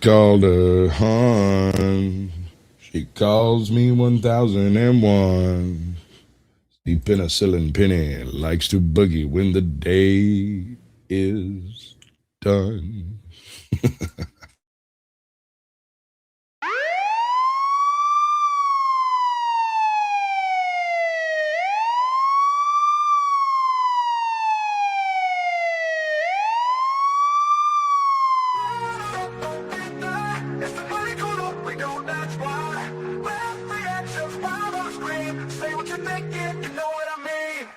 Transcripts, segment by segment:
Called a hun. She calls me 1001. The penicillin penny likes to boogie when the day is done.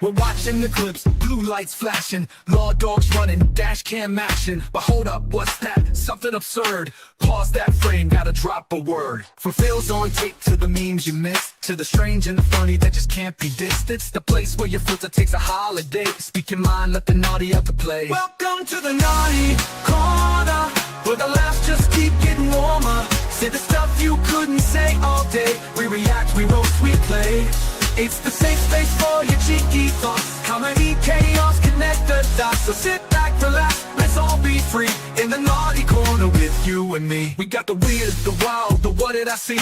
We're watching the clips, blue lights flashing, law dogs running, dash cam action. But hold up, what's that? Something absurd. Pause that frame, gotta drop a word. From fails on tape to the memes you miss, to the strange and the funny that just can't be dissed. It's the place where your filter takes a holiday. Speak your mind, let the naughty out the play. Welcome to the naughty corner, where the laughs just keep getting warmer. Say the stuff you couldn't say all day. We react, we roast, we play. It's the safe space for your cheeky thoughts. Comedy, chaos, connect the dots. So sit back, relax, let's all be free in the naughty corner with you and me. We got the weird, the wild, the what did I see?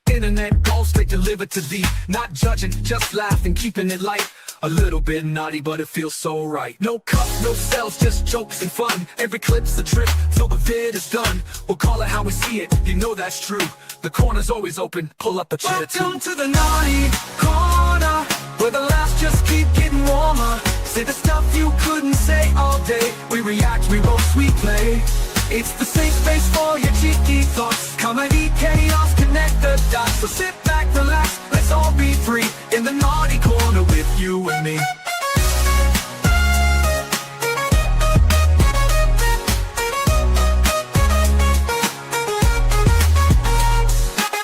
Internet gold straight delivered to thee. Not judging, just laughing, keeping it light. A little bit naughty, but it feels so right. No cups, no cells, just jokes and fun. Every clip's a trip, till the vid is done. We'll call it how we see it, you know that's true. The corner's always open, pull up a chair too. Welcome to the naughty corner, where the laughs just keep getting warmer. Say the stuff you couldn't say all day. We react, we roast, we play. It's the safe space for your cheeky thoughts. Comedy, chaos, connect the dots. So sit back, relax, let's all be free in the naughty corner with you and me.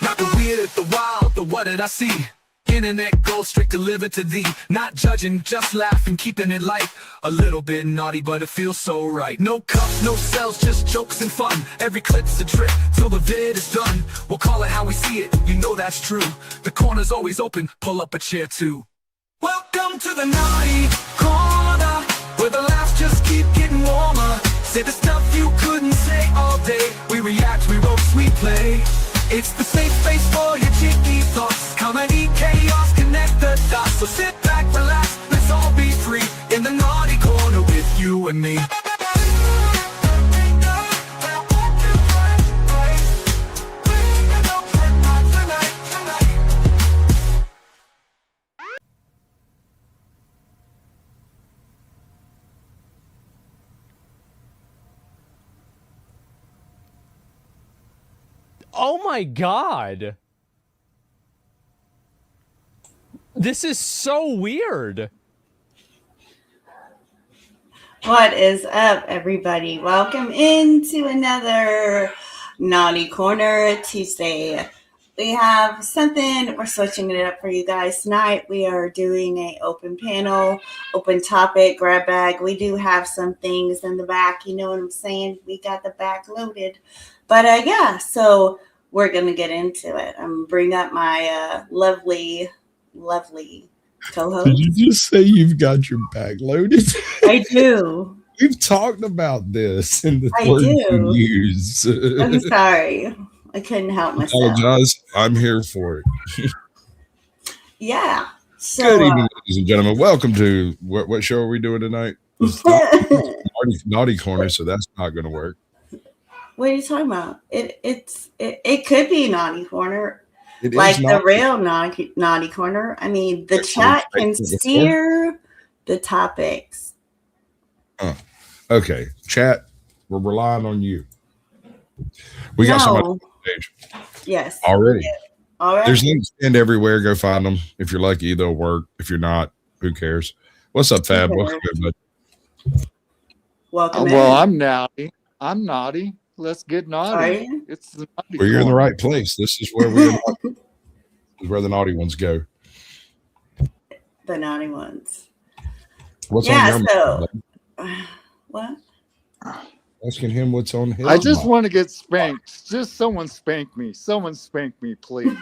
Not the weird, the wild, the what did I see? Internet gold straight delivered to thee. Not judging, just laughing, keeping it light. A little bit naughty, but it feels so right. No cups, no cells, just jokes and fun. Every clip's a trip, till the vid is done. We'll call it how we see it, you know that's true. The corner's always open, pull up a chair too. Welcome to the naughty corner, where the laughs just keep getting warmer. Say the stuff you couldn't say all day. We react, we roast, we play. It's the safe space for your cheeky thoughts. Comedy, chaos, connect the dots. So sit back, relax, let's all be free in the naughty corner with you and me. Oh my god. This is so weird. What is up, everybody? Welcome into another Naughty Corner Tuesday. We have something, we're switching it up for you guys tonight. We are doing a open panel, open topic, grab bag. We do have some things in the back, you know what I'm saying? We got the back loaded. But yeah, so we're going to get into it. I'm going to bring up my lovely co-host. Did you just say you've got your bag loaded? I do. We've talked about this in the I 32 do. years. I'm sorry. I couldn't help myself. Apologize. I'm here for it. Yeah. So, Good evening, ladies and gentlemen. Welcome to what show are we doing tonight? Naughty Corner, so that's not going to work. What are you talking about? It could be Naughty Corner, It like is the real naughty Corner. I mean, the chat can steer the topics. Okay, chat. We're relying on you. We got somebody on the stage. Yes. Already. All right. There's links pinned everywhere. Go find them. If you're lucky, they'll work. If you're not, who cares? What's up, Fab? Welcome, everybody. Welcome. Well, I'm naughty. Let's get naughty. It's the naughty Well, you're in the right place. This is where where the naughty ones go. The naughty ones. What's on your mind? What? Asking him what's on his I just mind. want to get spanked. Just someone spank me. Someone spank me, please.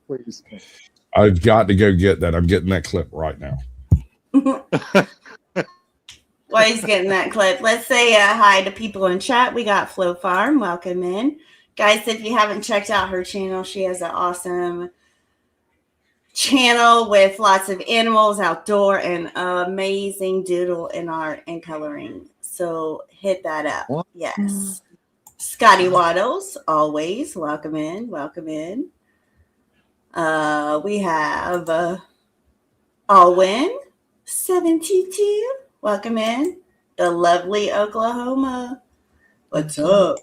Please. I've got to go get that. I'm getting that clip right now. while he's getting that clip, let's say hi to people in chat. We got Flo Farm. Welcome in. Guys, if you haven't checked out her channel, she has an awesome channel with lots of animals, outdoor, and amazing doodle and art and coloring. So hit that up. What? Yes. Scotty Waddles, always. Welcome in. Welcome in. We have Alwyn 72. Welcome in. The lovely Oklahoma. What's up?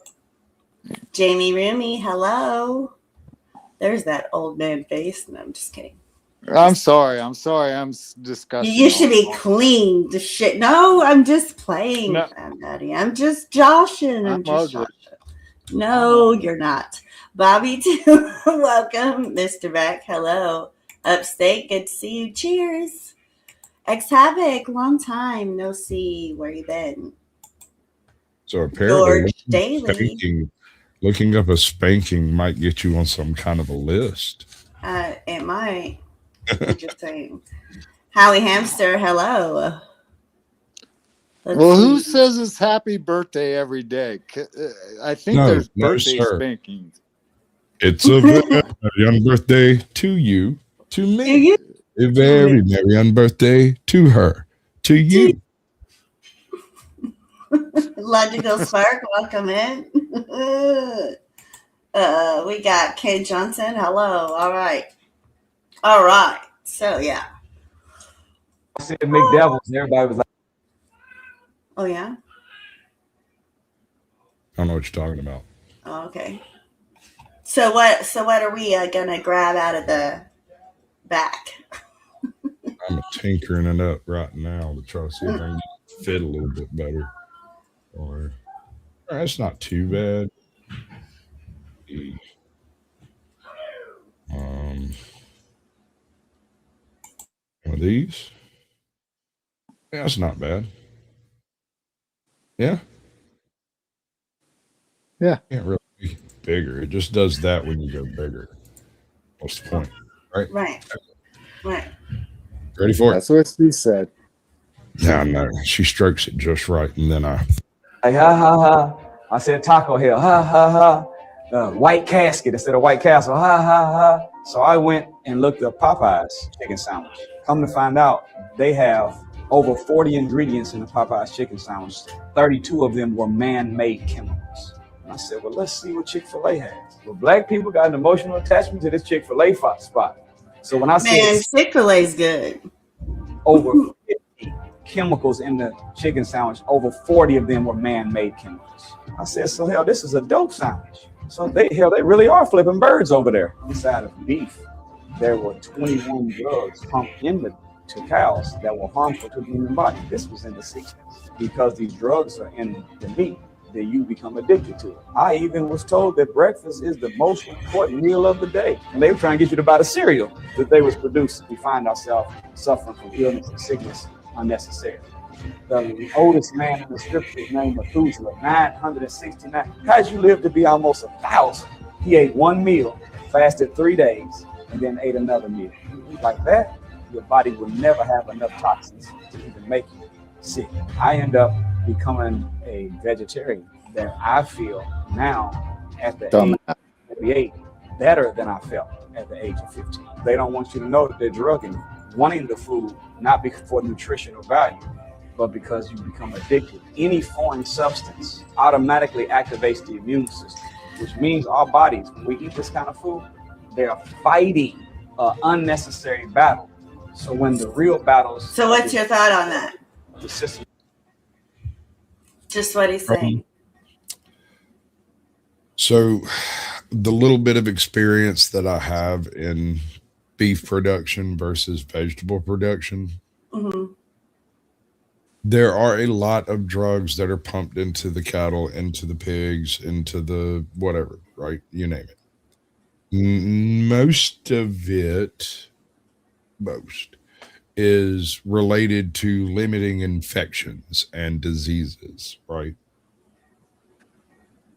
Jamie Roomy, hello. There's that old man face. No, I'm just kidding. I'm sorry. I'm disgusting. You should be clean. The shit. No, I'm just playing, No. Daddy. I'm just joshing. I'm ugly. No, you're not. Bobby, too. Welcome. Mr. Beck, hello. Upstate, good to see you. Cheers. Ex Havoc, long time no see. Where you been? So apparently, George Daly. looking up a spanking might get you on some kind of a list. It might. I'm just saying. Howie Hamster, hello. Let's Well, who see. says it's happy birthday every day? I think No, there's no, birthday sir. spankings. It's a young birthday to you, to me. Do you? A very young birthday to her, to you. Logical Spark, welcome in. We got Kay Johnson. Hello. All right. So yeah. I said McDevils, and everybody was like, Oh yeah. I don't know what you're talking about. Oh, okay. So what are we gonna grab out of the back? I'm tinkering it up right now to try to see if I can fit a little bit better. Or that's not too bad. One of these. Yeah, that's not bad. Yeah. Yeah. Can't really be bigger. It just does that when you go bigger. What's the point? Right? Right. Ready for it? That's what she said. Yeah, no. She strokes it just right, and then I ha ha ha. I said Taco Hell, ha ha ha. White Casket instead of White Castle, ha ha ha. So I went and looked up Popeye's chicken sandwich. Come to find out, they have over 40 ingredients in the Popeye's chicken sandwich. 32 of them were man-made chemicals. And I said, well, let's see what Chick-fil-A has. Well, black people got an emotional attachment to this Chick-fil-A spot. So when I Man, said Chick-fil-A's good. over 50 chemicals in the chicken sandwich, over 40 of them were man-made chemicals. I said, so hell, this is a dope sandwich. So they really are flipping birds over there. Inside of beef, there were 21 drugs pumped into cows that were harmful to the human body. This was in the 60s. Because these drugs are in the meat, that you become addicted to it. I even was told that breakfast is the most important meal of the day. And they were trying to get you to buy the cereal that they was producing. We find ourselves suffering from illness and sickness unnecessarily. The oldest man in the scripture is named Methuselah, 969. How'd you live to be almost 1,000? He ate one meal, fasted 3 days, and then ate another meal. Like that, your body will never have enough toxins to even make you sick. I end up becoming a vegetarian that I feel now at the age of 58 better than I felt at the age of 15. They don't want you to know that they're drugging, wanting the food, not for nutritional value, but because you become addicted. Any foreign substance automatically activates the immune system, which means our bodies, when we eat this kind of food, they're fighting an unnecessary battle. So when the real battles... So what's your thought on that? The system. Just what he's saying. So the little bit of experience that I have in beef production versus vegetable production, there are a lot of drugs that are pumped into the cattle, into the pigs, into the whatever, right? You name it. Most of it, is related to limiting infections and diseases, right?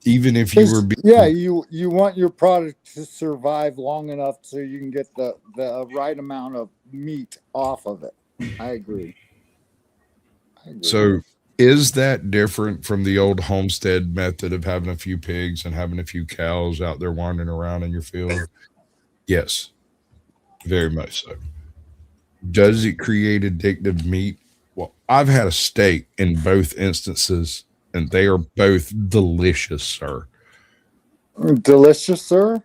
Even if you were you want your product to survive long enough so you can get the right amount of meat off of it. I agree. So Is that different from the old homestead method of having a few pigs and having a few cows out there wandering around in your field? Yes, very much so. Does it create addictive meat? Well, I've had a steak in both instances, and they are both delicious, sir. Delicious, sir.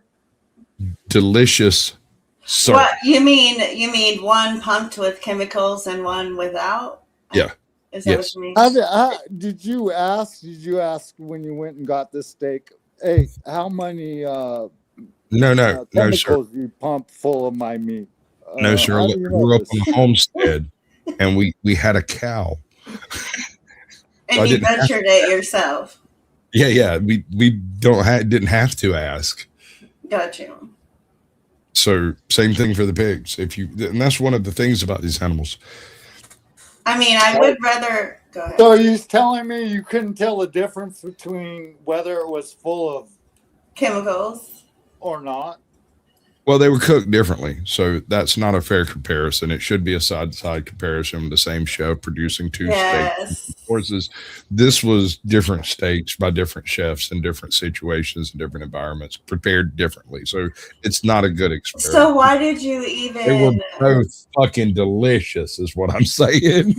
Delicious, sir. What you mean? You mean one pumped with chemicals and one without? Yeah. Is that Yes. what you mean? Did you ask? Did you ask when you went and got this steak? Hey, how many No, sir. chemicals you pump full of my meat? No, sir. how I do you know grew up this? on a homestead, and we had a cow. And I you didn't have- butchered it yourself. Yeah. We didn't have to ask. Got you. So same thing for the pigs. And that's one of the things about these animals. I mean, I would rather go ahead. So you're telling me you couldn't tell the difference between whether it was full of Chemicals. or not? Well, they were cooked differently, so that's not a fair comparison. It should be a side-to-side comparison with the same chef producing two steaks. Yes. Horses. This was different steaks by different chefs in different situations and different environments, prepared differently. So it's not a good experience. So why did you They were even? both fucking delicious, is what I'm saying.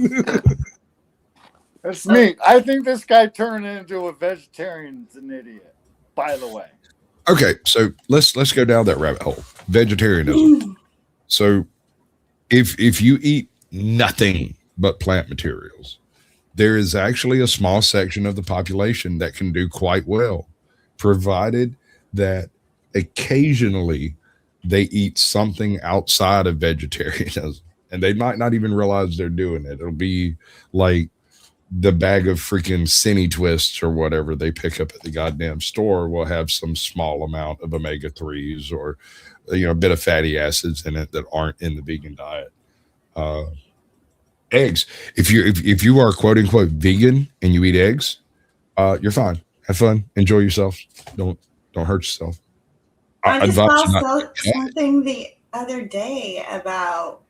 It's neat. I think this guy turned into a vegetarian's an idiot, by the way. Okay, so let's go down that rabbit hole. Vegetarianism. So if you eat nothing but plant materials, there is actually a small section of the population that can do quite well, provided that occasionally they eat something outside of vegetarianism, and they might not even realize they're doing it. It'll be like the bag of freaking Cine Twists or whatever they pick up at the goddamn store will have some small amount of omega-3s or a bit of fatty acids in it that aren't in the vegan diet. Eggs. If you are quote unquote vegan and you eat eggs, you're fine. Have fun. Enjoy yourself. Don't hurt yourself. I just advise you saw not- something the other day about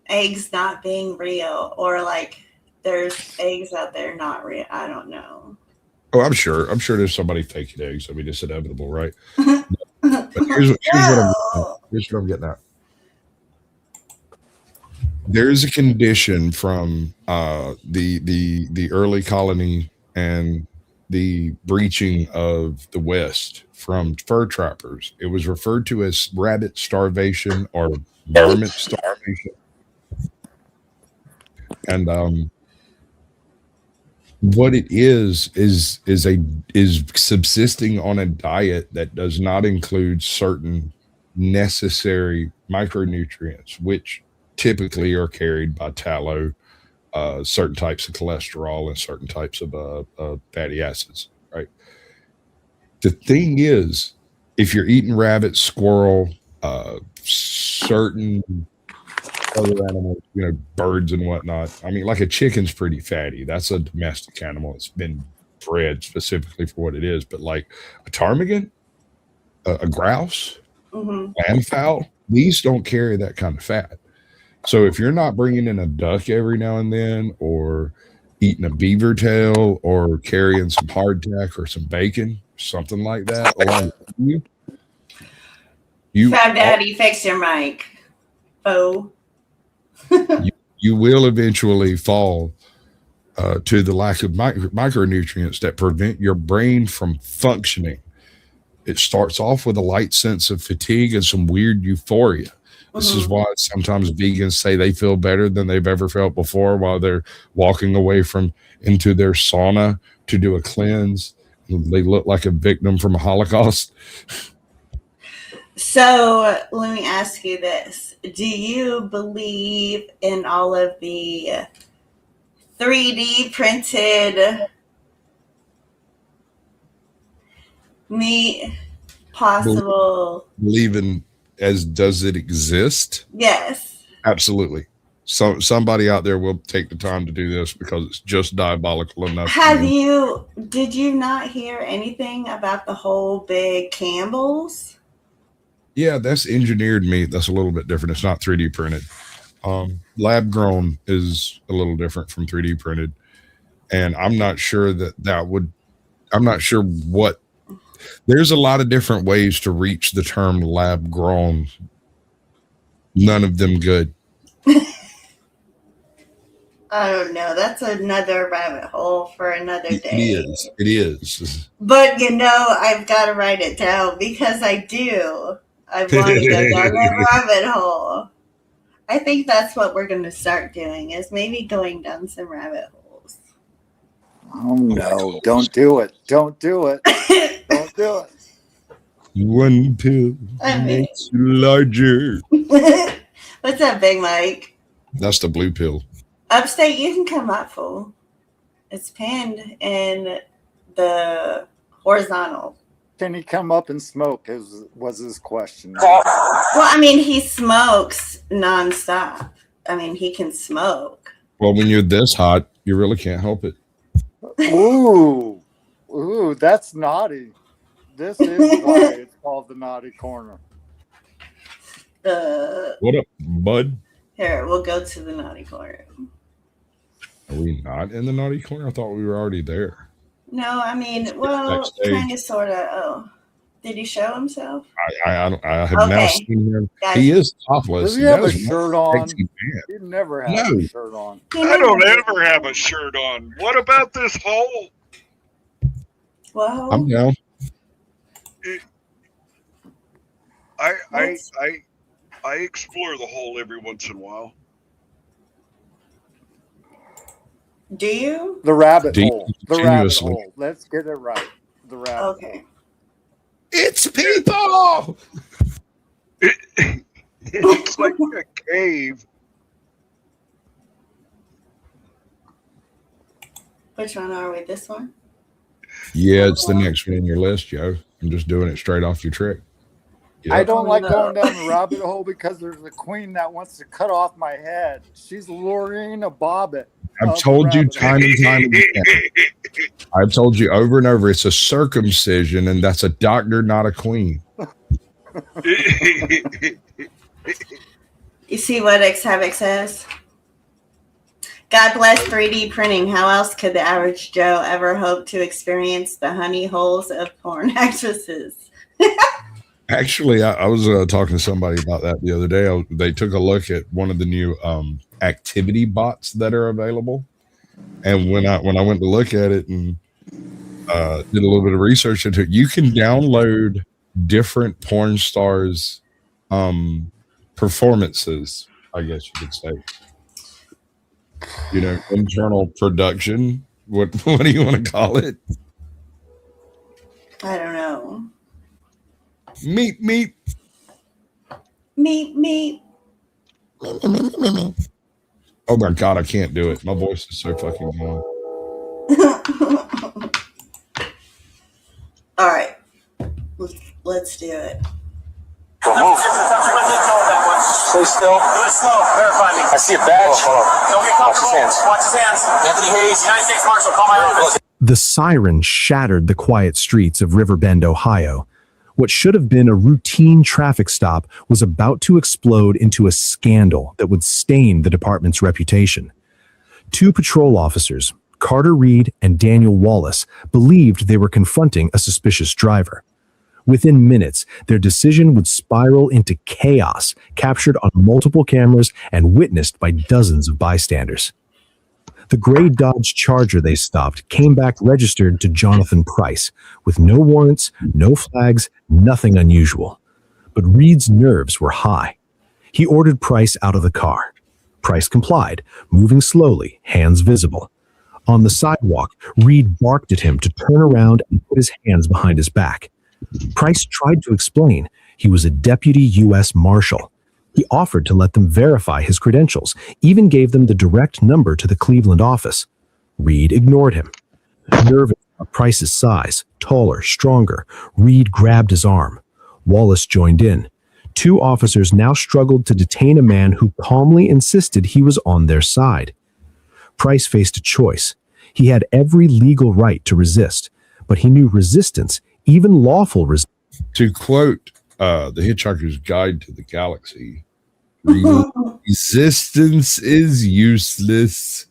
eggs not being real, or like there's eggs out there not real. I don't know. Oh, I'm sure there's somebody faking eggs. I mean, it's inevitable, right? But here's what I'm getting at. There is a condition from the early colony and the breaching of the West from fur trappers. It was referred to as rabbit starvation or varmint starvation. And what it is subsisting on a diet that does not include certain necessary micronutrients, which typically are carried by tallow, certain types of cholesterol, and certain types of fatty acids, right? The thing is, if you're eating rabbit, squirrel, certain other animals, birds and whatnot. I mean, like a chicken's pretty fatty. That's a domestic animal. It's been bred specifically for what it is. But like a ptarmigan, a grouse, landfowl, these don't carry that kind of fat. So if you're not bringing in a duck every now and then, or eating a beaver tail, or carrying some hardtack or some bacon, something like that, along with you Fab Daddy, fix your mic. Oh. you will eventually fall to the lack of micronutrients that prevent your brain from functioning. It starts off with a light sense of fatigue and some weird euphoria. This is why sometimes vegans say they feel better than they've ever felt before while they're walking away into their sauna to do a cleanse. They look like a victim from a Holocaust. So let me ask you this. Do you believe in all of the 3D printed meat possible? Believe in does it exist? Yes. Absolutely. So somebody out there will take the time to do this because it's just diabolical enough. Did you not hear anything about the whole big Campbell's? Yeah, that's engineered meat. That's a little bit different. It's not 3D printed. Lab grown is a little different from 3D printed. and I'm not sure I'm not sure what. There's a lot of different ways to reach the term lab grown. None of them good. I don't know. That's another rabbit hole for another day. It is. But I've got to write it down because I want to go down that rabbit hole. I think that's what we're going to start doing is maybe going down some rabbit holes. Oh no, don't do it. Don't do it. Don't do it. One pill makes you larger. What's up, Big Mike? That's the blue pill. Upstate, you can come up, fool. It's pinned in the horizontal. Can he come up and smoke? Was his question. Well, I mean, he smokes nonstop. I mean, he can smoke. Well, when you're this hot, you really can't help it. Ooh, that's naughty. This is why it's called the Naughty Corner. What up, bud? Here, we'll go to the naughty corner. Are we not in the naughty corner? I thought we were already there. No, I mean, well, kind of, sort of. Oh, did he show himself? I have now seen him. Guys. He is topless. Does he have a shirt on? Sexy man. He never has a shirt on. I don't ever have a shirt on. What about this hole? Well, I'm down. I explore the hole every once in a while. do you? The rabbit Deep, hole. The rabbit continuously. hole. Let's get it right. The rabbit hole. Okay. It's people. It's like a cave. Which one are we? This one? Yeah, it's the next one in your list, Joe. I'm just doing it straight off your trick. I Yep. don't like No. going down the rabbit hole because there's a queen that wants to cut off my head. She's Lorena Bobbitt. I've told you time and time again. I've told you over and over. It's a circumcision, and that's a doctor, not a queen. You see what Xhavoc says? God bless 3D printing. How else could the average Joe ever hope to experience the honey holes of porn actresses? Actually, I was talking to somebody about that the other day. They took a look at one of the new activity bots that are available, and when I went to look at it and did a little bit of research into it, you can download different porn stars' performances. I guess you could say, internal production. What do you want to call it? I don't know. Meet. Meet. Oh my God, I can't do it. My voice is so fucking gone. All right. Let's do it. Stay still. Do it slow. Verify me. I see a badge. Don't get comfortable. Watch his hands. Anthony Hayes, United States Marshal. Call my office. The siren shattered the quiet streets of Riverbend, Ohio. What should have been a routine traffic stop was about to explode into a scandal that would stain the department's reputation. Two patrol officers, Carter Reed and Daniel Wallace, believed they were confronting a suspicious driver. Within minutes, their decision would spiral into chaos, captured on multiple cameras and witnessed by dozens of bystanders. The gray Dodge Charger they stopped came back registered to Jonathan Price, with no warrants, no flags, nothing unusual. But Reed's nerves were high. He ordered Price out of the car. Price complied, moving slowly, hands visible. On the sidewalk, Reed barked at him to turn around and put his hands behind his back. Price tried to explain he was a deputy U.S. Marshal. He offered to let them verify his credentials, even gave them the direct number to the Cleveland office. Reed ignored him. Nervous about Price's size, taller, stronger, Reed grabbed his arm. Wallace joined in. Two officers now struggled to detain a man who calmly insisted he was on their side. Price faced a choice. He had every legal right to resist, but he knew resistance, even lawful resistance. To quote The Hitchhiker's Guide to the Galaxy, resistance is useless.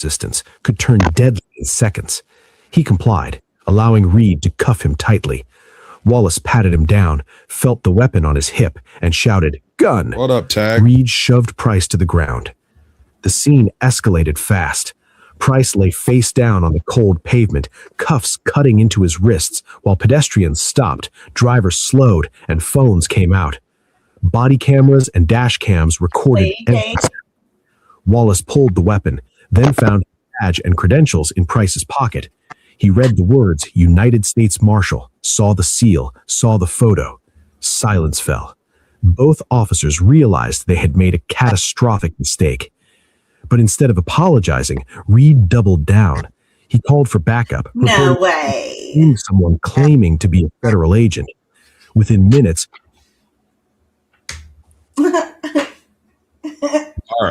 resistance could turn deadly in seconds. He complied, allowing Reed to cuff him tightly. Wallace patted him down, felt the weapon on his hip, and shouted, "Gun!" What up, Tag? Reed shoved Price to the ground. The scene escalated fast. Price lay face down on the cold pavement, cuffs cutting into his wrists, while pedestrians stopped, drivers slowed, and phones came out. Body cameras and dash cams recorded everything. Wallace pulled the weapon, then found his badge and credentials in Price's pocket. He read the words United States Marshal, saw the seal, saw the photo. Silence fell. Both officers realized they had made a catastrophic mistake. But instead of apologizing, Reed doubled down. He called for backup. No way. Seeing someone claiming to be a federal agent. Within minutes,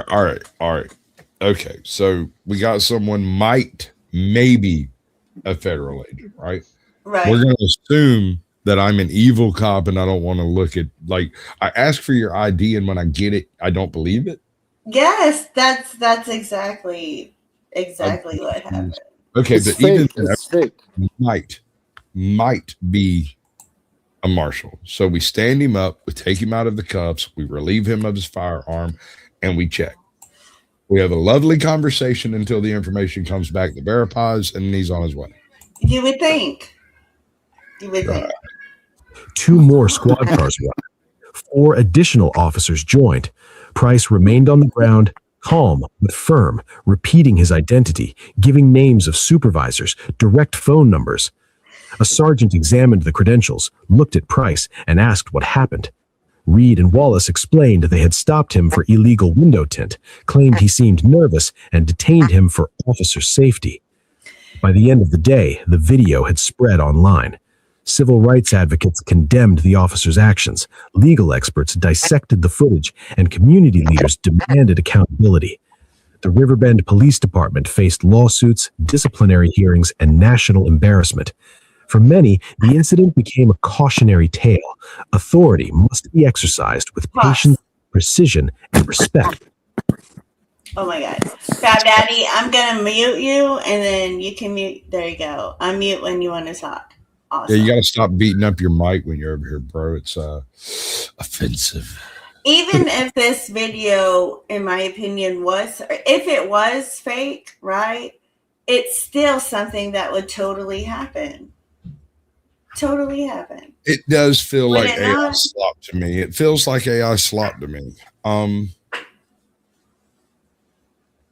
All right. Okay, so we got someone maybe a federal agent, right? Right. We're going to assume that I'm an evil cop and I don't want to look at, like, I ask for your ID and when I get it, I don't believe it. Yes, that's exactly what happened. Okay, It's but fake. even It's fake. might be a marshal. So we stand him up, we take him out of the cuffs, we relieve him of his firearm, and we check. We have a lovely conversation until the information comes back that verifies, and he's on his way. You would think. two more squad cars arrived. 4 additional officers joined. Price remained on the ground, calm but firm, repeating his identity, giving names of supervisors, direct phone numbers. A sergeant examined the credentials, looked at Price, and asked what happened. Reed and Wallace explained they had stopped him for illegal window tint, claimed he seemed nervous, and detained him for officer safety. By the end of the day, the video had spread online. Civil rights advocates condemned the officer's actions, legal experts dissected the footage, and community leaders demanded accountability. The Riverbend Police Department faced lawsuits, disciplinary hearings, and national embarrassment. For many, the incident became a cautionary tale. Authority must be exercised with patience, precision, and respect. Oh my God. Fab Daddy, I'm going to mute you and then you can mute. There you go. Unmute when you want to talk. Awesome. Yeah, you got to stop beating up your mic when you're over here, bro. It's offensive. Even if this video, in my opinion, if it was fake, right? It's still something that would totally happen. Totally happen. It does feel Would like it AI not? slop to me. It feels like AI slop to me.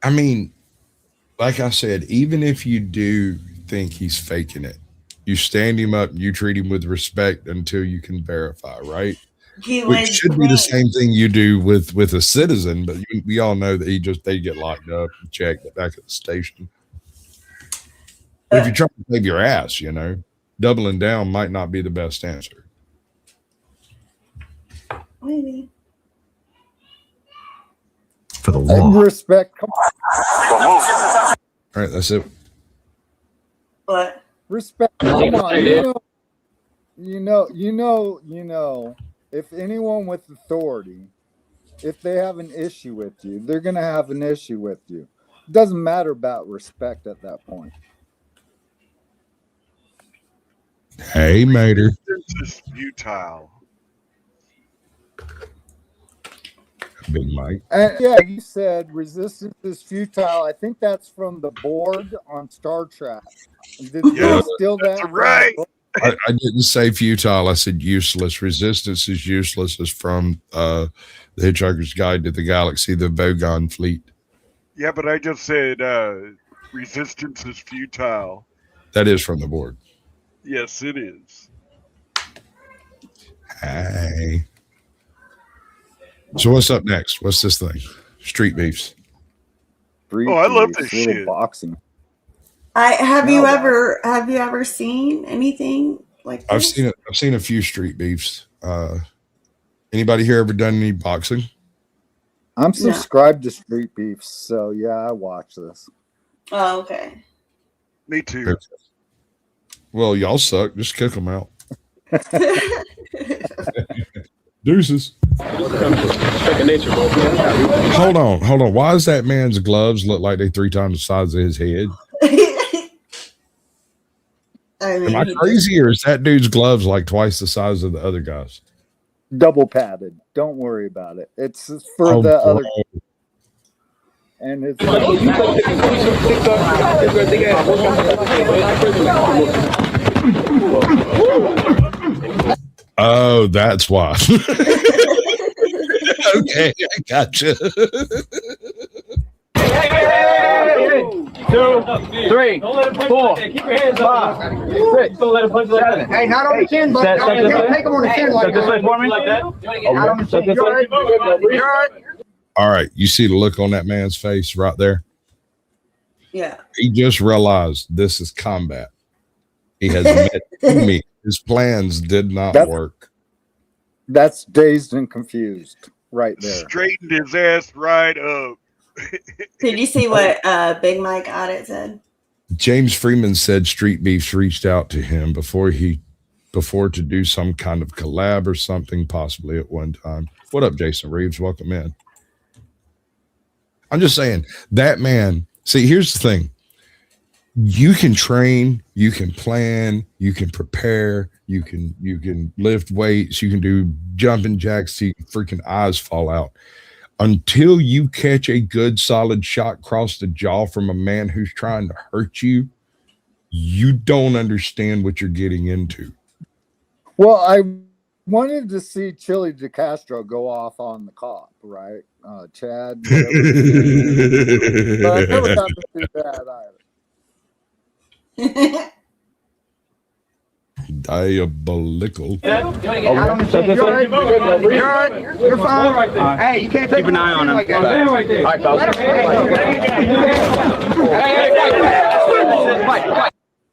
I mean, like I said, even if you do think he's faking it, you stand him up and you treat him with respect until you can verify, right? Which should be the same thing you do with a citizen, but we all know that they get locked up and checked back at the station. But if you're trying to save your ass, doubling down might not be the best answer. Maybe. For the law. Respect. Come on. All right, that's it. What? Respect. Come on. You know. If anyone with authority, if they have an issue with you, they're gonna have an issue with you. It doesn't matter about respect at that point. Hey, Mater. This is futile. Big Mike. And yeah, you said resistance is futile. I think that's from the board on Star Trek. Did Yeah, steal that? that's right. I didn't say futile. I said useless. Resistance is useless. Is from The Hitchhiker's Guide to the Galaxy, the Vogon fleet. Yeah, but I just said resistance is futile. That is from the board. Yes, it is. Hey. So what's up next? What's this thing? Street beefs. Oh, I love this Little shit. boxing. Have you ever seen anything like this? I've seen a few street beefs. Anybody here ever done any boxing? I'm subscribed to Street Beefs, so yeah, I watch this. Oh, okay. Me too. Well, y'all suck. Just kick them out. Deuces. Second nature, bro. Hold on. Why does that man's gloves look like they 3 times the size of his head? I mean, Am I crazy, or is that dude's gloves like twice the size of the other guys? Double padded. Don't worry about it. It's for Oh, the bro. other. And it's Oh, that's why. Okay, I gotcha. 2, 3, 4, 5, 6. Don't let him punch like that. Hey, not on the chin, but take him on the chin like that. For me. Like that. Not on the chin. You're right. All right, you see the look on that man's face right there? yeah. He just realized this is combat. He has met me. His plans did not work. That's dazed and confused right there. Straightened his ass right up. Did you see what Big Mike Audit said? James Freeman said Street Beefs reached out to him before to do some kind of collab or something, possibly at one time. What up, Jason Reeves? Welcome in. I'm just saying that man. See, here's the thing. You can train, you can plan, you can prepare, you can lift weights, you can do jumping jacks till your freaking eyes fall out. Until you catch a good solid shot across the jaw from a man who's trying to hurt you, you don't understand what you're getting into. Well, I wanted to see Chili DeCastro go off on the cop, right? Chad. But I never got to see that either. Diabolical. You're fine. Hey, you can't keep an eye on him. Like that.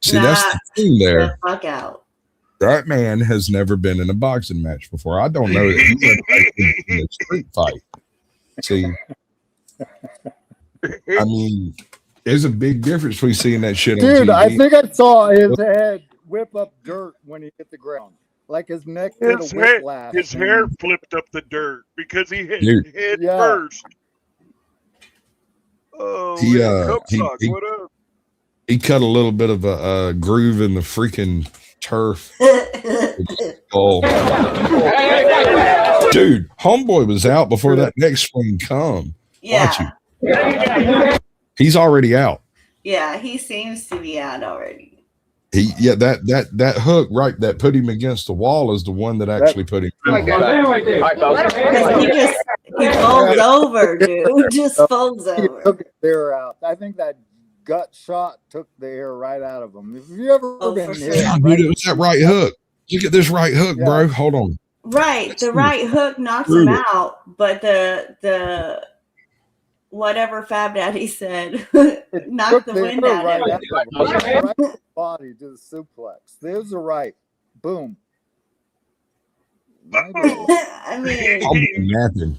See, that's the thing there. Fuck out. That man has never been in a boxing match before. I don't know that he's ever been in a street fight. See, I mean, there's a big difference between seeing that shit on Dude, TV. I think I saw his head whip up dirt when he hit the ground. Like his neck did a whiplash. His hair flipped up the dirt because he hit Dude. head Yeah. first. Oh, He, Cup he- Sock, he- what up? He cut a little bit of a groove in the freaking turf. Oh, dude, homeboy was out before that next swing come. Yeah. He's already out. Yeah, he seems to be out already. That hook right that put him against the wall is the one that actually put him down. Because he folds over, dude. Just folds He over. took the air out. I think that gut shot took the air right out of him. If you ever been for hit, sure. Yeah, dude, it was that right hook. Look at this right hook, bro. Hold on. Right. The right hook knocks him out, but the whatever Fab Daddy said knocked the wind out right of out him. of him. Right body to the suplex. There's a right. Boom. I mean, I'm napping.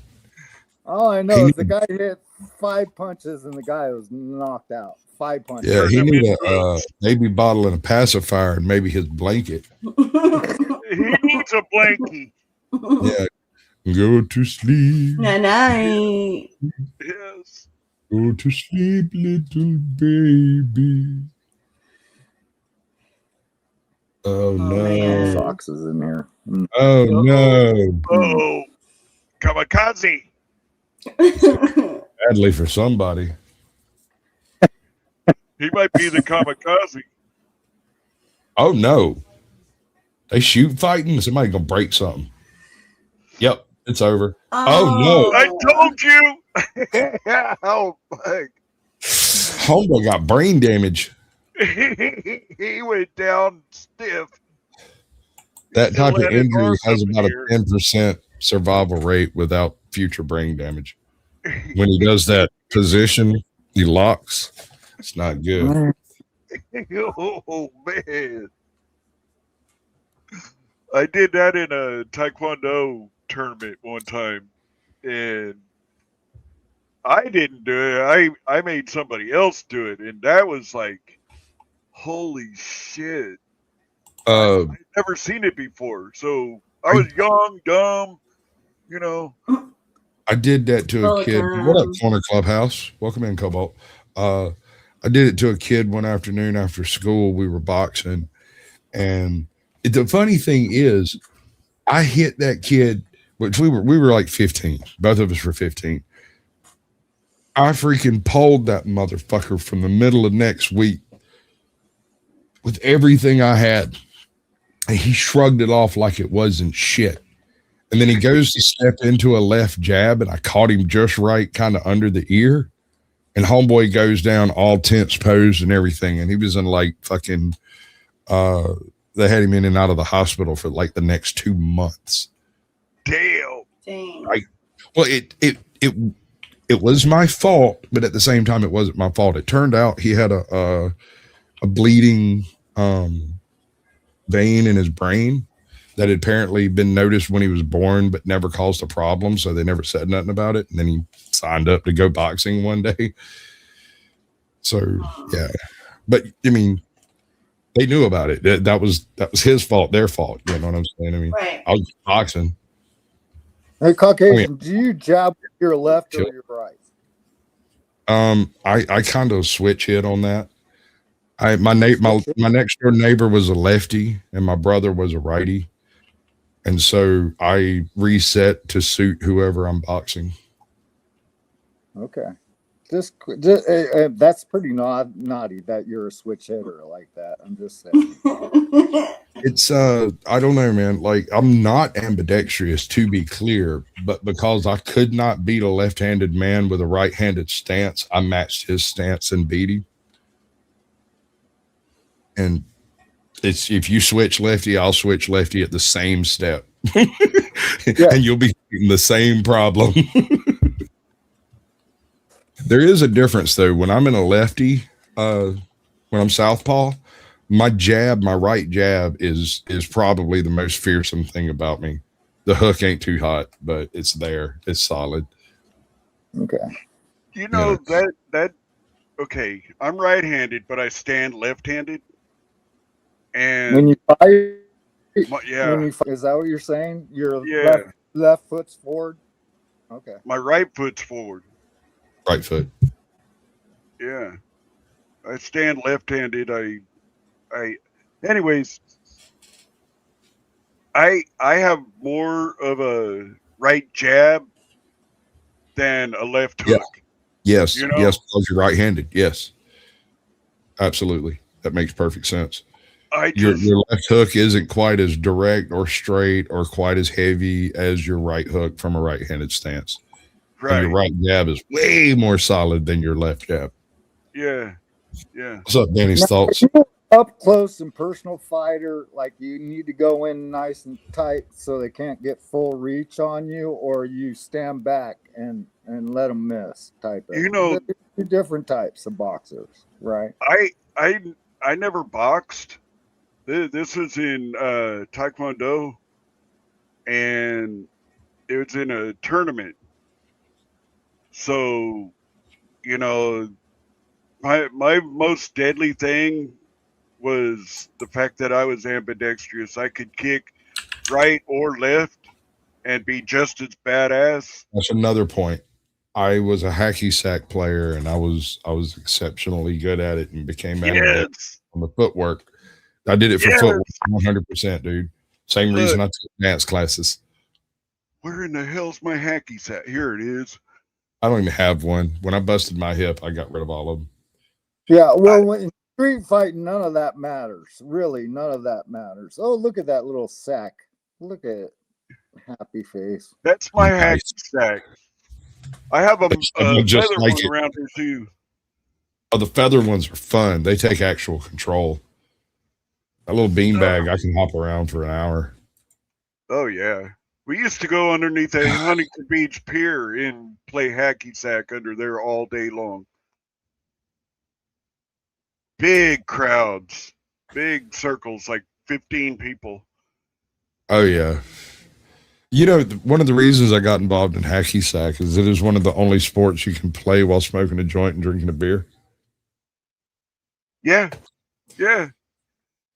All I know is the guy hit 5 punches and the guy was knocked out. 5 punches. Yeah, he need a maybe bottle and a pacifier and maybe his blanket. He needs a blankie. Yeah. Go to sleep. night. Yes. Go to sleep, little baby. Oh no. man. Fox is in here. Oh no. Oh, kamikaze. Badly for somebody. He might be the kamikaze. Oh no. They shoot fighting. Somebody gonna break something. Yep, it's over. Oh, no. I told you. Oh, my. Homeboy got brain damage. He went down stiff. That type of Let it injury burst has up about a here. 10% survival rate without future brain damage. When he does that position, he locks. It's not good. Oh, man. I did that in a Taekwondo tournament one time, and I didn't do it. I made somebody else do it, and that was like, holy shit. I've never seen it before. So I was young, dumb, You know, I did that to a kid. What up, Corner Clubhouse? Welcome in, Cobalt. I did it to a kid one afternoon after school. We were boxing, and the funny thing is, I hit that kid, which we were like 15. Both of us were 15. I freaking pulled that motherfucker from the middle of next week with everything I had. And he shrugged it off like it wasn't shit. And then he goes to step into a left jab, and I caught him just right, kind of under the ear. And homeboy goes down all tense posed and everything. And he was in like fucking, they had him in and out of the hospital for like the next 2 months. Damn. Dang. Well, it was my fault, but at the same time, it wasn't my fault. It turned out he had a bleeding vein in his brain that had apparently been noticed when he was born, but never caused a problem. So they never said nothing about it. And then he signed up to go boxing one day. So yeah, but I mean, they knew about it. That was his fault, their fault. You know what I'm saying? I mean, Right. I was boxing. Hey, Caucasian, do you jab with your left or your right? I kind of switch hit on that. My next door neighbor was a lefty and my brother was a righty. And so I reset to suit whoever I'm boxing. Okay. Just that's pretty naughty that you're a switch hitter like that. I'm just saying. It's I don't know, man. Like, I'm not ambidextrous, to be clear, but because I could not beat a left-handed man with a right-handed stance, I matched his stance and beat him. And it's, if you switch lefty, I'll switch lefty at the same step. And you'll be getting the same problem. There is a difference though. When I'm in a lefty, when I'm southpaw, my right jab is probably the most fearsome thing about me. The hook ain't too hot, but it's there. It's solid. Okay. You know, that okay, I'm right-handed, but I stand left-handed. And when you fight, yeah. when you fight, is that what you're saying? Your Yeah. left foot's forward? Okay. My right foot's forward. Right foot. Yeah. I stand left-handed. Anyways, I have more of a right jab than a left hook. Yes. You know? Yes, because you're right-handed. Yes. Absolutely. That makes perfect sense. Your left hook isn't quite as direct or straight or quite as heavy as your right hook from a right-handed stance. Right. And your right jab is way more solid than your left jab. Yeah. Yeah. What's up, Danny's thoughts? Up close and personal fighter, like you need to go in nice and tight so they can't get full reach on you, or you stand back and let them miss type of. You know, two different types of boxers, right? I never boxed. This was in Taekwondo, and it was in a tournament. So, you know, my most deadly thing was the fact that I was ambidextrous. I could kick right or left and be just as badass. That's another point. I was a hacky sack player, and I was exceptionally good at it, and became ambidextrous on the footwork. I did it for footwork 100%, dude. Same reason I took dance classes. Where in the hell's my hacky sack? Here it is. I don't even have one. When I busted my hip, I got rid of all of them. Yeah, well, in street fighting, none of that matters. Really, none of that matters. Oh, look at that little sack. Look at it. Happy face. That's my hacky sack. I have a just feather like one it. around here too. Oh, the feather ones are fun. They take actual control. That little beanbag, I can hop around for an hour. Oh yeah. We used to go underneath a Huntington Beach pier and play hacky sack under there all day long. Big crowds, big circles, like 15 people. Oh yeah. You know, one of the reasons I got involved in hacky sack is it is one of the only sports you can play while smoking a joint and drinking a beer. Yeah. Yeah.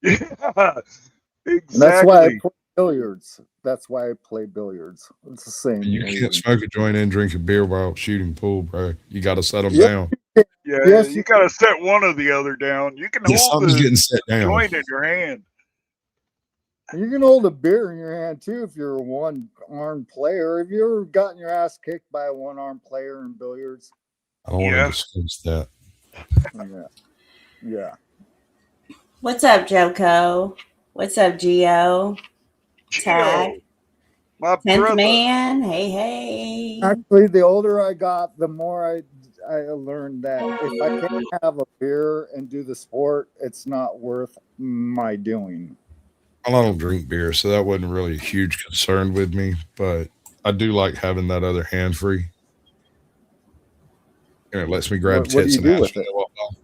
Yeah. Exactly. And that's why I play billiards That's why I play billiards. It's the same. You can't reason. smoke a joint and drink a beer while shooting pool, bro. You got to set them Yep. down. Yeah, Yes, you you got to set one or the other down. You can Yeah, hold something's the getting set down. joint in your hand. You can hold a beer in your hand too if you're a one-armed player. Have you ever gotten your ass kicked by a one-armed player in billiards? I don't want Yeah. to discuss that. Yeah. Yeah. What's up, Joko? What's up, Gio? Tag. Gio, my 10th brother. man. Hey, hey. Actually, the older I got, the more I learned that if I can't have a beer and do the sport, it's not worth my doing. Well, I don't drink beer, so that wasn't really a huge concern with me. But I do like having that other hand free. And it lets me grab What do tits you and do ass with when it? I walk by.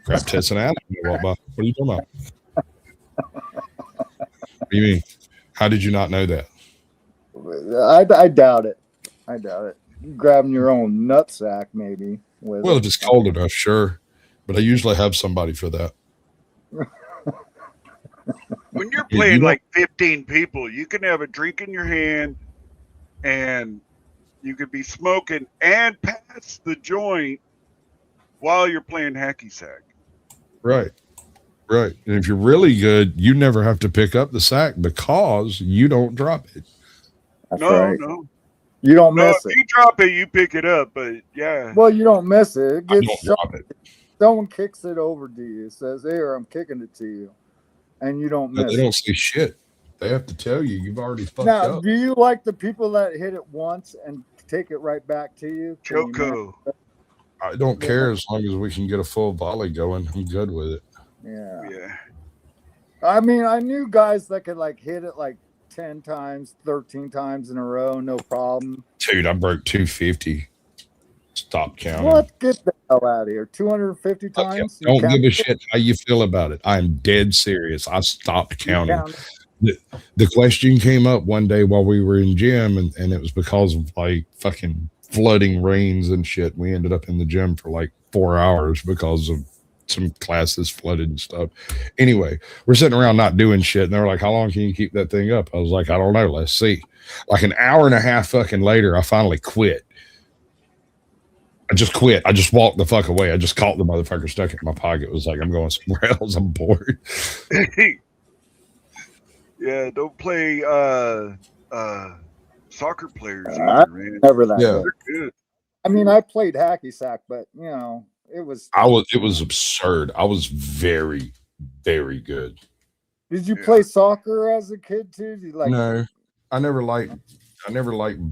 Grab tits and ass when I walk by. What are you talking about? What do you mean? How did you not know that? I doubt it. I doubt it. Grabbing your own nutsack, maybe. With Well, it. if it's cold enough, sure. But I usually have somebody for that. When you're You playing don't- like 15 people, you can have a drink in your hand and you could be smoking and pass the joint while you're playing hacky sack. Right. Right. And if you're really good, you never have to pick up the sack because you don't drop it. That's No, right. no. You don't No, miss if it. you drop it, you pick it up. But yeah. Well, you don't miss it. It I gets don't shot. drop it. Someone kicks it over to you, says, "Here, I'm kicking it to you," and you don't But miss they it. don't say shit. They have to tell you you've already fucked Now, up. do you like the people that hit it once and take it right back to you? Can you manage Choco. it? I don't care as long as we can get a full volley going. I'm good with it. Yeah. Yeah. I mean, I knew guys that could like hit it like 10 times, 13 times in a row, no problem. Dude, I broke 250. Stop counting. What? Get the hell out of here. 250 Okay, times? You don't count give a it? shit how you feel about it. I'm dead serious. I stopped You counting. count it? The question came up one day while we were in gym, and it was because of like fucking flooding rains and shit. We ended up in the gym for like 4 hours because of some classes flooded and stuff. Anyway, we're sitting around not doing shit, and they were like, "How long can you keep that thing up?" I was like, "I don't know. Let's see." Like an hour and a half fucking later, I finally quit. I just quit. I just walked the fuck away. I just caught the motherfucker, stuck it in my pocket. It was like, I'm going somewhere else. I'm bored. Yeah, don't play soccer players I either, man. never that Yeah. good. They're good. I mean, I played hacky sack, but you know, it was. It was absurd. I was very, very good. Did you Yeah. play soccer as a kid too? Did you like? No, I never liked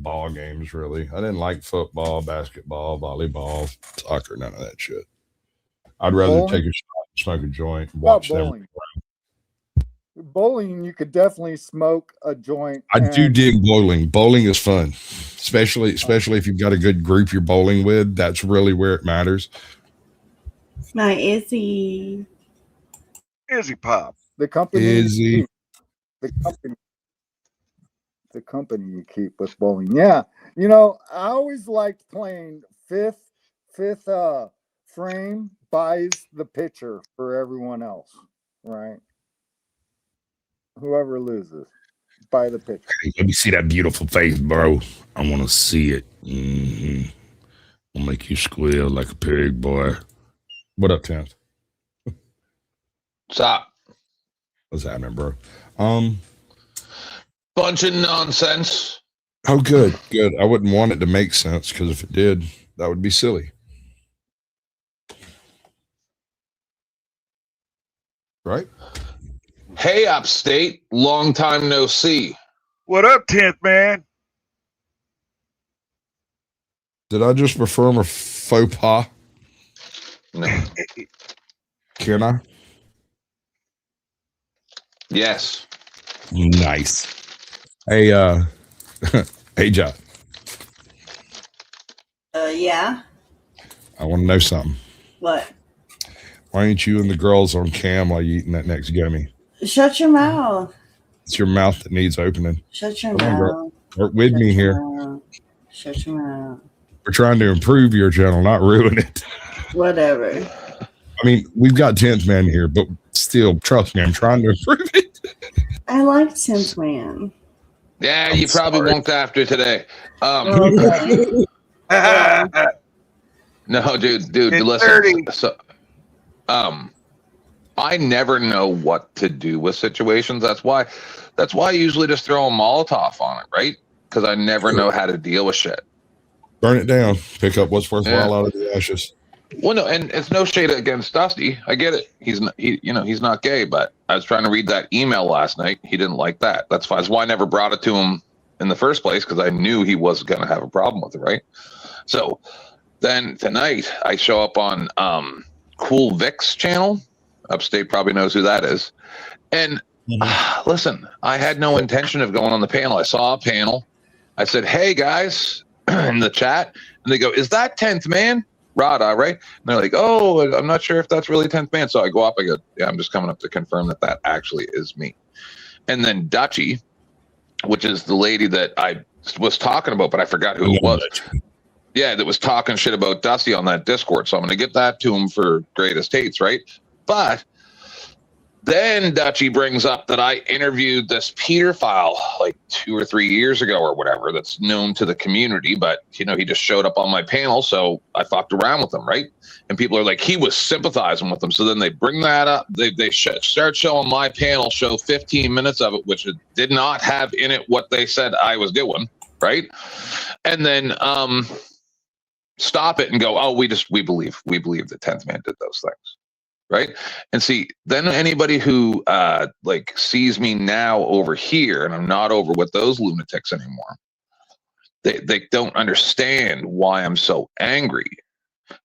ball games really. I didn't like football, basketball, volleyball, soccer, none of that shit. I'd rather Bowling? take a shot, smoke a joint, and What about watch them. bowling? Bowling, you could definitely smoke a joint. I do and- dig bowling. Bowling is fun, especially if you've got a good group you're bowling with. That's really where it matters. My Izzy. Izzy Pop. the company. you Izzy. keep. The company you keep with bowling. Yeah, you know, I always liked playing fifth frame buys the pitcher for everyone else, right? Whoever loses, buy the pitcher. Hey, let me see that beautiful face, bro. I want to see it. I'll make you squeal like a pig, boy. What up, Tim? What's up? What's happening, bro? Bunch of nonsense. Oh, good. I wouldn't want it to make sense because if it did, that would be silly. Right? Hey, Upstate. Long time no see. What up, 10th man? Did I just perform a faux pas? No. Can I? Yes. Nice. Hey, hey, John. Yeah. I want to know something. What? Why ain't you and the girls on cam while you eating that next gummy? Shut your mouth. It's your mouth that needs opening. Shut your Come on, mouth. girl. Work with me Shut here. your mouth. Shut your mouth. We're trying to improve your channel, not ruin it. Whatever. I mean, we've got 10th man here, but still, trust me, I'm trying to improve it. I like 10th man. Yeah, I'm you probably sorry. won't after today. No, dude, It's listen. 30. So, I never know what to do with situations. That's why I usually just throw a Molotov on it, right? Because I never know how to deal with shit. Burn it down. Pick up what's worthwhile Yeah. out of the ashes. Well, no, and it's no shade against Dusty. I get it. He's not gay, but I was trying to read that email last night. He didn't like that. That's fine. That's why I never brought it to him in the first place, because I knew he was going to have a problem with it, right? So then tonight I show up on Cool Vic's channel. Upstate probably knows who that is. And listen, I had no intention of going on the panel. I saw a panel. I said, "Hey guys," in the chat, and they go, "Is that 10th Man? Rada, right?" And they're like, "Oh, I'm not sure if that's really 10th Man." So I go up, I go, "Yeah, I'm just coming up to confirm that actually is me." And then Dutchy, which is the lady that I was talking about, but I forgot who it was. Yeah, that was talking shit about Dusty on that Discord. So I'm going to get that to him for Greatest Hates, right? But then Dutchy brings up that I interviewed this pedophile like 2 or 3 years ago or whatever that's known to the community, but he just showed up on my panel, so I fucked around with him, right? And people are like, he was sympathizing with them. So then they bring that up. They start showing my panel, show 15 minutes of it, which it did not have in it what they said I was doing, right? And then stop it and go, "Oh, we believe the 10th Man did those things." Right. And see, then anybody who like sees me now over here, and I'm not over with those lunatics anymore, they don't understand why I'm so angry.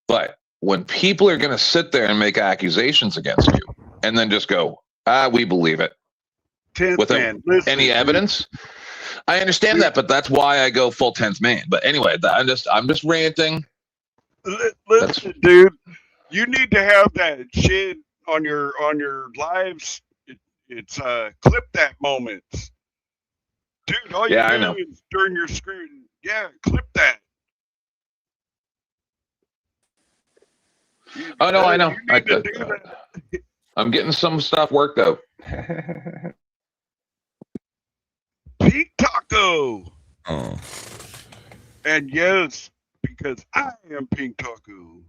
But when people are going to sit there and make accusations against you and then just go, "We believe it," without any evidence, I understand that, but that's why I go full 10th Man. But anyway, I'm just ranting. Listen, dude, you need to have that shit on your lives. It's clip that moments, dude. All you Yeah, I do know. is during your screen. Yeah, clip that. Oh no, I know. You need to do that. I'm getting some stuff worked out. Pink Taco. Oh. And yes, because I am Pink Taco.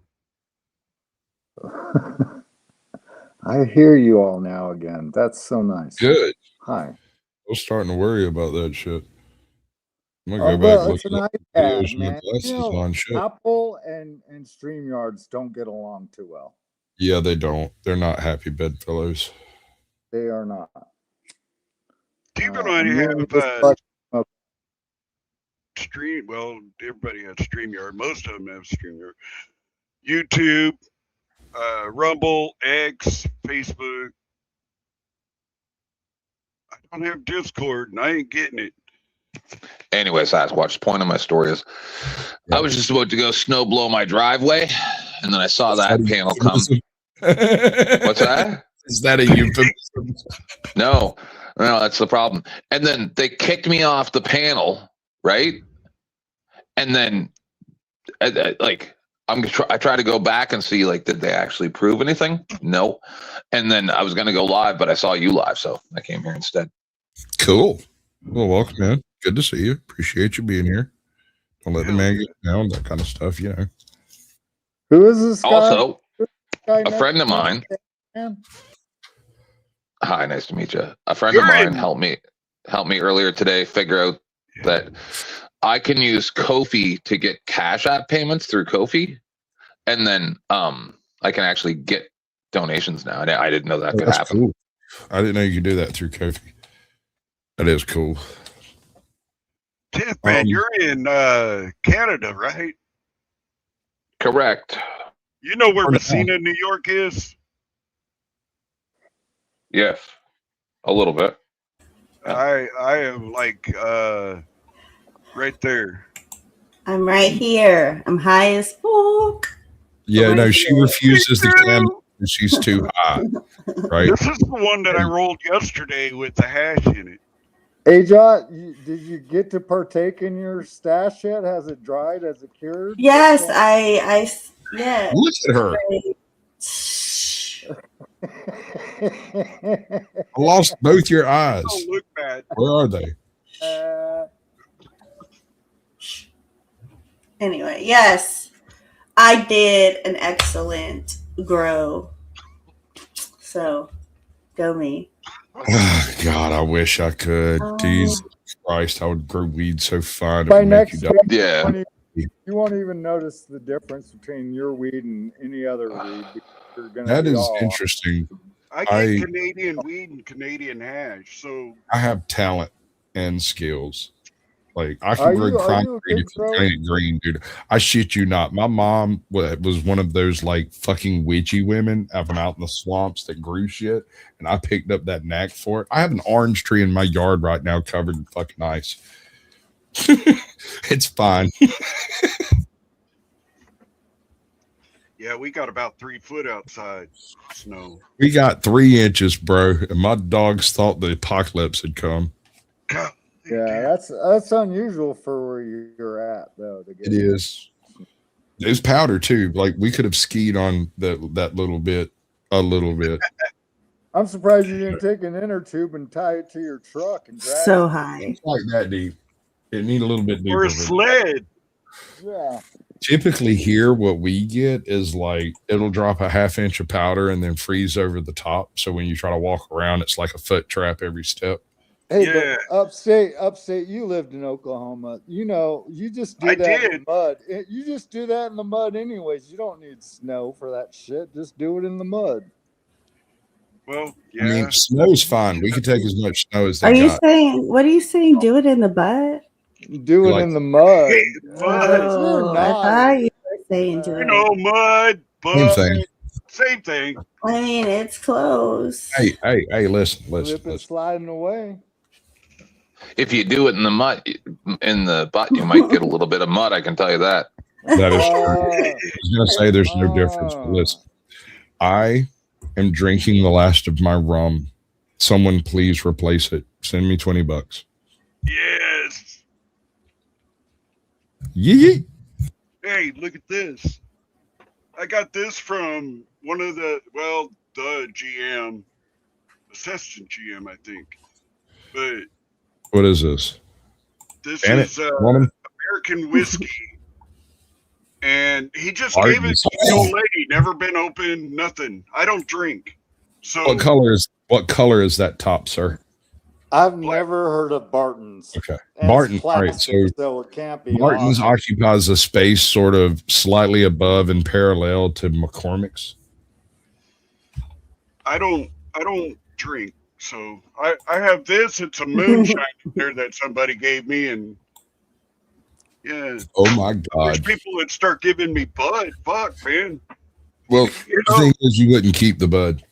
I hear you all now again. That's so nice. Good. Hi. I was starting to worry about that shit. I'm Oh, gonna go well, back it's and an look at iPad, videos man. and glasses You know, on shit. Apple and StreamYards don't get along too well. Yeah, they don't. They're not happy bedfellows. They are not. Even and when you me have and this fuck- stream, well, everybody has StreamYard. Most of them have StreamYard. YouTube, Rumble, X, Facebook. I don't have Discord, and I ain't getting it. Anyways, Sasquatch, the point of my story is I was just about to go snow blow my driveway, and then I saw that panel come. What's that? Is that a euphemism? No, that's the problem. And then they kicked me off the panel, right? And then, I try to go back and see, like, did they actually prove anything? No. And then I was going to go live, but I saw you live, so I came here instead. Cool. Well, welcome, man. Good to see you. Appreciate you being here. Don't let the man get down, that kind of stuff, you know. Who is this guy? Also, Guy a next friend of to me? mine. Man? Hi, nice to meet you. A friend of mine helped me earlier today figure out that I can use Ko-fi to get Cash App payments through Ko-fi, and then I can actually get donations now. I didn't know that could That's happen. cool. I didn't know you could do that through Ko-fi. That is cool. Tiff, man, you're in Canada, right? Correct. You know where Where the Messina, New York is? Yes, a little bit. I am like right there. I'm right here. I'm high as fuck. Yeah, no, she refuses the camera and she's too high. Right? This is the one that I rolled yesterday with the hash in it. Hey, John, did you get to partake in your stash yet? Has it dried? Has it cured? Yes, yeah. Look at her. I lost both your eyes. Don't look bad. Where are they? Anyway, yes, I did an excellent grow. So, go me. God, I wish I could. Oh. Jesus Christ, I would grow weed so fine. It By would make next you week, die. Yeah. you won't even notice the difference between your weed and any other weed. Because you're gonna That be is all- interesting. I get I- Canadian weed and Canadian hash, so I have talent and skills. Like I Are can grow you a concrete good if grower? it ain't green, dude. I shit you not. My mom was one of those like fucking witchy women from out in the swamps that grew shit, and I picked up that knack for it. I have an orange tree in my yard right now covered in fucking ice. It's fine. yeah, we got about 3 foot outside snow. We got 3 inches, bro, and my dogs thought the apocalypse had come. God, Yeah, that's unusual for where you're at, though. To get It is. It's powder too. Like we could have skied on that little bit, a little bit. I'm surprised you didn't take an inner tube and tie it to your truck and drag So it. high. It's like that deep. It need a little bit deeper. or a than that. sled. Yeah. Typically here what we get is like it'll drop a 1/2 inch of powder and then freeze over the top, so when you try to walk around it's like a foot trap every step. Hey, Yeah. but upstate, you lived in Oklahoma. You know, you just do I that in the did. mud. You just do that in the mud anyways. You don't need snow for that shit. Just do it in the mud. Well, I mean yeah. snow's fine, we can take as much snow as Are they you got. saying, what are you saying? Do it in the butt? Do it Like- in the mud. Hey, You're Oh, I not. thought you were saying do You it. know, mud, Same bud, thing. same thing. I mean, it's close. Hey, listen. Slip and sliding away. If you do it in the mud, in the butt, you might get a little bit of mud. I can tell you that. That is true. Uh, I was gonna say there's no difference, but listen. I am drinking the last of my rum. Someone please replace it. Send me $20. Yes. Yee. Hey, look at this. I got this from one of the GM, assistant GM, I think. But What is this? this Damn it, is woman. American whiskey. And he just Pardon gave it me. to the old lady. Never been opened, nothing. I don't drink. So What color is that top, sir? I've never heard of Barton's. Okay. And Barton, it's all right, plastic, so it can't be Martin's awesome. occupies a space sort of slightly above and parallel to McCormick's. I don't drink. So I have this. It's a moonshine there that somebody gave me, and yeah. Oh my I wish God. people would start giving me bud. Fuck, man. Well, You the know, thing is, you wouldn't keep the bud.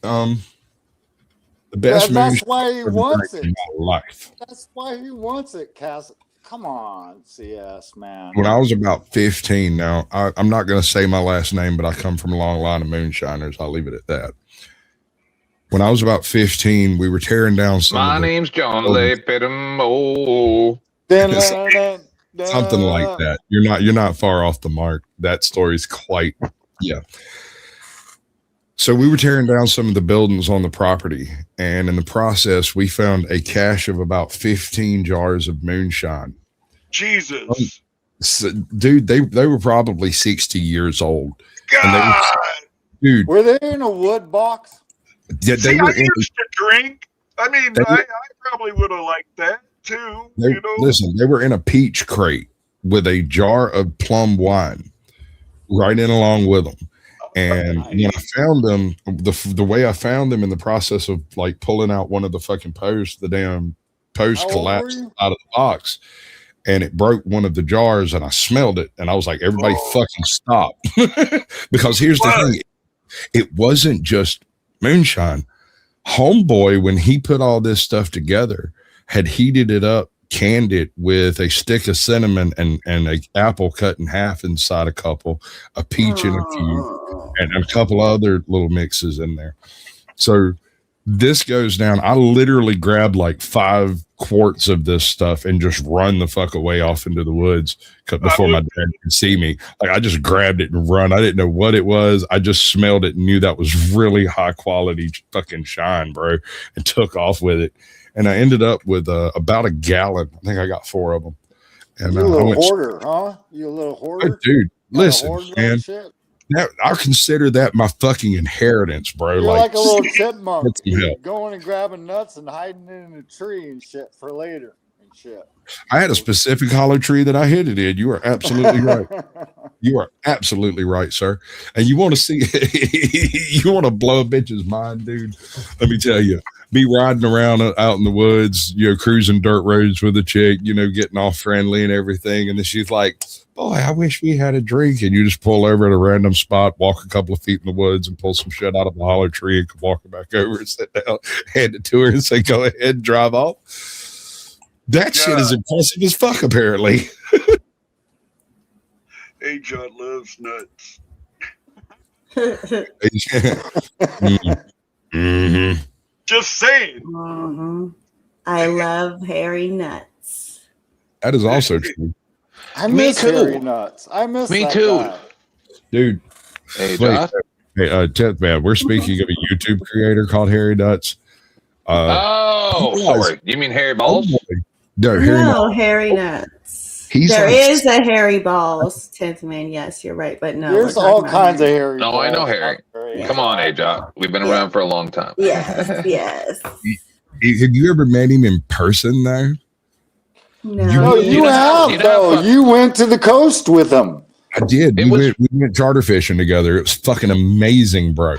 The Yeah, best that's moonshine why he I've ever wants drank it. in my life. That's why he wants it, Cass. Come on, CS man. When I was about 15, now I'm not going to say my last name, but I come from a long line of moonshiners. I'll leave it at that. When I was about 15, we were tearing down some My of the- name's John Le Pedamo. something like that. You're not far off the mark. That story's quite, yeah. So we were tearing down some of the buildings on the property, and in the process, we found a cache of about 15 jars of moonshine. Jesus. So, dude, they were probably 60 years old. And they were, God. dude, Were they in a wood box? they See, I were in, used to drink. I mean, They were- I probably would have liked that too. they, You know, listen, they were in a peach crate with a jar of plum wine right in along with them. And when I found them, the way I found them in the process of like pulling out one of the fucking posts, the damn post How old collapsed were you? out of the box and it broke one of the jars and I smelled it and I was like, everybody Oh. fucking stop. Because here's the thing. It wasn't just moonshine. Homeboy, when he put all this stuff together, had heated it up, canned it with a stick of cinnamon and a apple cut in half inside a couple, a peach in a few, and a couple other little mixes in there. So this goes down. I literally grabbed like 5 quarts of this stuff and just run the fuck away off into the woods before my dad could see me. Like I just grabbed it and run. I didn't know what it was. I just smelled it and knew that was really high quality fucking shine, bro, and took off with it. and I ended up with about a gallon. I think I got 4 of them. And You a I little went, hoarder, huh? You a little oh, hoarder? dude, Kinda listen, hoard that man. shit? I consider that my fucking inheritance, bro. You're like a little chipmunk, get some help. going and grabbing nuts and hiding it in a tree and shit for later and shit. I had a specific hollow tree that I hid it in. You are absolutely right. You are absolutely right, sir. And you want to see, you want to blow a bitch's mind, dude. Let me tell you, be riding around out in the woods, cruising dirt roads with a chick, getting all friendly and everything. And then she's like, boy, I wish we had a drink. And you just pull over at a random spot, walk a couple of feet in the woods and pull some shit out of a hollow tree and walk it back over and sit down, hand it to her and say, go ahead and drive off. That shit is impressive as fuck, apparently. Hey, John loves nuts. Mm-hmm. Just saying. I love hairy nuts. That is also true. I Me miss too. hairy nuts. I miss Me that too. guy. Dude. Hey, Wait, Josh. hey, 10th man, we're speaking of a YouTube creator called Harry Nuts. Sorry. You mean Harry Balls? No, Harry Nuts. No, hairy nuts. He's There like- is a hairy balls, 10th man. Yes, you're right. But no, There's we're talking all about kinds of hairy. hairy. No, I know balls. Harry. Yeah. Come on, Josh. We've been around for a long time. Yes, yes. Have you ever met him in person, though? No, No, you have though. You went to the coast with him. I did. We went charter fishing together. It was fucking amazing, bro.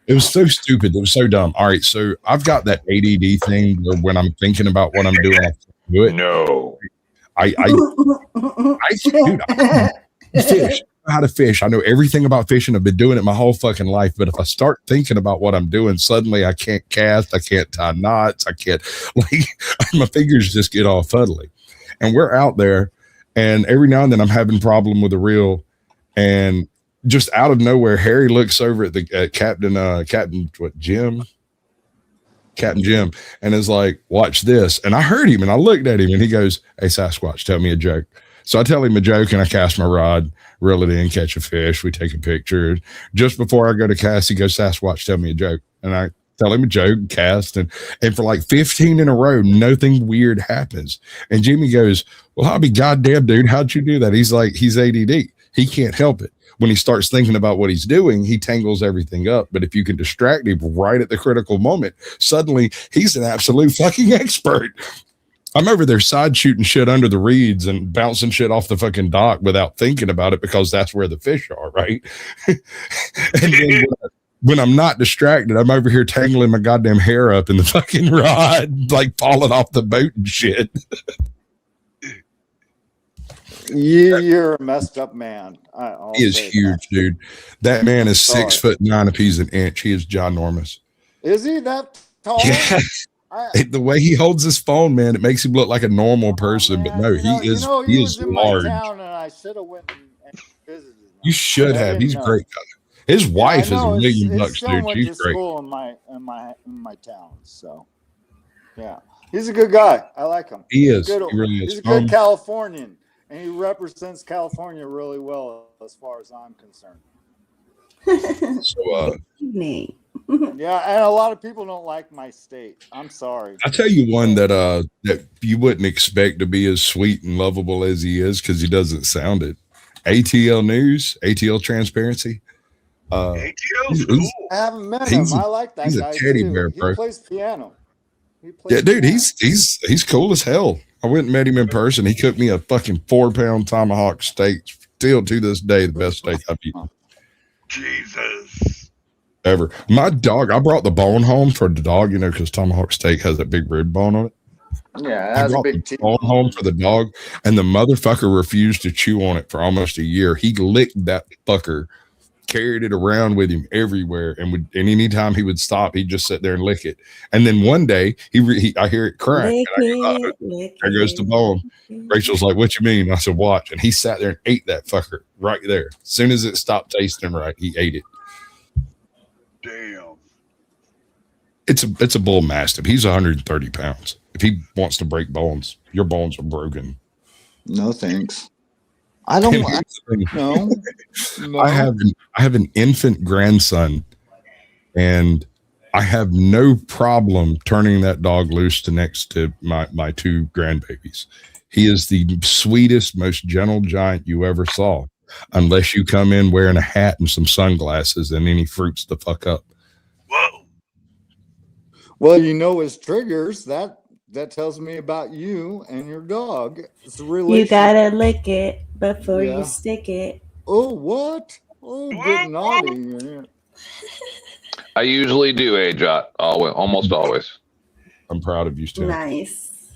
It was so stupid. It was so dumb. All right, so I've got that ADD thing where when I'm thinking about what I'm doing, I do it. No. I fish. I know how to fish. I know everything about fishing. I've been doing it my whole fucking life. But if I start thinking about what I'm doing, suddenly I can't cast. I can't tie knots. I can't, my fingers just get all fuddly. And we're out there, and every now and then I'm having problem with a reel, and just out of nowhere, Harry looks over at the Captain Jim, and is like, watch this. And I heard him and I looked at him and he goes, hey, Sasquatch, tell me a joke. So I tell him a joke and I cast my rod, reel it in, catch a fish. We take a picture. Just before I go to cast, he goes, Sasquatch, tell me a joke. And I tell him a joke, cast, and for like 15 in a row, nothing weird happens. And Jimmy goes, well, I'll be goddamn, dude. How'd you do that? He's like, he's ADD. He can't help it. When he starts thinking about what he's doing, he tangles everything up. But if you can distract him right at the critical moment, suddenly he's an absolute fucking expert. I'm over there side shooting shit under the reeds and bouncing shit off the fucking dock without thinking about it because that's where the fish are, right? And then when I'm not distracted, I'm over here tangling my goddamn hair up in the fucking rod, like falling off the boat and shit. You're a messed up man. He is huge, dude. That man is 6'9" if he's an inch. He is ginormous. Is he that tall? Yeah. The way he holds his phone, man, it makes him look like a normal person. But no, he is in large. my town, and I should have went and visited him. You should have. He's a great guy. His wife is $1 million bucks, dude. She's great. School in my town, so yeah, he's a good guy. I like him. He is. He really is. He's a good Californian, and he represents California really well as far as I'm concerned. So, yeah, and a lot of people don't like my state. I'm sorry. I'll tell you one that you wouldn't expect to be as sweet and lovable as he is because he doesn't sound it. ATL News, ATL Transparency. ATL's cool. I haven't met him. I like that he's guy. a teddy too. bear, bro. He plays piano. Yeah, dude, he's cool as hell. I went and met him in person. He cooked me a fucking 4-pound tomahawk steak. Still to this day, the best steak I've eaten. Jesus. Ever. My dog, I brought the bone home for the dog, because tomahawk steak has that big rib bone on it. Yeah, I brought the bone home for the dog, and the motherfucker refused to chew on it for almost a year. He licked that fucker, carried it around with him everywhere, and anytime he would stop, he'd just sit there and lick it. And then one day, I hear it crack. There goes the bone. Rachel's like, "What you mean?" I said, "Watch." And he sat there and ate that fucker right there. As soon as it stopped tasting right, he ate it. Damn. It's a bull mastiff. He's 130 pounds. If he wants to break bones, your bones are broken. No thanks. I don't. No. I have an infant grandson, and I have no problem turning that dog loose to next to my two grandbabies. He is the sweetest, most gentle giant you ever saw, unless you come in wearing a hat and some sunglasses and then he fruits the fuck up. Whoa. Well, you know his triggers. That tells me about you and your dog. It's a relationship. You gotta lick it before Yeah. you stick it. Oh, what? Oh, get naughty. I usually do, AJOT. Almost always. I'm proud of you, Stu. Nice.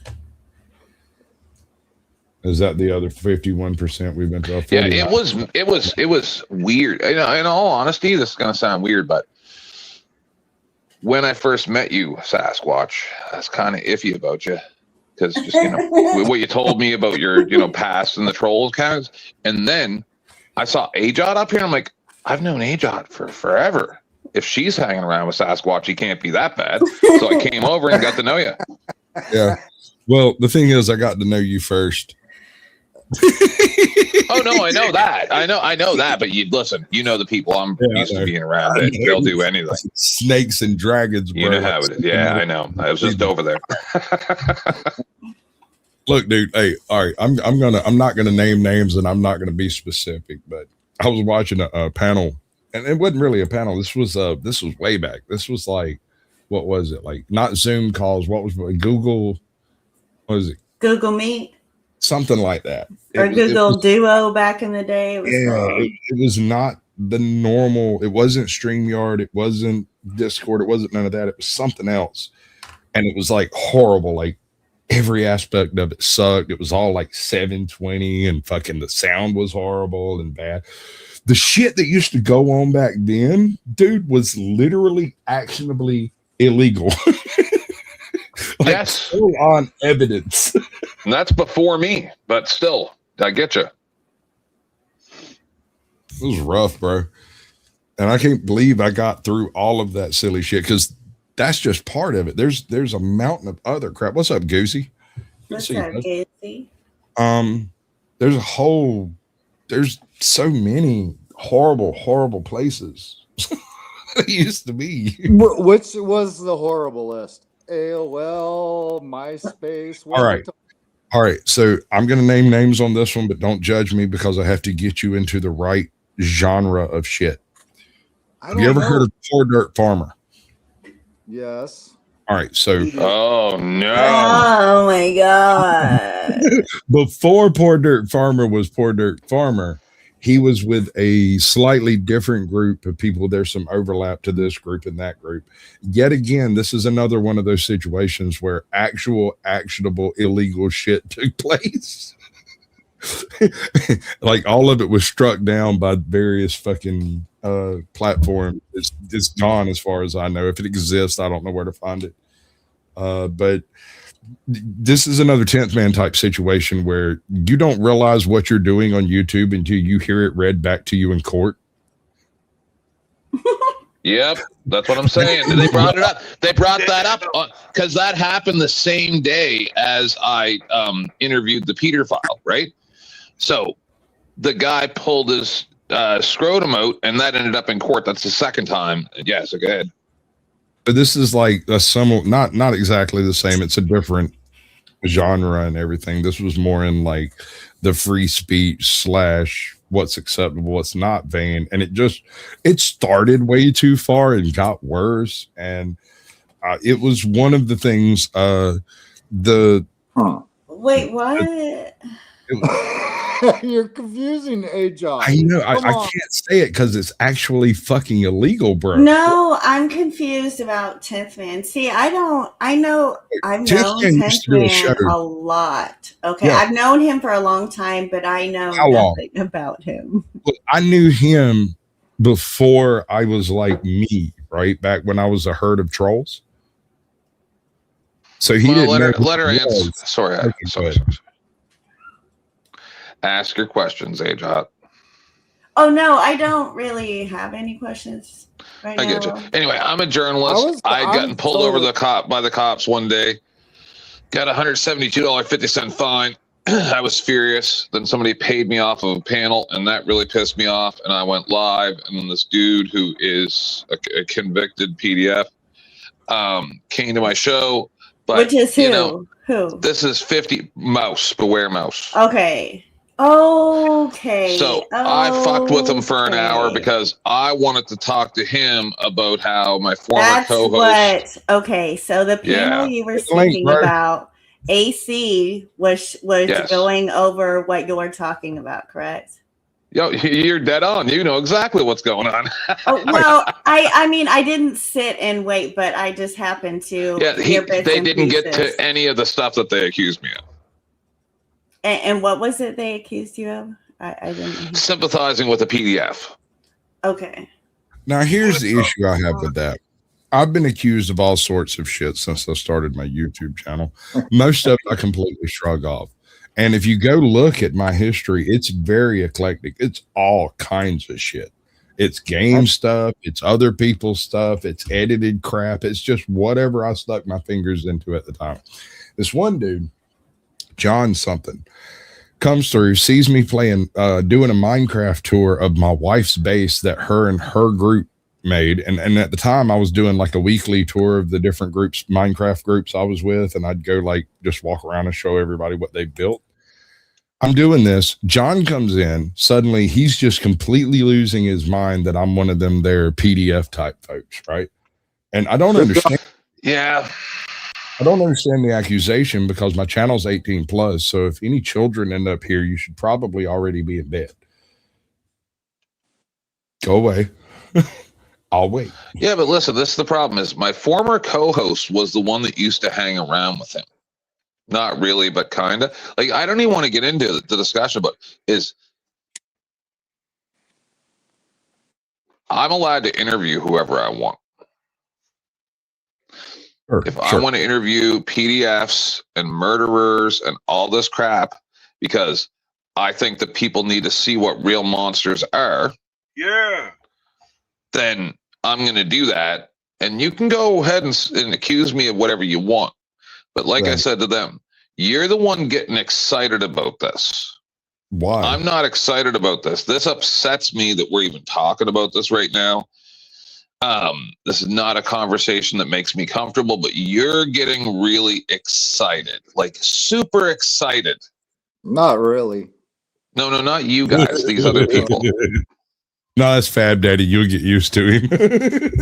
Is that the other 51% we've been talking? Yeah, it was weird. In all honesty, this is gonna sound weird, but when I first met you, Sasquatch, I was kind of iffy about you because just what you told me about your past and the troll accounts, and then I saw AJOT up here. And I'm like, I've known AJOT for forever. If she's hanging around with Sasquatch, he can't be that bad. So I came over and got to know you. Yeah. Well, the thing is, I got to know you first. Oh no, I know that. I know that. But you listen. You know the people I'm used to being around. They'll do anything. Snakes and dragons. Bro. You know how it is. Yeah, I know. I was just over there. Look, dude. Hey, all right. I'm not gonna name names and I'm not gonna be specific. But I was watching a panel, and it wasn't really a panel. This was way back. This was like, what was it? Like not Zoom calls. What was it? Google? What was it? Google Meet. Something like that. Or Google Duo back in the day. It was not the normal. It wasn't StreamYard. It wasn't Discord. It wasn't none of that. It was something else. And it was like horrible. Like every aspect of it sucked. It was all like 720 and fucking the sound was horrible and bad. The shit that used to go on back then, dude, was literally actionably illegal. Yes. Full on evidence. And that's before me, but still, I get you. It was rough, bro. And I can't believe I got through all of that silly shit because that's just part of it. There's a mountain of other crap. What's up, Goosey? What's up, Goosey? There's so many horrible places. It used to be. Which was the horrible list? AOL, MySpace. All right. So I'm going to name names on this one, but don't judge me because I have to get you into the right genre of shit. Have you ever heard of Poor Dirt Farmer? Yes. All right. So. Oh, no. Oh, my God. Before Poor Dirt Farmer was Poor Dirt Farmer, he was with a slightly different group of people. There's some overlap to this group and that group. Yet again, this is another one of those situations where actual actionable illegal shit took place. Like all of it was struck down by various fucking platforms. It's gone as far as I know. If it exists, I don't know where to find it. But this is another 10th man type situation where you don't realize what you're doing on YouTube until you hear it read back to you in court. Yep, that's what I'm saying. They brought it up. They brought that up because that happened the same day as I interviewed the Peter file, right? So the guy pulled his scrotum out, and that ended up in court. That's the second time. Yeah, so go ahead. But this is like a somewhat not exactly the same. It's a different genre and everything. This was more in like the free speech / what's acceptable, what's not vein. And it started way too far and got worse. And it was one of the things Wait, what? You're confusing AJOT. I know. I can't say it because it's actually fucking illegal, bro. No, I'm confused about 10th Man. See, I've known 10th Man a lot. Okay, Yeah. I've known him for a long time, but I know How long? nothing about him. Look, I knew him before I was like me, right? Back when I was a herd of trolls. So he didn't let her know who he answer. was. Sorry. Okay, Sorry. Ask your questions, AJOT. Oh no, I don't really have any questions right I now. get you. Anyway, I'm a journalist. I had gotten pulled over by the cops one day. Got a $172.50 fine. I was furious. Then somebody paid me off of a panel, and that really pissed me off. And I went live. And then this dude who is a convicted PDF came to my show. But, Which is who? you know, who? this is 50 Mouse, Beware Mouse. Okay. Okay. So I fucked with him for an hour because I wanted to talk to him about how my former co-host. Okay, so the panel you were speaking about, AC was going over what you're talking about, correct? Yo, you're dead on. You know exactly what's going on. Well, I mean, I didn't sit and wait, but I just happened to. Yeah, they didn't get to any of the stuff that they accused me of. And what was it they accused you of? I didn't. Sympathizing with the PDF. Okay. Now, here's the issue I have with that. I've been accused of all sorts of shit since I started my YouTube channel. Most of it I completely shrug off. And if you go look at my history, it's very eclectic. It's all kinds of shit. It's game stuff. It's other people's stuff. It's edited crap. It's just whatever I stuck my fingers into at the time. This one dude, John something, comes through, sees me playing, doing a Minecraft tour of my wife's base that her and her group made. And at the time I was doing like a weekly tour of the different groups, Minecraft groups I was with. And I'd go like, just walk around and show everybody what they built. I'm doing this. John comes in. Suddenly he's just completely losing his mind that I'm one of them there PDF type folks. Right. And I don't understand. Yeah. I don't understand the accusation because my channel's 18 plus. So if any children end up here, you should probably already be in bed. Go away. I'll wait. Yeah, but listen, this is the problem is my former co-host was the one that used to hang around with him. Not really, but kind of. Like, I don't even want to get into the discussion, but I'm allowed to interview whoever I want. If I want to interview PDFs and murderers and all this crap, because I think that people need to see what real monsters are. Yeah. Then I'm going to do that. And you can go ahead and accuse me of whatever you want. But like I said to them, you're the one getting excited about this. Why? I'm not excited about this. This upsets me that we're even talking about this right now. This is not a conversation that makes me comfortable, but you're getting really excited, like super excited. Not really. No, not you guys, these other people. No, that's Fab Daddy. You'll get used to him.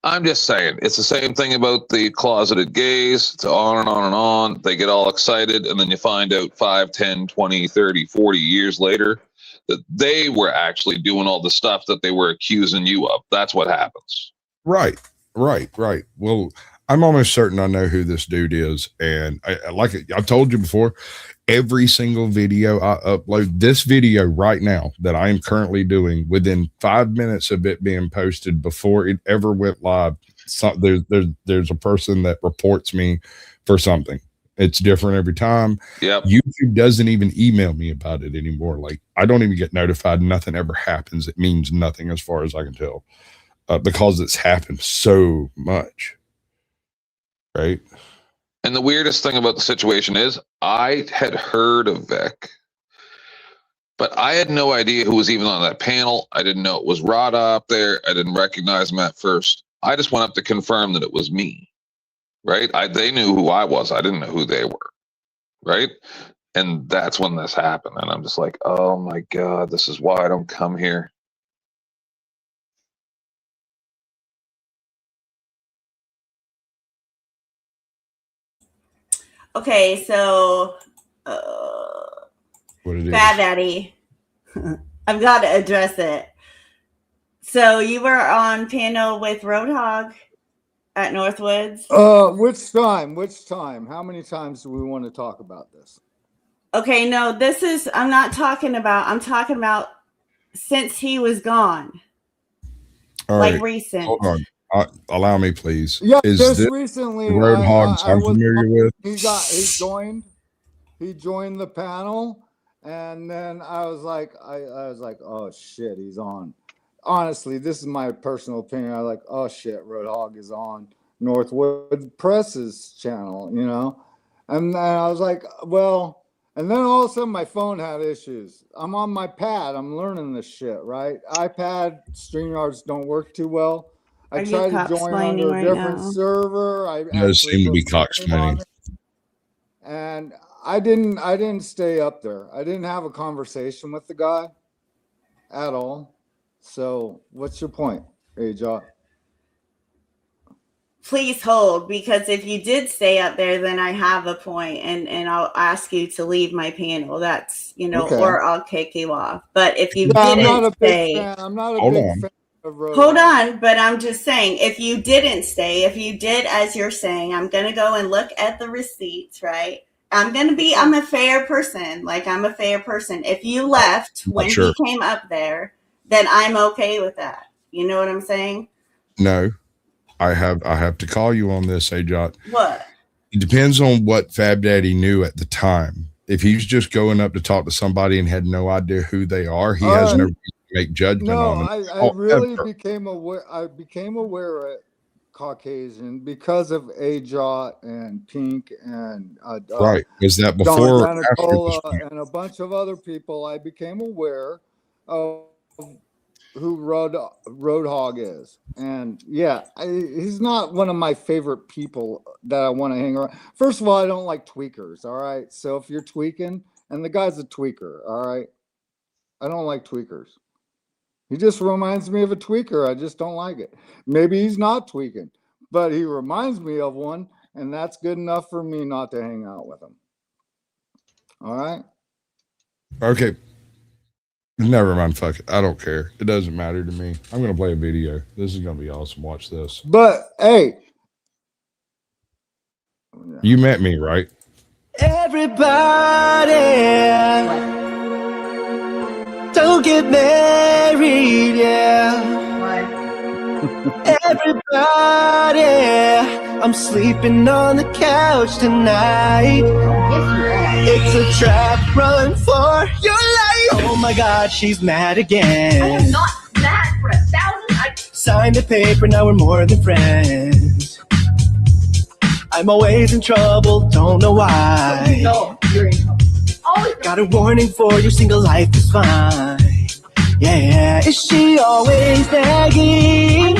I'm just saying, it's the same thing about the closeted gays. It's on and on and on. They get all excited, and then you find out 5, 10, 20, 30, 40 years later that they were actually doing all the stuff that they were accusing you of. That's what happens. Right. Well, I'm almost certain I know who this dude is. And I've told you before, every single video I upload, this video right now that I am currently doing, within 5 minutes of it being posted before it ever went live, there's a person that reports me for something. It's different every time. Yep. YouTube doesn't even email me about it anymore. Like, I don't even get notified. Nothing ever happens. It means nothing as far as I can tell, because it's happened so much. Right. And the weirdest thing about the situation is I had heard of Vic, but I had no idea who was even on that panel. I didn't know it was Rada up there. I didn't recognize him at first. I just went up to confirm that it was me. Right. They knew who I was. I didn't know who they were. Right. And that's when this happened. And I'm just like, oh my God, this is why I don't come here. Okay, so What it is? Bad Daddy, I've got to address it. So you were on panel with Roadhog at Northwoods? Which time? How many times do we want to talk about this? Okay, no, I'm talking about since he was gone. All like right. recent. Hold on. Allow me, please. Yeah, Is just this recently. Roadhogs I'm familiar with? He joined the panel, and then I was like, oh shit, he's on. Honestly, this is my personal opinion. I was like, oh shit, Roadhog is on Northwood Press's channel, you know? And then I was like, well, and then all of a sudden my phone had issues. I'm on my pad. I'm learning this shit, right? iPad StreamYards don't work too well. Are I you tried to join cocksplaining under a right different now? server. I Does seem to be cocksplaining. and I didn't stay up there. I didn't have a conversation with the guy at all. So what's your point, AJ? Please hold, because if you did stay up there, then I have a point, and I'll ask you to leave my panel. That's, Okay. or I'll kick you off. But if you Yeah, I'm not didn't a big stay, fan. I'm not a Hold big on. fan of Road hold Dogg. on. But I'm just saying, if you didn't stay, if you did as you're saying, I'm gonna go and look at the receipts, right? I'm a fair person. Like, I'm a fair person. If you left when Sure. he came up there, then I'm okay with that. You know what I'm saying? No, I have to call you on this, AJ. What? It depends on what Fab Daddy knew at the time. If he's just going up to talk to somebody and had no idea who they are, he has no reason to make judgment No, on them. I really However, became aware. I became aware of Caucasian because of AJOT and Pink and right. Was that Don before or after this Danicola point? and a bunch of other people. I became aware of who Roadhog is, and yeah, he's not one of my favorite people that I want to hang around. First of all, I don't like tweakers. All right, so if you're tweaking, and the guy's a tweaker, all right, I don't like tweakers. He just reminds me of a tweaker. I just don't like it. Maybe he's not tweaking, but he reminds me of one, and that's good enough for me not to hang out with him. All right. Okay. Never mind. Fuck it. I don't care. It doesn't matter to me. I'm going to play a video. This is going to be awesome. Watch this. But hey, You met me, right? Everybody, don't get married, yeah. Everybody, I'm sleeping on the couch tonight. It's a trap, run for your life. Oh my God, she's mad again. I am not mad for 1,000. Signed the paper, now we're more than friends. I'm always in trouble, don't know why. No, you're in trouble. Always. Got a warning for you, single life is fine. Yeah, is she always nagging?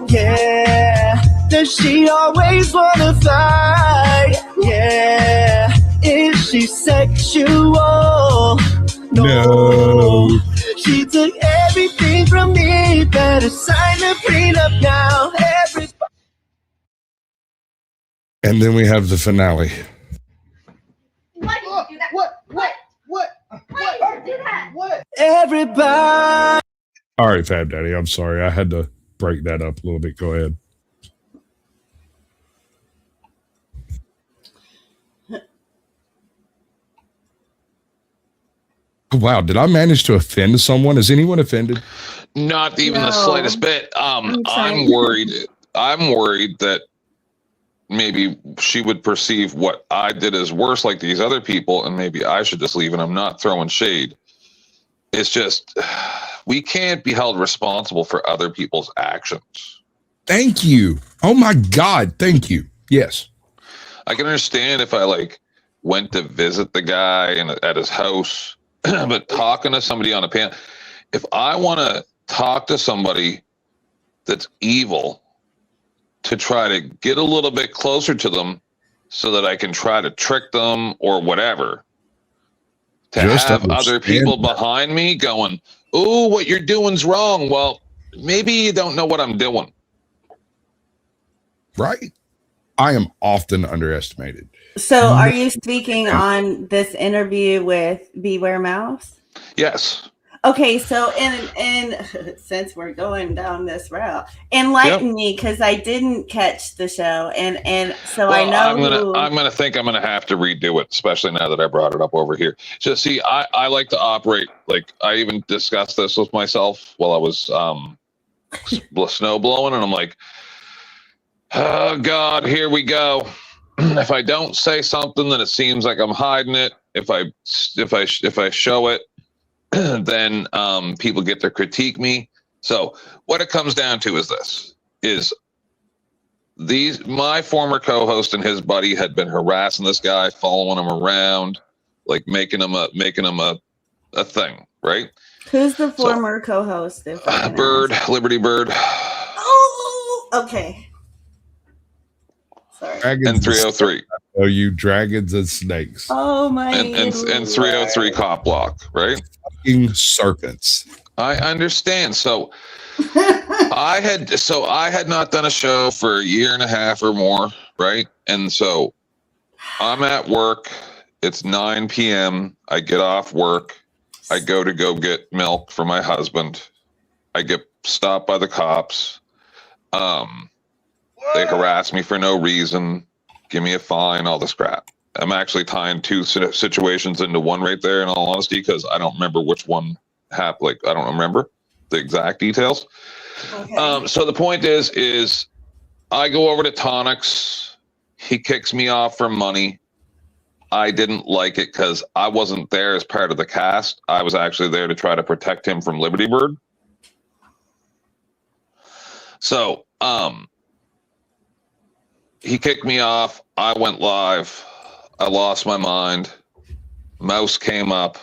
Yeah, does she always wanna fight? Yeah, is she sexual? No. She took everything from me, better sign the prenup now. Everybody. And then we have the finale. Why did you do that? What? Why did you do that? What? Everybody. All right, Fab Daddy. I'm sorry. I had to break that up a little bit. Go ahead. Wow. Did I manage to offend someone? Is anyone offended? Not even the No. slightest bit. I'm I'm worried. I'm worried that maybe she would perceive what I did as worse, like these other people, and maybe I should just leave. And I'm not throwing shade. It's just we can't be held responsible for other people's actions. Thank you. Oh my God. Thank you. Yes. I can understand if I like went to visit the guy at his house, but talking to somebody on a panel, if I want to talk to somebody that's evil to try to get a little bit closer to them so that I can try to trick them or whatever, to Just have other understand people that. behind me going, "Oh, what you're doing's wrong." Well, maybe you don't know what I'm doing. Right. I am often underestimated. So, are you speaking on this interview with Beware Mouse? Yes. Okay, so and since we're going down this route, enlighten me, because I didn't catch the show, and so I know I'm gonna think I'm gonna have to redo it, especially now that I brought it up over here. So see, I like to operate like I even discussed this with myself while I was snow blowing, and I'm like, oh God, here we go. If I don't say something, then it seems like I'm hiding it. If I show it, then people get to critique me. So what it comes down to is this: my former co-host and his buddy had been harassing this guy, following him around, like making him a thing, right? who's the former co-host. Bird, Liberty Bird. Oh, Okay. Sorry. Dragons And 303. Oh, you dragons and snakes. Oh my. And 303 cop block, right? Fucking serpents. I understand. So I had not done a show for a year and a half or more, right? And so I'm at work. It's 9 p.m. I get off work. I go get milk for my husband. I get stopped by the cops. They harass me for no reason, give me a fine, all this crap. I'm actually tying two situations into one right there, in all honesty, because I don't remember which one happened. Like, I don't remember the exact details. Okay. So the point is I go over to Tonics. He kicks me off for money. I didn't like it because I wasn't there as part of the cast. I was actually there to try to protect him from Liberty Bird. So, he kicked me off. I went live. I lost my mind. Mouse came up.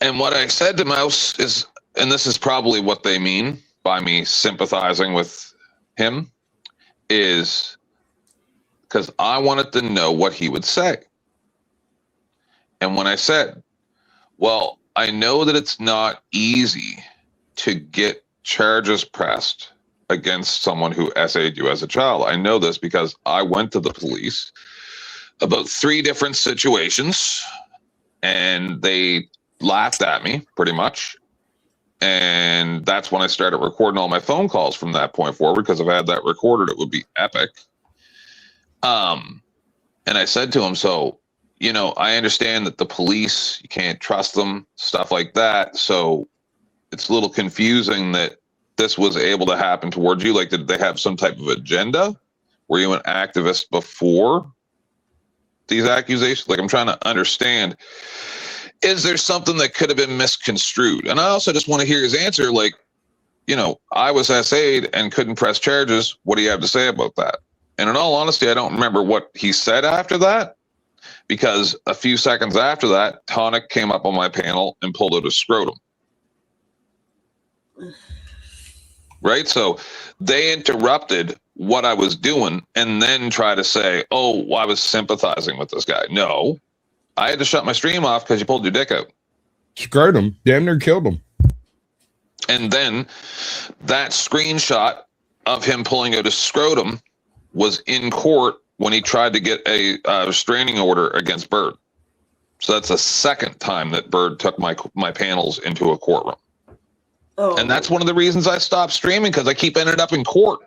And what I said to Mouse is, and this is probably what they mean by me sympathizing with him, is because I wanted to know what he would say. And when I said, well, I know that it's not easy to get charges pressed against someone who SA'd you as a child. I know this because I went to the police about 3 different situations and they laughed at me pretty much. And that's when I started recording all my phone calls from that point forward, because if I had that recorded, it would be epic. And I said to him, so, you know, I understand that the police, you can't trust them, stuff like that. So it's a little confusing that this was able to happen towards you. Like, did they have some type of agenda? Were you an activist before these accusations? Like, I'm trying to understand, is there something that could have been misconstrued? And I also just want to hear his answer. Like, you know, I was SA'd and couldn't press charges. What do you have to say about that? And in all honesty, I don't remember what he said after that, because a few seconds after that, Tonic came up on my panel and pulled out a scrotum. Right? So they interrupted what I was doing and then try to say, oh, well, I was sympathizing with this guy. No, I had to shut my stream off because you pulled your dick out. Scrotum. Damn near killed him. And then that screenshot of him pulling out a scrotum was in court when he tried to get a restraining order against Bird. So that's the second time that Bird took my panels into a courtroom. Oh. And that's one of the reasons I stopped streaming, because I keep ending up in court.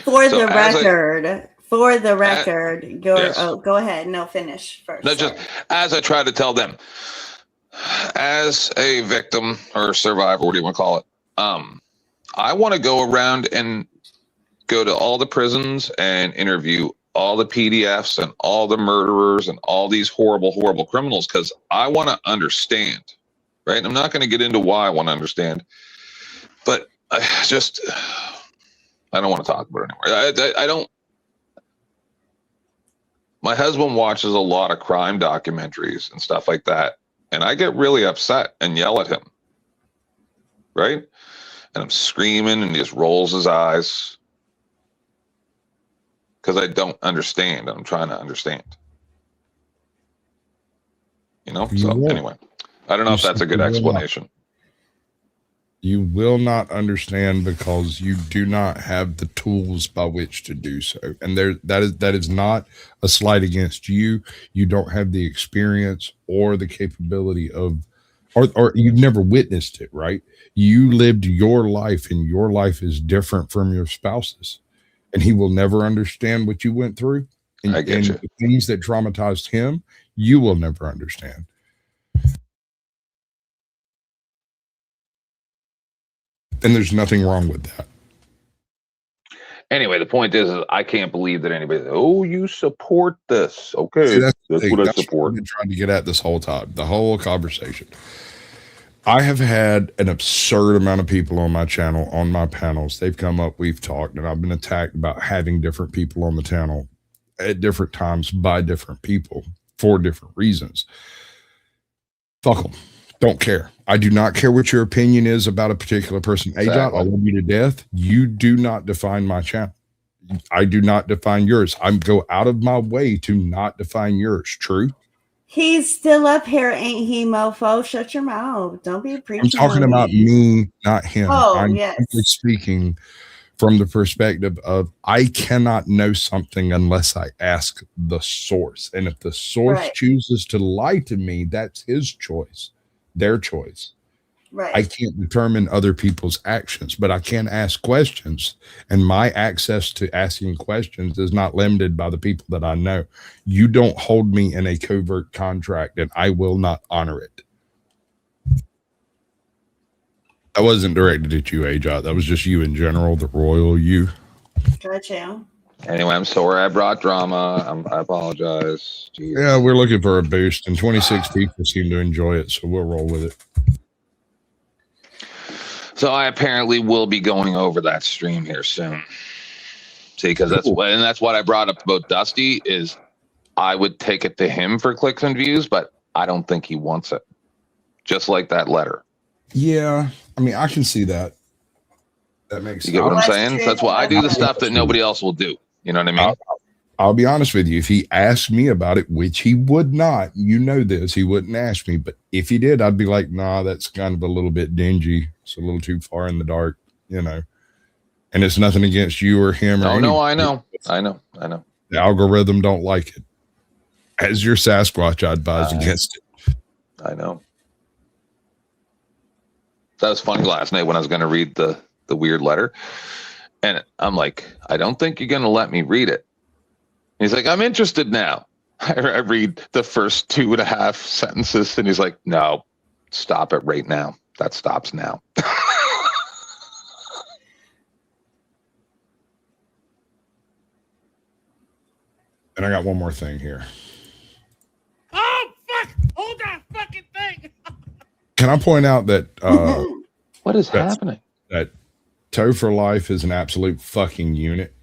For So the as record, yes. go ahead. No, finish first. No, just as I try to tell them, as a victim or survivor, what do you want to call it? I want to go around and go to all the prisons and interview all the PDFs and all the murderers and all these horrible, horrible criminals, because I want to understand, right? I'm not going to get into why I want to understand, but I don't want to talk about it anymore. I don't. My husband watches a lot of crime documentaries and stuff like that, and I get really upset and yell at him, right? And I'm screaming, and he just rolls his eyes because I don't understand. I'm trying to understand. You know? So anyway, I don't know if that's a good explanation. You will not understand because you do not have the tools by which to do so. And that is not a slight against you. You don't have the experience or the capability of, or you've never witnessed it, right? You lived your life, and your life is different from your spouse's, and he will never understand what you went through. And, I get you. the things that traumatized him, you will never understand. And there's nothing wrong with that. Anyway, the point is I can't believe that anybody, oh, you support this. Okay, See, that's what I what support. I've been trying to get at this whole time, the whole conversation. I have had an absurd amount of people on my channel, on my panels. They've come up, we've talked, and I've been attacked about having different people on the channel at different times by different people. for different reasons. Fuck them. Don't care. I do not care what your opinion is about a particular person. Ajot, I love you to death. You do not define my channel. I do not define yours. I go out of my way to not define yours. True? He's still up here, ain't he, mofo? Shut your mouth. Don't be preaching. I'm talking about me, not him. Oh, I'm yes. simply speaking from the perspective of I cannot know something unless I ask the source. And if the source chooses to lie to me, that's his choice, their choice. Right. I can't determine other people's actions, but I can ask questions. And my access to asking questions is not limited by the people that I know. You don't hold me in a covert contract, and I will not honor it. That wasn't directed at you, Ajot. That was just you in general, the royal you. Gotcha. Anyway, I'm sorry I brought drama. I apologize. Jeez. Yeah, we're looking for a boost, and 26 people seem to enjoy it, so we'll roll with it. So I apparently will be going over that stream here soon. See, because that's what I brought up about Dusty is I would take it to him for clicks and views, but I don't think he wants it. Just like that letter. Yeah, I mean, I can see that. That makes sense. You get what I'm saying? That's why I do the stuff that nobody else will do. You know what I mean? I'll be honest with you. If he asked me about it, which he would not, you know this, he wouldn't ask me. But if he did, I'd be like, nah, that's kind of a little bit dingy. It's a little too far in the dark, you know. And it's nothing against you or him. No, or no, I know. The algorithm don't like it. As your Sasquatch, I advise against it. I know. That was funny last night when I was going to read the weird letter. And I'm like, I don't think you're going to let me read it. He's like, I'm interested now. I read the first 2.5 sentences and he's like, no, stop it right now. That stops now. And I got one more thing here. Oh, fuck. Hold that fucking thing. Can I point out that what is happening? That Toe for Life is an absolute fucking unit.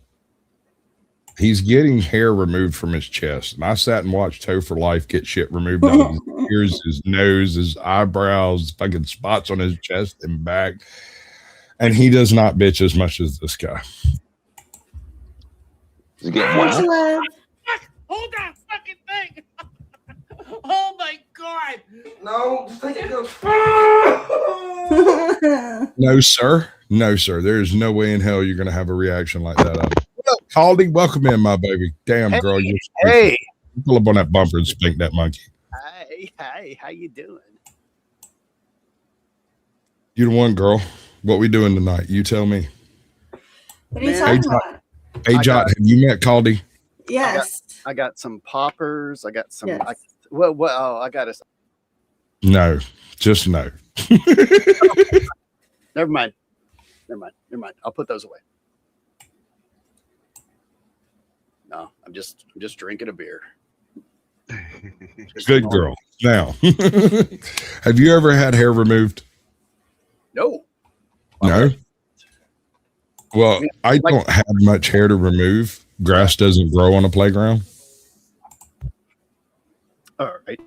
He's getting hair removed from his chest. And I sat and watched Toe for Life get shit removed out of his ears, his nose, his eyebrows, fucking spots on his chest and back. And he does not bitch as much as this guy. Is he getting what? Hold that fucking thing. Oh my god. No, No, sir. No, sir. There's no way in hell you're going to have a reaction like that. What up, Caldy? Welcome in, my baby. Damn, girl. Hey. Pull up on that bumper and spank that monkey. Hey, how you doing? You the one, girl. What we doing tonight? You tell me. What are you talking about? Ajot, have you met Caldy? Yes. I got some poppers. I got some. Yes. I got a. No, just no. Never mind. I'll put those away. No, I'm just drinking a beer. Good girl. Now, have you ever had hair removed? No. No. Well, I don't have much hair to remove. Grass doesn't grow on a playground. All right.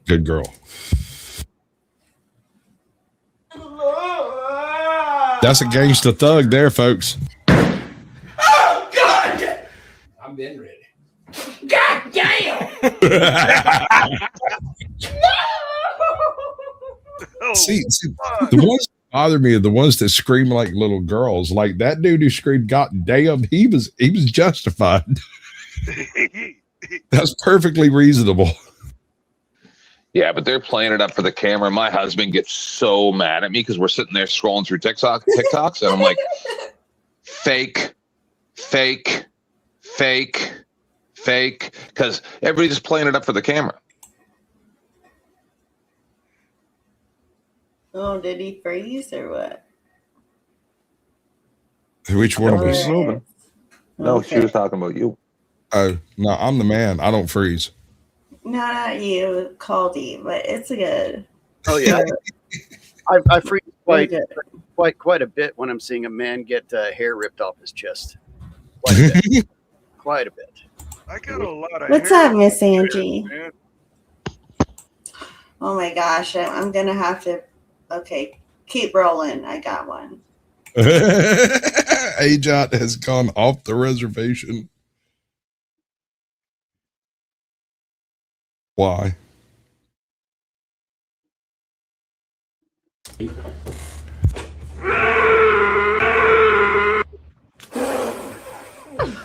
Good girl. That's a gangsta thug there, folks. Oh god. I'm been ready. God damn. See, the ones that bother me are the ones that scream like little girls. Like that dude who screamed, "God damn," he was justified. That's perfectly reasonable. Yeah, but they're playing it up for the camera. My husband gets so mad at me because we're sitting there scrolling through TikToks, and I'm like, fake, because everybody's just playing it up for the camera. Oh, did he freeze or what? Which one of us? No, she was talking about you. Oh, no, I'm the man. I don't freeze. No, not you, Caldy, but it's a good. Oh yeah, I freeze quite a bit when I'm seeing a man get hair ripped off his chest. Quite a bit. I got a lot of What's hair up, Miss on my Angie? head, man. Oh my gosh, I'm gonna have to. Okay, keep rolling. I got one. Ajot has gone off the reservation. Why?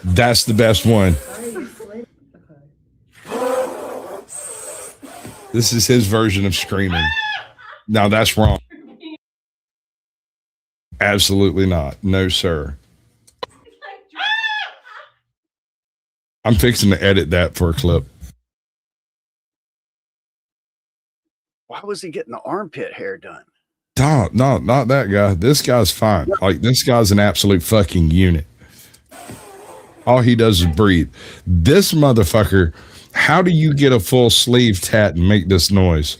That's the best one. This is his version of screaming. Now that's wrong. Absolutely not. No, sir. I'm fixing to edit that for a clip. Why was he getting the armpit hair done? No, not that guy. This guy's fine. Like, this guy's an absolute fucking unit. All he does is breathe. This motherfucker, how do you get a full sleeve tat and make this noise?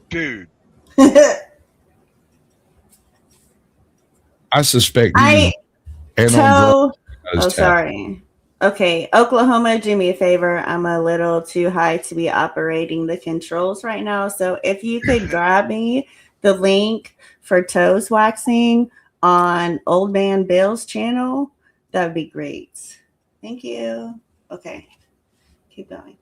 Dude. I suspect sorry. Okay, Oklahoma, do me a favor. I'm a little too high to be operating the controls right now. So if you could grab me the link for toes waxing on Old Man Bill's channel, that would be great. Thank you. Okay, keep going.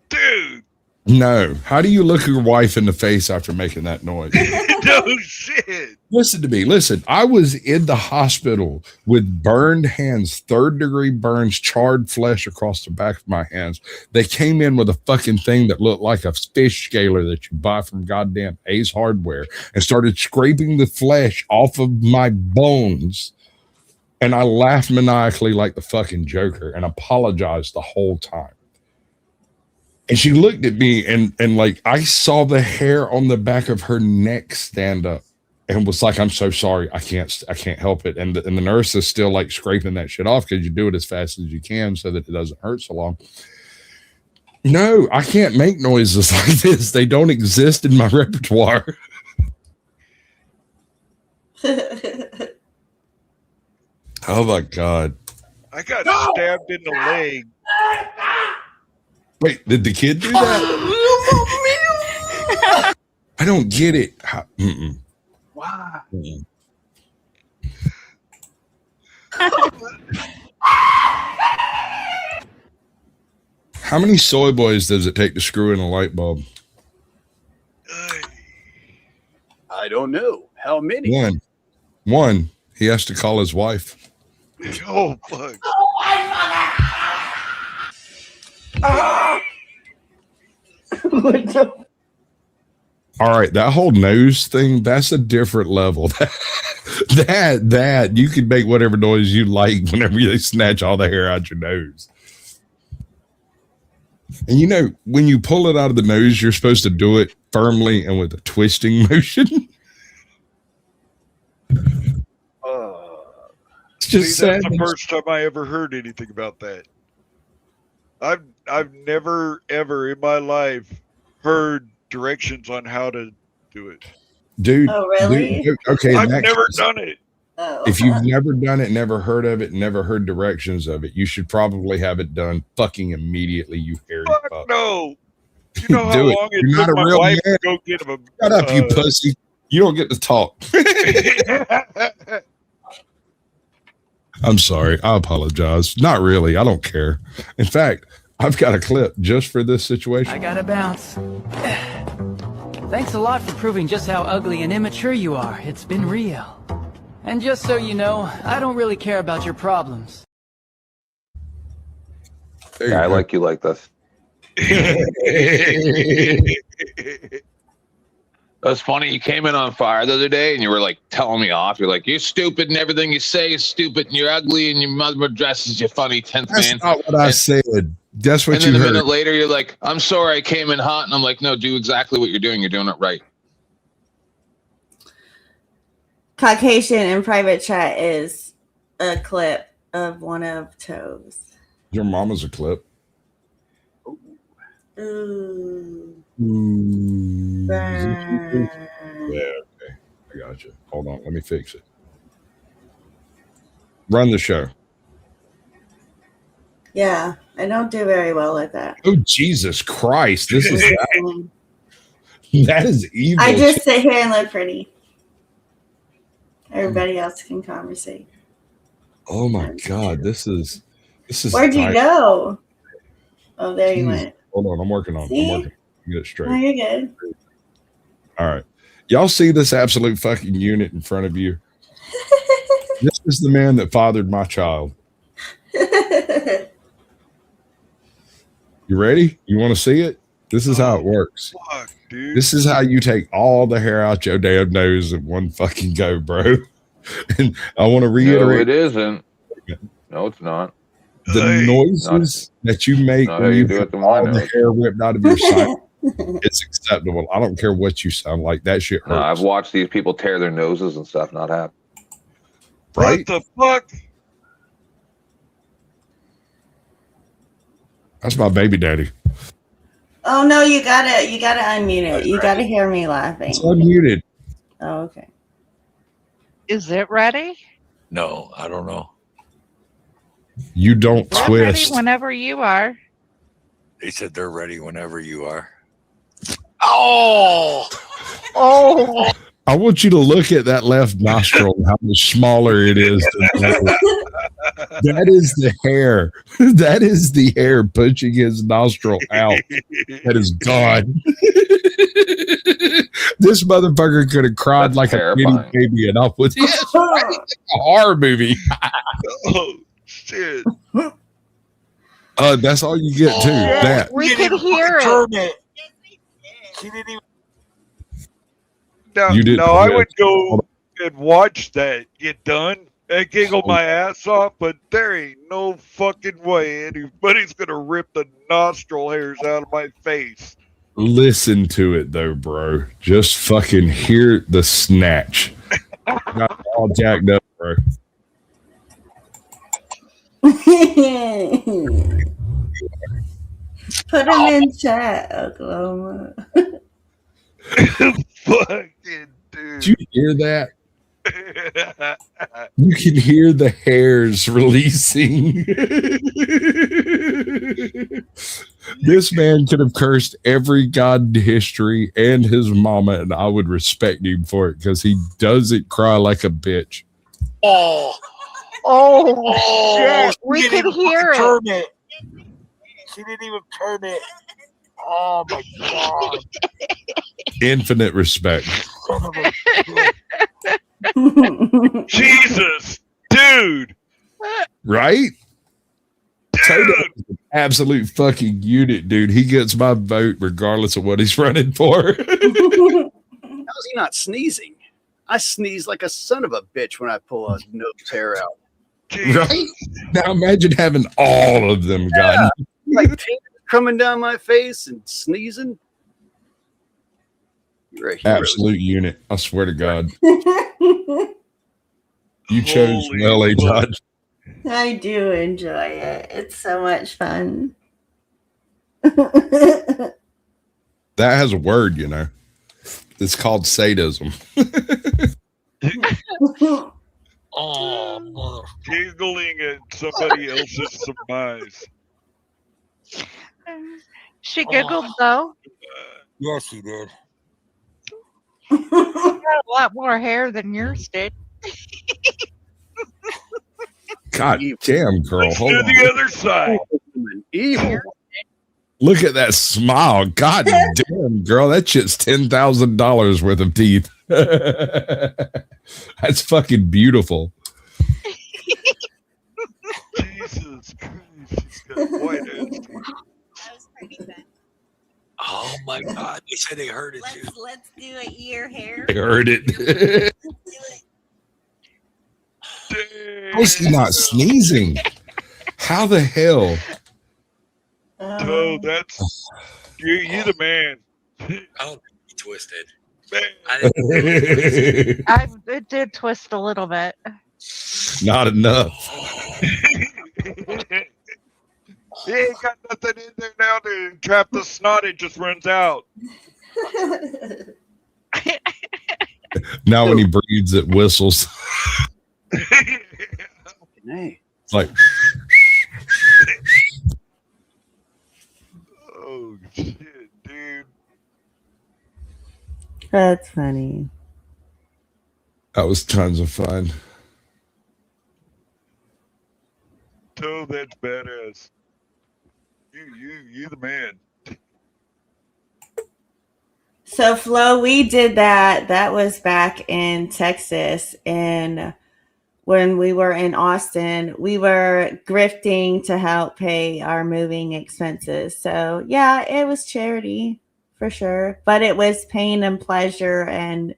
Dude. No. How do you look your wife in the face after making that noise? No shit. Listen to me. Listen, I was in the hospital with burned hands, 3rd-degree burns, charred flesh across the back of my hands. They came in with a fucking thing that looked like a fish scaler that you buy from goddamn Ace Hardware and started scraping the flesh off of my bones. And I laughed maniacally like the fucking Joker and apologized the whole time. And she looked at me and like I saw the hair on the back of her neck stand up and was like, I'm so sorry. I can't help it. And the nurse is still like scraping that shit off because you do it as fast as you can so that it doesn't hurt so long. No, I can't make noises like this. They don't exist in my repertoire. Oh my God. I got stabbed in the leg. Wait, did the kid do that? I don't get it. Wow. How many soy boys does it take to screw in a light bulb? I don't know. How many? One. He has to call his wife. Oh, fuck. All right, that whole nose thing, that's a different level. that you can make whatever noise you like whenever they snatch all the hair out your nose. And you know, when you pull it out of the nose, you're supposed to do it firmly and with a twisting motion. It's just See, that's sad. the first time I ever heard anything about that. I've never ever in my life heard directions on how to do it. Dude. Oh, really? Dude, okay. I've never done it. Oh. If you've never done it, never heard of it, never heard directions of it, you should probably have it done fucking immediately, you hairy Fuck fuck. no. You know how Do it. long it You're not took a my real wife man. to go get him Shut up, you pussy. You don't get to talk. I'm sorry. I apologize. Not really. I don't care. In fact, I've got a clip just for this situation. I gotta bounce. Thanks a lot for proving just how ugly and immature you are. It's been real. And just so you know, I don't really care about your problems. Yeah, I like you like this. That's funny. You came in on fire the other day and you were like telling me off. You're like, you're stupid and everything you say is stupid and you're ugly and your mother dresses you funny 10th That's man. not what I said. That's what And you then a heard. minute later, you're like, I'm sorry I came in hot. And I'm like, no, do exactly what you're doing. You're doing it right. Caucasian in private chat is a clip of one of Toes. Your mama's a clip. Ooh. Ooh. Burn. Yeah, okay. I got you. Hold on. Let me fix it. Run the show. Yeah, I don't do very well at that. Oh, Jesus Christ. This is that. That is evil. I just sit here and look pretty. Everybody else can conversate. Oh my God. This is Where'd you go? Oh, there you went. Hold on. I'm working on it. See? I'm working. Get it straight. No, you're good. All right. Y'all see this absolute fucking unit in front of you? This is the man that fathered my child. You ready? You want to see it? This is how it works. Fuck, dude. This is how you take all the hair out your damn nose in one fucking go, bro. And I want to No, reiterate. it isn't. No, it's not. The noises that you make Not when how you you do it get to all my the nose. hair ripped out of your sight, it's acceptable. I don't care what you sound like. That shit hurts. No, I've watched these people tear their noses and stuff. Not happy. Right? What the fuck? That's my baby daddy. Oh no, you gotta unmute it. You gotta hear me laughing. It's unmuted. Oh, okay. Is it ready? No, I don't know. You don't I'm ready twist. whenever you are. They said they're ready whenever you are. Oh! Oh! I want you to look at that left nostril, how much smaller it is. That is the hair. That is the hair pushing his nostril out. That is gone. This motherfucker could have cried like a terrifying. kitty baby, and I was yes, right, like a horror movie. Oh shit! That's all you get too. That We can hear it. She didn't even. No, You didn't- no, I yeah. would go and watch that get done and giggle my ass off, but there ain't no fucking way anybody's gonna rip the nostril hairs out of my face. listen to it though, bro. Just fucking hear the snatch. Got all jacked up, bro. Put him in chat, Oklahoma. Fucking Did you hear that? You can hear the hairs releasing. This man could have cursed every god in history and his mama, and I would respect him for it because he doesn't cry like a bitch. Oh! Oh, shit. We She didn't can even hear turn it. She didn't even turn it. Oh my god. Infinite respect. Son of a bitch. Jesus, dude. Right? Toto is an absolute fucking unit, dude. He gets my vote regardless of what he's running for. How's he not sneezing? I sneeze like a son of a bitch when I pull a nose hair out. Right? Now imagine having all of them, God. Like tears coming down my face and sneezing. You're a hero. Absolute unit. I swear to God. You chose well, A. Todd. I do enjoy it. It's so much fun. That has a word, you know. It's called sadism. Oh, Giggling at somebody else's surmise. She giggled though. yes, he did. She got a lot more hair than yours did. God damn, girl. Let's Hold do on. the other side. Evil. Look at that smile. God damn, girl. That shit's $10,000 worth of teeth. That's fucking beautiful. Jesus Christ, she's got white ass. Oh my god. They said they heard it too. Let's do a ear hair. I heard it. How is he not sneezing? How the hell? Oh, that's you the man. I don't think he twisted. It did twist a little bit. Not enough. He ain't got nothing in there now to trap the snot. It just runs out. Now when he breathes, it whistles. Hey. It's like, Oh shit, dude. That's funny. that was tons of fun. Toe, that's badass. You the man. So Flo, we did that. That was back in Texas, and when we were in Austin, we were grifting to help pay our moving expenses. So yeah, it was charity for sure, but it was pain and pleasure and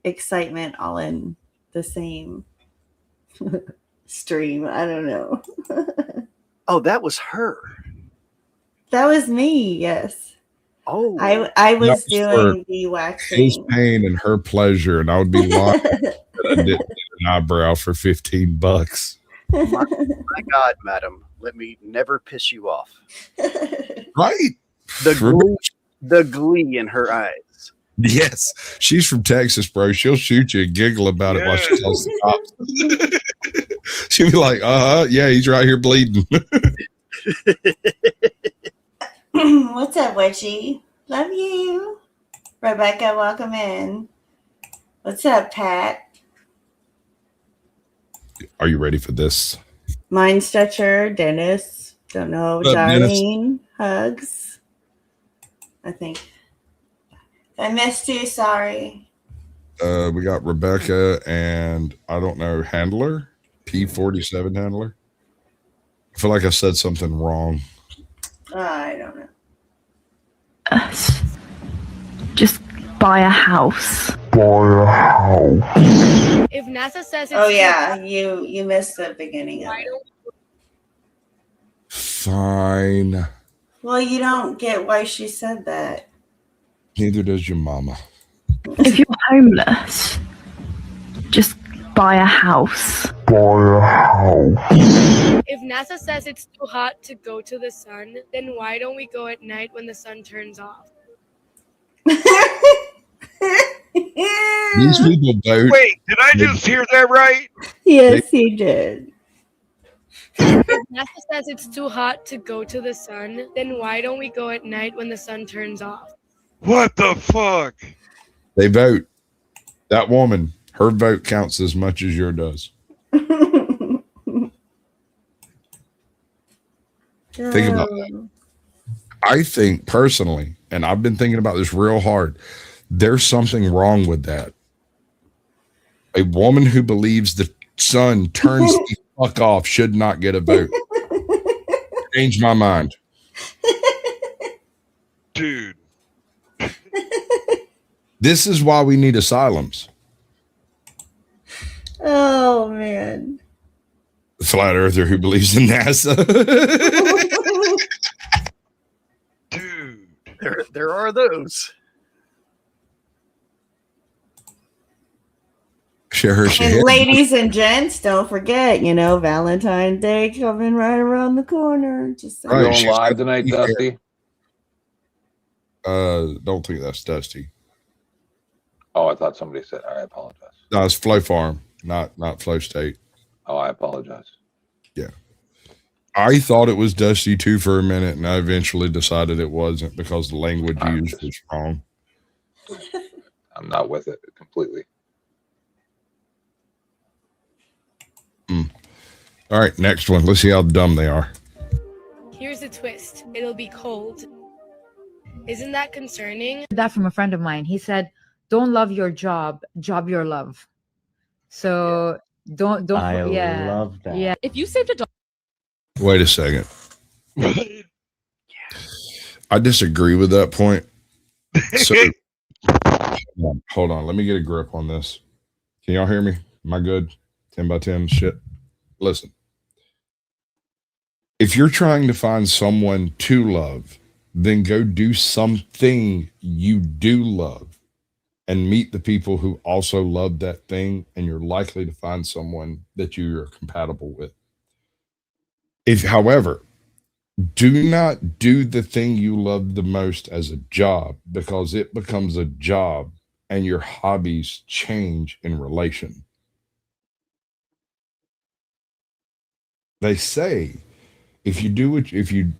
excitement all in the same stream. I don't know. Oh, that was her. That was me. Yes. Oh, I was That was doing for the his waxing. pain and her pleasure, and I would be lying that I didn't get an eyebrow for $15. my God, madam, let me never piss you off. Right? The glee in her eyes. Yes, she's from Texas, bro. She'll shoot you and giggle about it while she tells the cops. She'll be like, yeah, he's right here bleeding. What's up, Wedgie? Love you. Rebecca, welcome in. What's up, Pat? Are you ready for this? Mind Stretcher, Dennis. Don't know. What's up, Dennis? Darlene, hugs. I think. I missed you. Sorry. We got Rebecca and I don't know, Handler, P47 Handler. I feel like I said something wrong. I don't know. Just buy a house. If NASA says it's Oh yeah, you missed the beginning of why it. don't Fine. Well, you don't get why she said that. Neither does your mama. If you're homeless, just buy a house. if NASA says it's too hot to go to the sun, then why don't we go at night when the sun turns off? These people vote. Wait, did I just hear that right? Yes, he did. If NASA says it's too hot to go to the sun, then why don't we go at night when the sun turns off? What the fuck? They vote. That woman, her vote counts as much as yours does. Think about that. I think personally, and I've been thinking about this real hard, there's something wrong with that. A woman who believes the sun turns the fuck off should not get a vote. Change my mind. Dude. This is why we need asylums. Oh man. The flat earther who believes in NASA. Dude. There are those. Share her shit. And ladies and gents, don't forget, Valentine's Day coming right around the corner. Just saying. Are you going live tonight, Dusty? Don't think that's Dusty. Oh, I thought somebody said. I apologize. No, it's Flow Farm, not Flow State. Oh, I apologize. Yeah. I thought it was Dusty too for a minute, and I eventually decided it wasn't because the language used was wrong. I'm not with it completely. All right, next one. Let's see how dumb they are. Here's a twist. It'll be cold. Isn't that concerning? That from a friend of mine. He said, "Don't love your job, job your love." So don't. I yeah, love that. Yeah. If you saved a dog. Wait a second. I disagree with that point. So, hold on. Let me get a grip on this. Can y'all hear me? Am I good? 10 by 10 shit. Listen. If you're trying to find someone to love, then go do something you do love and meet the people who also love that thing, and you're likely to find someone that you're compatible with. However, Do not do the thing you love the most as a job, because it becomes a job and your hobbies change in relation. They say if you do what if you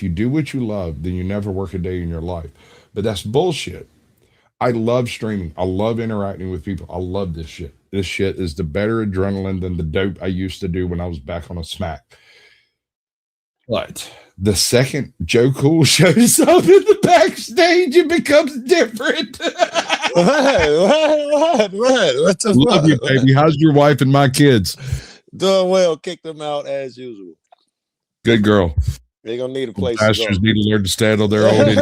do what you love, then you never work a day in your life. But that's bullshit. I love streaming. I love interacting with people. I love this shit. This shit is the better adrenaline than the dope I used to do when I was back on a smack. But the second Joe Cool shows up in the backstage, it becomes different. What? What the Love fuck? you, baby. How's your wife and my kids? Doing well. Kick them out as usual. Good girl. They're gonna need a place to Pastors go. need to learn to stand on their own.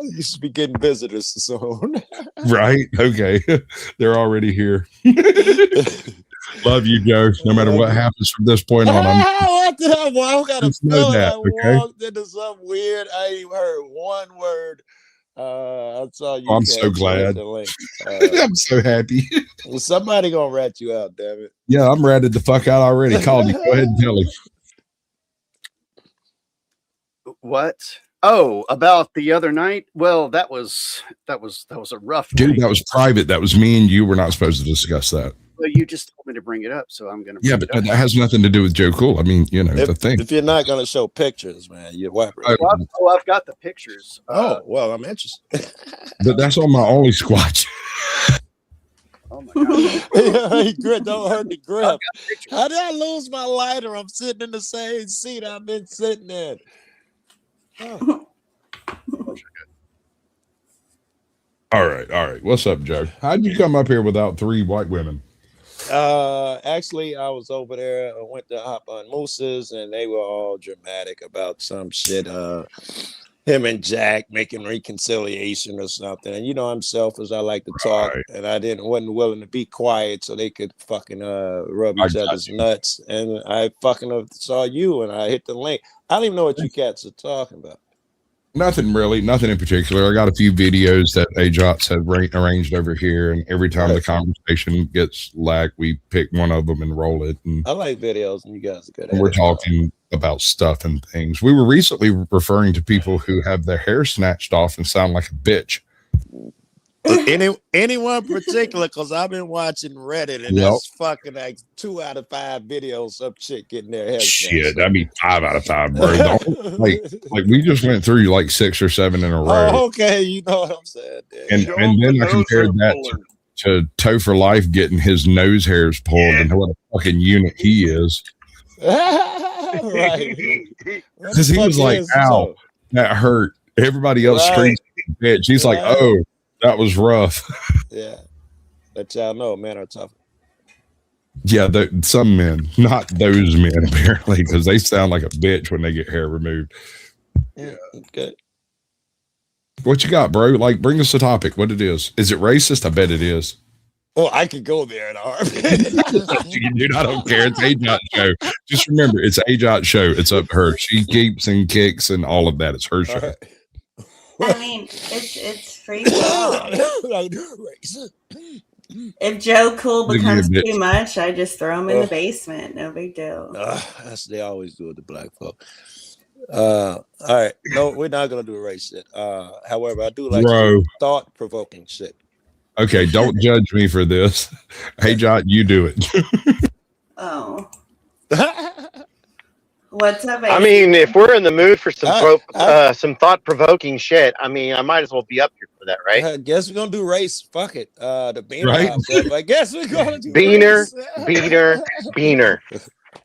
You should be getting visitors soon. Right? Okay. They're already here. Love you, Joe. No matter what happens from this point on, What the hell? Well, I got a Just know feeling that, I okay? walked into something weird. I ain't heard one word. I saw you. I'm so catch glad. the link. I'm so happy. Well, somebody gonna rat you out, damn it. Yeah, I'm ratted the fuck out already. Called you. Go ahead and tell him. What? Oh, about the other night? Well, that was a rough Dude, night. that was private. That was me and you. We're not supposed to discuss that. Well, you just told me to bring it up, so I'm gonna. Yeah, bring but it up. that has nothing to do with Joe Cool. I mean, you know, the thing. If you're not gonna show pictures, man, you're whacker. I've got the pictures. Oh, well, I'm interested. But that's on my only squatch. Hey, grip, don't hurt the grip. How did I lose my lighter? I'm sitting in the same seat I've been sitting in. Oh. All right. What's up, Joe? How'd you come up here without 3 white women? Actually, I was over there. I went to hop on Moose's, and they were all dramatic about some shit. Him and Jack making reconciliation or something. And you know, I'm selfish. I like to talk, and I wasn't willing to be quiet so they could fucking rub each other's nuts. And I fucking saw you, and I hit the link. I don't even know what you cats are talking about. Nothing really, nothing in particular. I got a few videos that AJOTs have arranged over here, and every time the conversation gets lagged, we pick one of them and roll it. And I like videos, and you guys are good at we're it. talking about stuff and things. We were recently referring to people who have their hair snatched off and sound like a bitch. Anyone particular? Because I've been watching Reddit, and Yep. that's fucking like 2 out of 5 videos of chick getting their hair snatched. Shit, that'd be 5 out of 5, bro. like we just went through like 6 or 7 in a row. Oh, okay, you know what I'm saying. And then I compared that to Toe for Life getting his nose hairs pulled, and what a fucking unit he is. Right. Because he was like, ow, that hurt. Everybody else screams, bitch. He's like, oh, that was rough. Yeah. Let y'all know, men are tough. Yeah, some men, not those men, apparently, because they sound like a bitch when they get hair removed. Yeah, good. What you got, bro? Like, bring us a topic. What it is? Is it racist? I bet it is. Well, I could go there in a heartbeat. Dude, I don't care. It's AJOT show. Just remember, it's AJOT show. It's up to her. She keeps and kicks and all of that. It's her show. I mean, it's free for all. If Joe Cool Look at becomes you, too bitch. much, I just throw him in the basement. No big deal. That's they always do with the black folk. All right. No, we're not gonna do a race shit. However, I do like Bro. thought provoking shit. Okay, don't judge me for this. AJOT, you do it. Oh. What's up, I mean, if we're in the mood for some some thought-provoking shit, I mean, I might as well be up here for that, right? I guess we're gonna do race. Fuck it. The Beaner Right? house up. I guess we're gonna do Beaner, race. Beaner.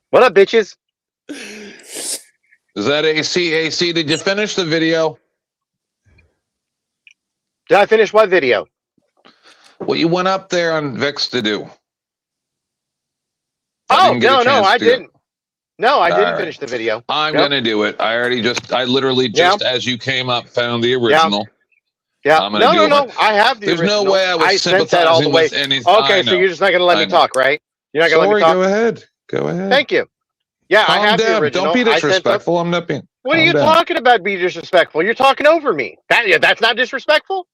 What up, bitches? Is that AC? Did you finish the video? Did I finish what video? What you went up there on Vix to do? Oh, didn't get a no, chance I to. didn't. No, I didn't All right. finish the video. I'm Yep. gonna do it. I literally just as you came up found the original. Yeah. I'm gonna do No. it. I have the There's original. no way I was sent that all the sympathizing way. with anything. I Okay, so know. you're just not going to let me I know. talk, right? You're not going to let me talk. Go ahead. Go ahead. Thank you. Yeah, I Calm have the down. original. Don't be I sent the- disrespectful. I'm not being. What are calm you down. talking about? Be disrespectful? You're talking over me. That's not disrespectful.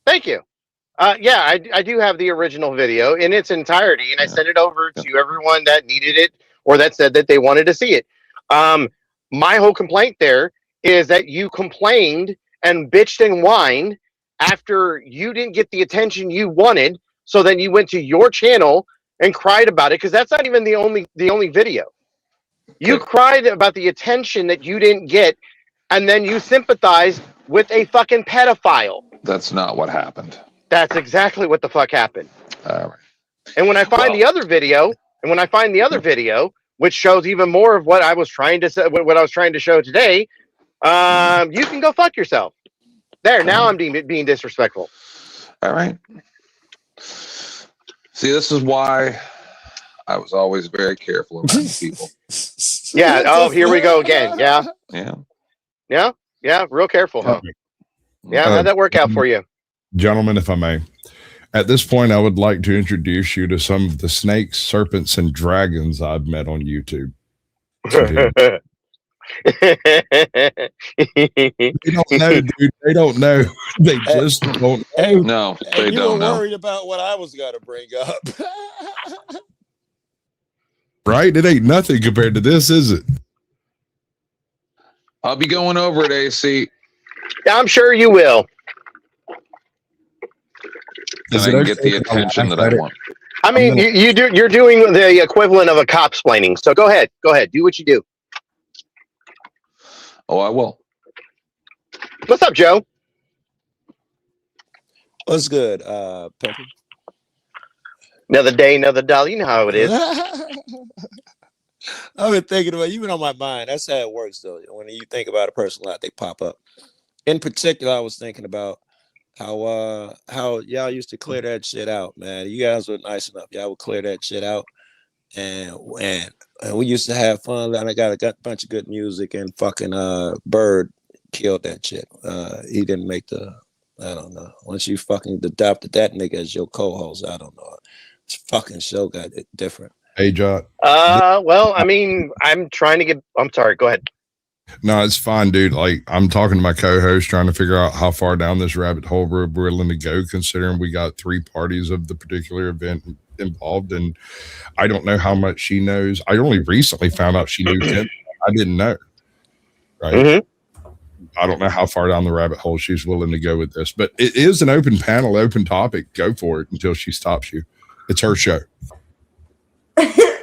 Thank you. Yeah, I do have the original video in its entirety, and I sent it over to everyone that needed it or that said that they wanted to see it. My whole complaint there is that you complained and bitched and whined after you didn't get the attention you wanted. So then you went to your channel and cried about it, because that's not even the only video. You cried about the attention that you didn't get, and then you sympathized with a fucking pedophile. That's not what happened. That's exactly what the fuck happened. All right. And when I find the other video, which shows even more of what I was trying to say, what I was trying to show today, you can go fuck yourself. There, now I'm being disrespectful. All right. See, this is why I was always very careful around people. Yeah. Oh, here we go again. Yeah. Yeah. Yeah. Yeah. Real careful, huh? Yeah. How'd that work out for you? Gentlemen, if I may, at this point, I would like to introduce you to some of the snakes, serpents, and dragons I've met on YouTube. They don't know, dude. They don't know. They just don't know. No, they You don't were know. worried about what I was going to bring up. Right? It ain't nothing compared to this, is it? I'll be going over it, AC. I'm sure you will. And I can get the attention that I want. I mean, you're doing the equivalent of a cop splaining. So go ahead. Do what you do. Oh, I will. What's up, Joe? What's good, Pepper? Another day, another dollar. You know how it is. I've been thinking about you've been on my mind. That's how it works, though. When you think about a person a lot, they pop up. In particular, I was thinking about how y'all used to clear that shit out, man. You guys were nice enough. Y'all would clear that shit out, and we used to have fun. And I got a bunch of good music, and fucking Bird killed that shit. He didn't make the. I don't know. Once you fucking adopted that nigga as your co-host, I don't know. This fucking show got it different. Hey, Jot. Well, I mean, I'm sorry. Go ahead. No, it's fine, dude. Like, I'm talking to my co-host, trying to figure out how far down this rabbit hole we're willing to go, considering we got 3 parties of the particular event involved, and I don't know how much she knows. I only recently found out she knew Tim. I didn't know. Right. Mm-hmm. I don't know how far down the rabbit hole she's willing to go with this, but it is an open panel, open topic. Go for it until she stops you. It's her show.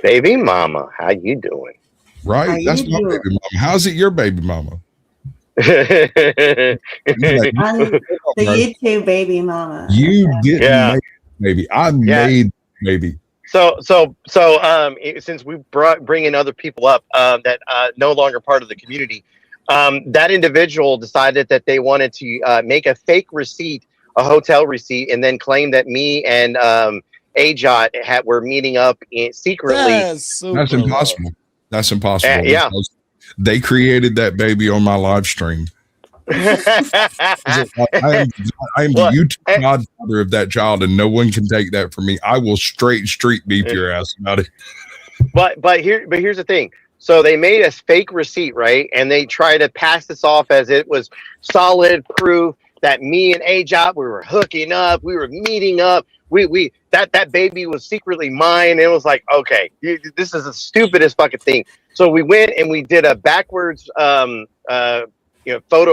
Baby mama, how you doing? Right? That's my baby mama. How's it your baby mama? The YouTube baby mama. You didn't make baby. I made baby. So, since we bring in other people up that no longer part of the community, that individual decided that they wanted to make a fake receipt, a hotel receipt, and then claim that me and AJOT were meeting up secretly. That's impossible. That's impossible. Yeah. They created that baby on my live stream. I am the YouTube godfather of that child, and no one can take that from me. I will street beep your ass about it. But here's the thing. So they made a fake receipt, right? And they try to pass this off as it was solid proof that me and AJOT, we were hooking up, we were meeting up. That baby was secretly mine. And it was like, okay, this is the stupidest fucking thing. So we went and we did a backwards photo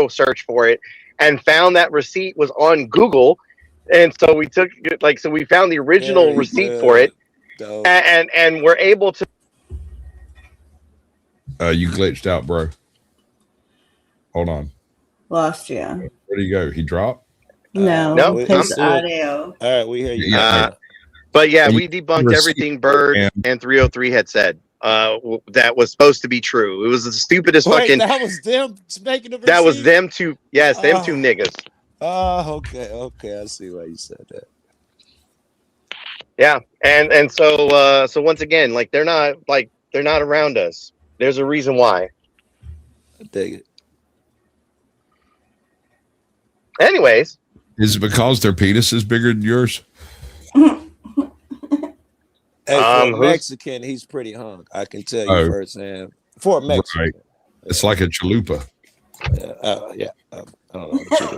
search for it and found that receipt was on Google. And so we we found the original receipt for it. And we're able to. You glitched out, bro. Hold on. Lost you. Where'd he go? He dropped? No, his audio. All right, we hear you. But yeah, we debunked everything Bird and 303 had said that was supposed to be true. It was the stupidest fucking. That was them making the receipt? That was them two. Yes, them two niggas. Oh, okay. I see why you said that. Yeah, and so once again, they're not around us. There's a reason why. I dig it. Anyways, is it because their penis is bigger than yours? Hey, for a Mexican, he's pretty hung. I can tell you firsthand. For a Mexican, right. It's like a chalupa.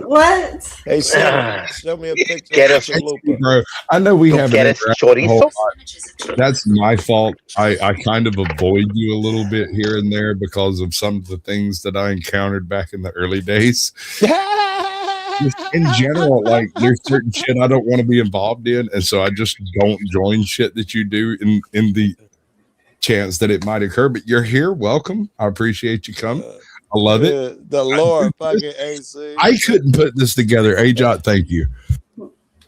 What? Hey, show me a picture Get of us, chalupa. Bro, I know we haven't get us interacted a whole chorizo. lot. That's my fault. I kind of avoid you a little bit here and there because of some of the things that I encountered back in the early days. Just in general, like there's certain shit I don't want to be involved in, and so I just don't join shit that you do in the chance that it might occur. But you're here, welcome. I appreciate you coming. I love it. The Lord fucking AC. I couldn't put this together. Ajot, thank you.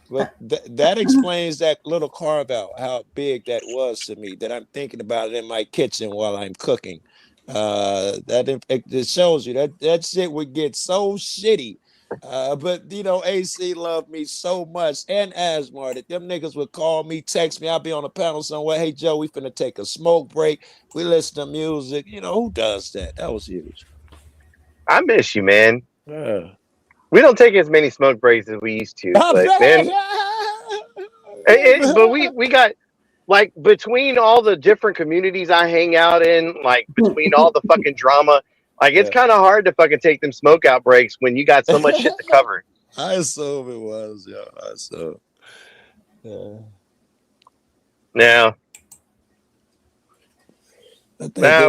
But that explains that little carve out, how big that was to me, that I'm thinking about it in my kitchen while I'm cooking. It shows you that shit would get so shitty. But you know, AC loved me so much, and Asmar, that them niggas would call me, text me. I'll be on a panel somewhere. Hey Joe, we finna take a smoke break. We listen to music. You know, who does that? That was huge. I miss you, man. We don't take as many smoke breaks as we used to, but man, but we got like between all the different communities I hang out in, like between all the fucking drama. Like, it's kind of hard to fucking take them smoke out breaks when you got so much shit to cover. I assume it was, yo. I assume. Yeah. Now,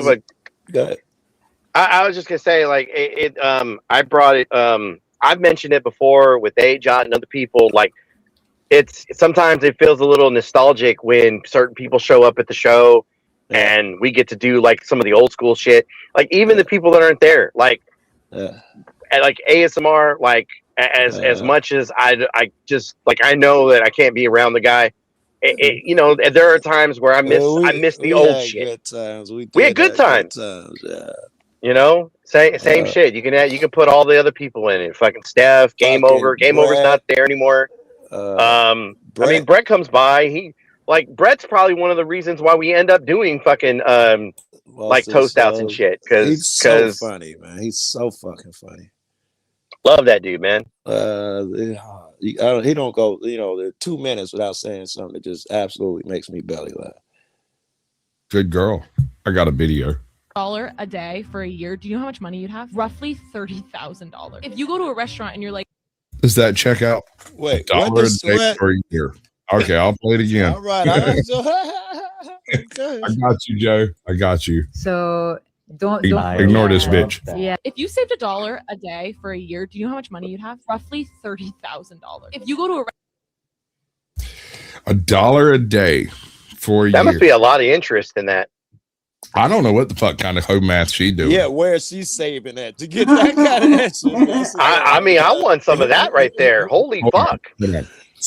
but I was just gonna say, like, I brought it. I've mentioned it before with Ajot and other people. Like, sometimes it feels a little nostalgic when certain people show up at the show. And we get to do like some of the old school shit, like even the people that aren't there, like, like ASMR, like as much as I just like, I know that I can't be around the guy. You know, there are times where I miss the old shit. We had good times. Yeah. You know, same shit. You can put all the other people in it. Fucking Steph, Game Over. Game Over's not there anymore. I mean, Brett comes by. Brett's probably one of the reasons why we end up doing fucking like toast outs and shit. Because he's so funny, man. He's so fucking funny. Love that dude, man. He don't go, you know, 2 minutes without saying something that just absolutely makes me belly laugh. Good girl. I got a video. $1 a day for a year. Do you know how much money you'd have? Roughly $30,000. If you go to a restaurant and you're like, Does that check out? Wait, $1 a day for a year. Okay, I'll play it again. All right. I got you, Joe. I got you. So don't ignore this bitch. yeah, if you saved $1 a day for a year, do you know how much money you'd have? Roughly $30,000. If you go to a $1 a day for a year. That must be a lot of interest in that. I don't know what the fuck kind of home math she doing. Yeah, where is she saving that to get that kind of answer? I mean, I want some of that right there. Holy fuck.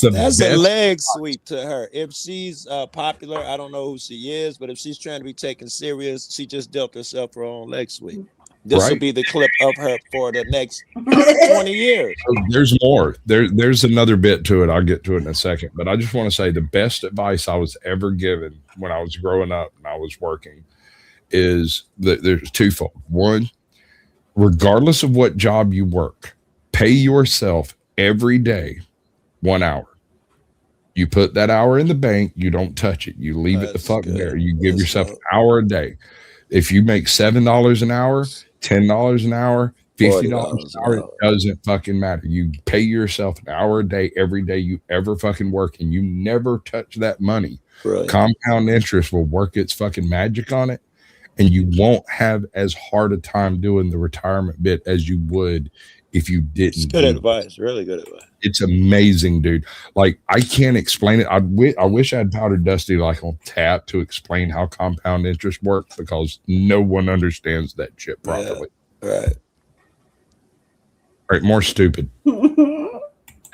That's a leg sweep to her. If she's popular, I don't know who she is, but if she's trying to be taken serious, she just dealt herself her own leg sweep. This will be the clip of her for the next 20 years. There's more. There's another bit to it. I'll get to it in a second. But I just want to say the best advice I was ever given when I was growing up and I was working is that there's twofold. One, regardless of what job you work, pay yourself every day 1 hour. You put that hour in the bank, you don't touch it. You leave it the fuck there. You give yourself an hour a day. If you make $7 an hour, $10 an hour, $50 an hour, it doesn't fucking matter. You pay yourself an hour a day every day you ever fucking work, and you never touch that money. Right. Compound interest will work its fucking magic on it, and you won't have as hard a time doing the retirement bit as you would if you didn't. It's good advice. Really good advice. It's amazing, dude. Like, I can't explain it. I wish I had Powder Dusty like on tap to explain how compound interest works, because no one understands that shit properly. Yeah, right. More stupid.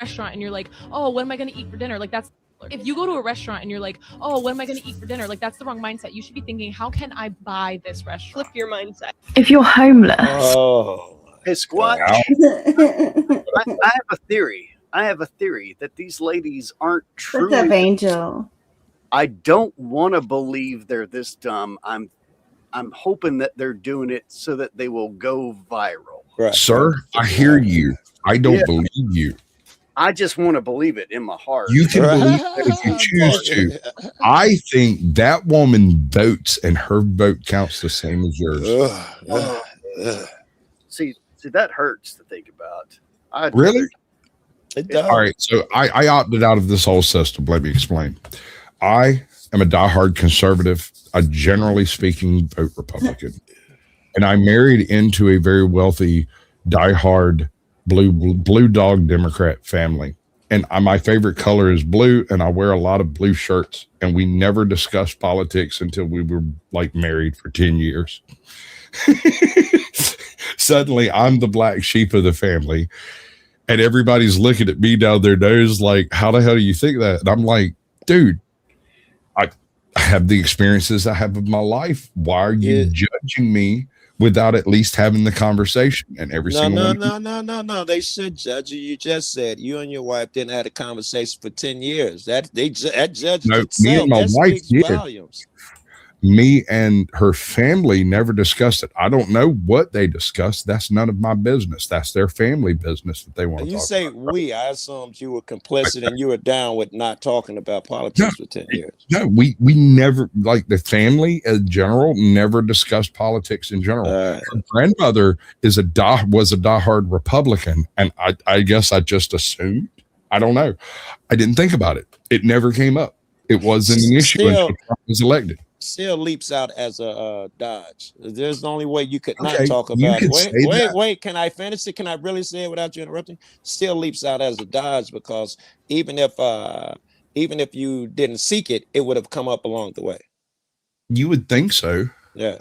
restaurant and you're like, oh, what am I going to eat for dinner? Like, that's if you go to a restaurant and you're like, oh, what am I going to eat for dinner? Like, that's the wrong mindset. You should be thinking, how can I buy this restaurant? Flip your mindset. If you're homeless. Oh. Hey, Squat. I have a theory. I have a theory that these ladies aren't true. What's up, Angel? I don't want to believe they're this dumb. I'm hoping that they're doing it so that they will go viral. Right. Sir, I hear you. I don't believe you. I just want to believe it in my heart. You can believe that if you choose to. I think that woman votes and her vote counts the same as yours. See, that hurts to think about. Really? It does. All right. So I opted out of this whole system. Let me explain. I am a diehard conservative. I generally speaking vote Republican. And I married into a very wealthy, diehard blue dog Democrat family. And my favorite color is blue, and I wear a lot of blue shirts. And we never discussed politics until we were like married for 10 years. Suddenly, I'm the black sheep of the family, and everybody's looking at me down their nose like, how the hell do you think that? And I'm like, dude, I have the experiences I have of my life. Why are you judging me without at least having the conversation? And every single one. No. They should judge you. You just said you and your wife didn't have a conversation for 10 years. That judges No, itself. me and my That wife speaks did. volumes. Me and her family never discussed it. I don't know what they discussed. That's none of my business. That's their family business that they want to You talk say about. we. I assumed you were complicit and you were down with not talking about politics for 10 years. No, we never, like the family in general, never discussed politics in general. Her grandmother was a diehard Republican, and I guess I just assumed. I don't know. I didn't think about it. It never came up. It wasn't an issue until Trump was elected. Still leaps out as a dodge. There's the only way you could not Okay, talk you about it. could say that. Wait. Can I finish it? Can I really say it without you interrupting? Still leaps out as a dodge because even if you didn't seek it, it would have come up along the way. You would think so. Yeah.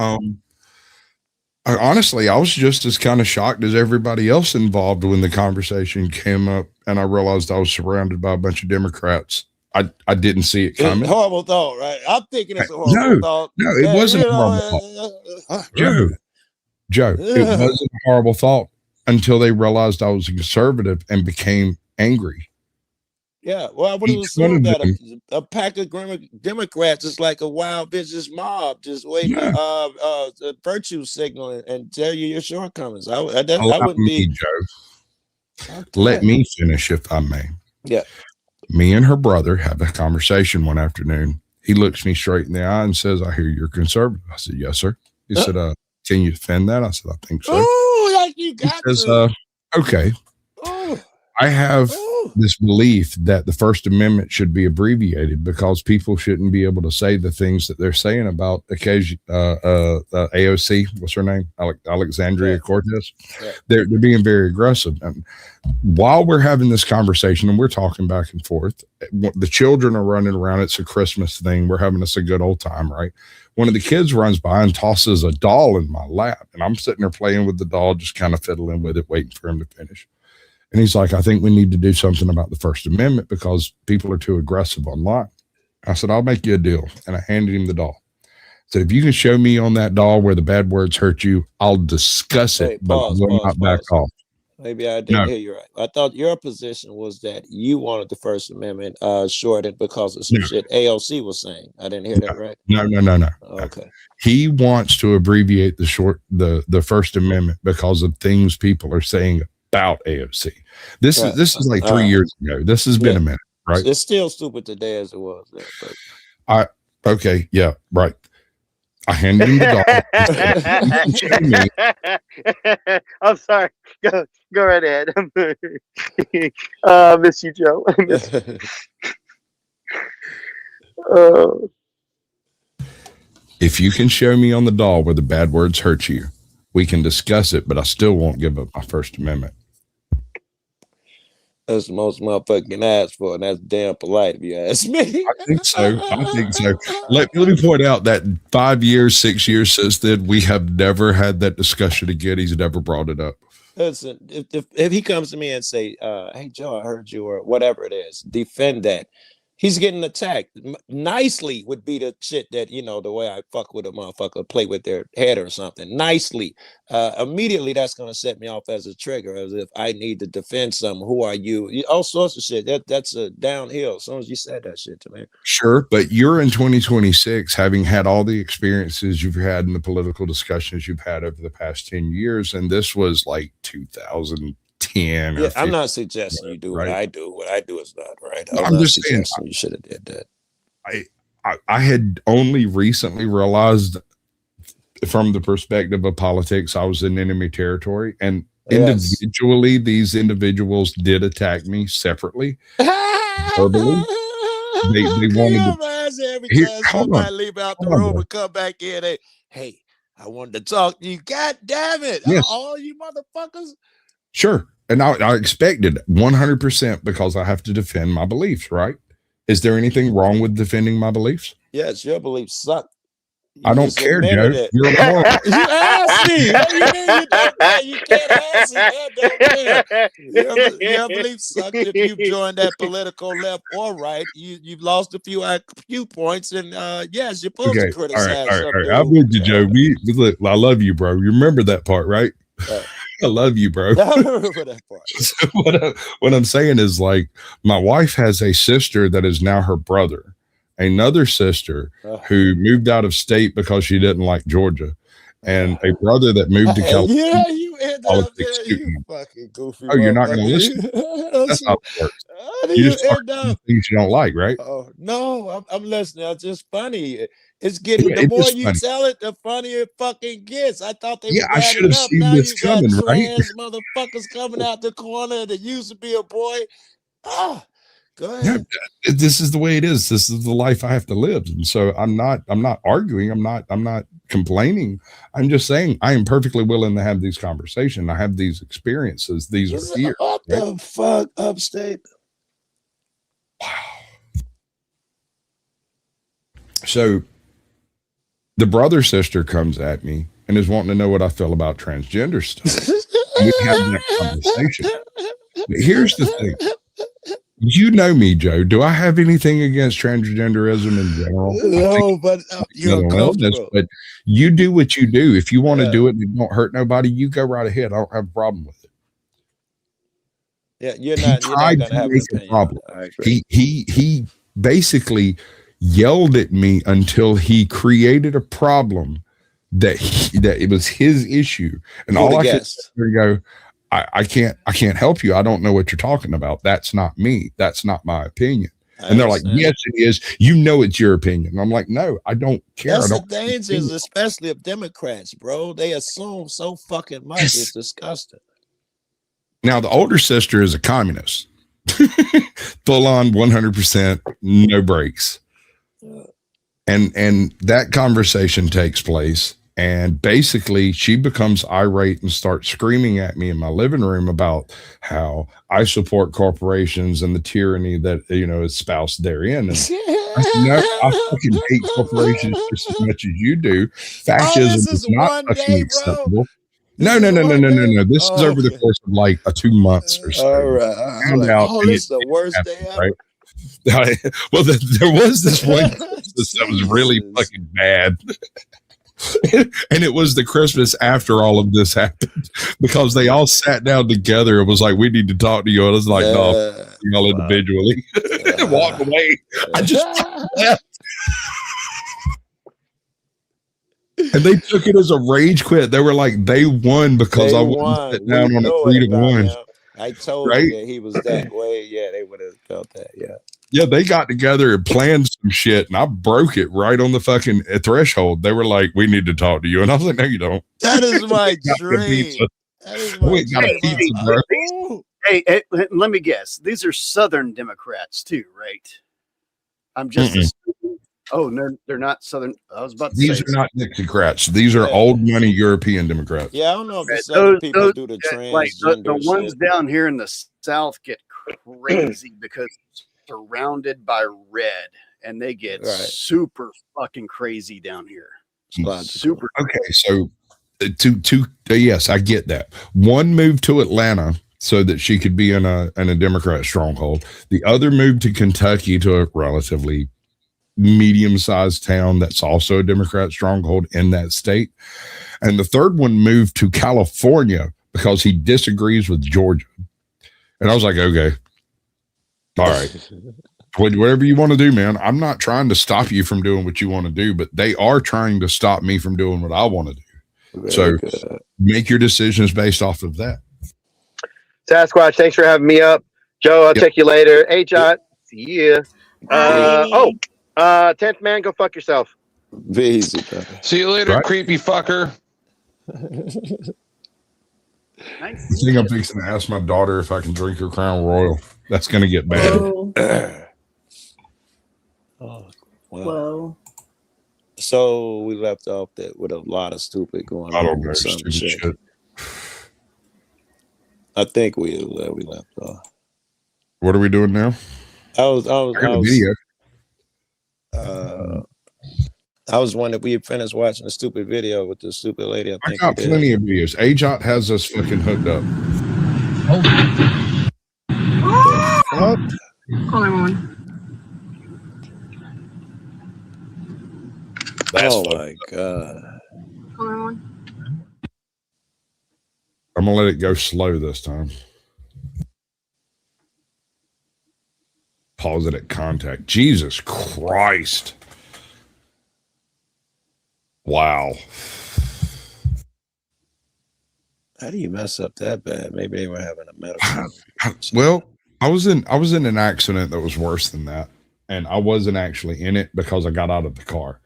Honestly, I was just as kind of shocked as everybody else involved when the conversation came up, and I realized I was surrounded by a bunch of Democrats. I didn't see it coming. Horrible thought, right? I'm thinking it's a horrible thought. No, it wasn't a horrible thought. Joe, it wasn't a horrible thought until they realized I was a conservative and became angry. Yeah, well, I would have assumed that a pack of Democrats is like a wild business mob, just waiting to virtue signal and tell you your shortcomings. I wouldn't be. Joe. Let me finish, if I may. Yeah. Me and her brother have a conversation one afternoon. He looks me straight in the eye and says, "I hear you're conservative." I said, "Yes, sir." He said, "Can you defend that?" I said, "I think so." Oh, like you got He says, "Okay." I have this belief that the First Amendment should be abbreviated because people shouldn't be able to say the things that they're saying about AOC. What's her name? Alexandria Cortez. Yeah. They're being very aggressive. And while we're having this conversation and we're talking back and forth, the children are running around. It's a Christmas thing. We're having us a good old time, right? One of the kids runs by and tosses a doll in my lap, and I'm sitting there playing with the doll, just kind of fiddling with it, waiting for him to finish. And he's like, "I think we need to do something about the First Amendment because people are too aggressive online." I said, "I'll make you a deal." And I handed him the doll. I said, "If you can show me on that doll where the bad words hurt you, I'll discuss it, but will not back off." Maybe I didn't hear you right. I thought your position was that you wanted the First Amendment shorted because of some shit AOC was saying. I didn't hear that right. No. Okay. He wants to abbreviate the First Amendment because of things people are saying about AOC. This is like 3 years ago. This has been a minute, right? It's still stupid today as it was. But. Okay, yeah, right. I handed him the doll. I'm sorry. Go right ahead. Miss you, Joe. If you can show me on the doll where the bad words hurt you, we can discuss it, but I still won't give up my First Amendment. That's the most motherfucking ask for, and that's damn polite if you ask me. I think so. Let me point out that 5 years, 6 years since then, we have never had that discussion again. He's never brought it up. Listen, if he comes to me and say, "Hey Joe, I heard you," or whatever it is, defend that. He's getting attacked. Nicely would be the shit that, the way I fuck with a motherfucker, play with their head or something. Nicely. Immediately, that's going to set me off as a trigger, as if I need to defend something. Who are you? All sorts of shit. That's a downhill as soon as you said that shit to me. Sure, but you're in 2026, having had all the experiences you've had in the political discussions you've had over the past 10 years, and this was like 2010. Yeah, I'm not suggesting you do what I do. What I do is not right. I'm just saying you should have did that. I had only recently realized, from the perspective of politics, I was in enemy territory, and Individually, these individuals did attack me separately, verbally. They wanted to. Every Here, time hold somebody on. leave out the Hold on, room bro. and come back in, hey, I wanted to talk to you. God damn it. Yes. All you motherfuckers. Sure. And I expected 100% because I have to defend my beliefs, right? Is there anything wrong with defending my beliefs? Yes, your beliefs suck. I don't just care, Joe. admitted it. You're a moron. You asked me. What do you mean you don't care? You can't answer that. Don't care. Your beliefs suck if you joined that political left or right. You've lost a few points, and yes, you're supposed to Okay. criticize All some right. I'm dude. with you, Joe. Look, I love you, bro. You remember that part, right? I love you, bro. I remember that part. So what I'm saying is, like, my wife has a sister that is now her brother, another sister who moved out of state because she didn't like Georgia, and a brother that moved to California. Yeah, you ended up Politics there. too. You fucking goofy. Oh, you're not going to motherfucker. listen? That's not how it works. How do You you just talk end about up? things you don't like, right? Oh no, I'm listening. It's just funny. It's getting Yeah, the it more is you funny. tell it, the funnier it fucking gets. I thought they Yeah, were I bad should have enough. seen Now this you got coming, right? trans motherfuckers coming out the corner that used to be a boy. Ah, go No, ahead. this is the way it is. This is the life I have to live. And so I'm not arguing. I'm not complaining. I'm just saying I am perfectly willing to have these conversations. I have these experiences. These are here. What Right? the fuck, upstate? So the brother sister comes at me and is wanting to know what I feel about transgender stuff. We have that conversation. But here's the thing. You know me, Joe. Do I have anything against transgenderism in general? No, but you're Mental illness, uncomfortable. but you do what you do. If you want to do it and it don't hurt nobody, you go right ahead. I don't have a problem with it. Yeah, you're He not tried gonna to have an make a opinion. problem. I agree. He basically yelled at me until he created a problem that it was his issue, and Who all the I could guest? sit there and go, I can't help you. I don't know what you're talking about. That's not me. That's not my opinion. And they're like, yes, it is. You know, it's your opinion. And I'm like, no, I don't care. That's I the don't. dangers, especially of Democrats, bro. They assume so fucking much. Yes. It's disgusting. Now, the older sister is a communist, full on 100%, no breaks. And that conversation takes place. And basically, she becomes irate and starts screaming at me in my living room about how I support corporations and the tyranny that, is espoused therein. And I said, no, I fucking hate corporations just as much as you do. Fascism is not fucking acceptable. No. This is over the course of like 2 months or so. All right. I'm like, this is the worst day ever. Right? Well, there was this one Christmas that was really fucking bad. And it was the Christmas after all of this happened because they all sat down together and was like, we need to talk to you. And I was like, no, y'all individually and walk away. I just left. And they took it as a rage quit. They were like, they won because I wouldn't sit down on a 3-1. I told Right? you that he was that way. Yeah, they would have felt that. Yeah. Yeah, they got together and planned some shit, and I broke it right on the fucking threshold. They were like, we need to talk to you. And I was like, no, you don't. That is my Got the dream. pizza. That is We my got a dream. pizza, bro. Ooh. Hey, let me guess. These are Southern Democrats too, right? I'm just assuming. Oh, no, they're not Southern. I was about to These say. are not Dixiecrats. These are old money European Democrats. Yeah, I don't know if the Southern people do the like the transgender ones shit. down here in the South get crazy because surrounded by red, and they get super fucking crazy down here. Super. Okay, so yes, I get that. One moved to Atlanta so that she could be in a Democrat stronghold. The other moved to Kentucky to a relatively medium-sized town that's also a Democrat stronghold in that state. And the third one moved to California because he disagrees with Georgia. And I was like, okay, all right. Whatever you want to do, man. I'm not trying to stop you from doing what you want to do, but they are trying to stop me from doing what I want to do. So make your decisions based off of that. Sasquatch, thanks for having me up. Joe, I'll check you later. Hey, John. See ya. 10th man, go fuck yourself. Easy. See you later, creepy fucker. Nice. I think I'm fixing to ask my daughter if I can drink her Crown Royal. That's going to get bad. Oh, Whoa. So we left off that with a lot of stupid going on. I don't know. with some Stupid shit. shit. I think we left off. What are we doing now? I was video. I was wondering if we had finished watching the stupid video with the stupid lady. I I think got we did. plenty of videos. AJOT has us fucking hooked up. Fuck? Call everyone. Oh my god. Call everyone. I'm going to let it go slow this time. Pause it at contact. Jesus Christ. Wow. How do you mess up that bad? Maybe they were having a medical. Well, I was in an accident that was worse than that, and I wasn't actually in it because I got out of the car.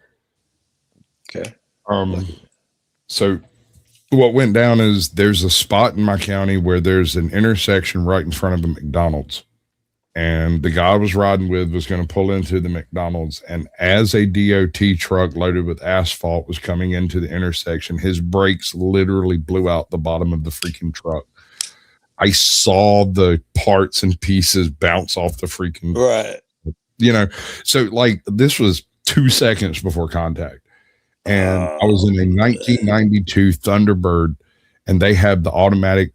Okay. So what went down is there's a spot in my county where there's an intersection right in front of a McDonald's, and the guy I was riding with was going to pull into the McDonald's, and as a DOT truck loaded with asphalt was coming into the intersection, his brakes literally blew out the bottom of the freaking truck. I saw the parts and pieces bounce off the freaking, right. So like this was 2 seconds before contact. And I was in a 1992 Thunderbird, and they had the automatic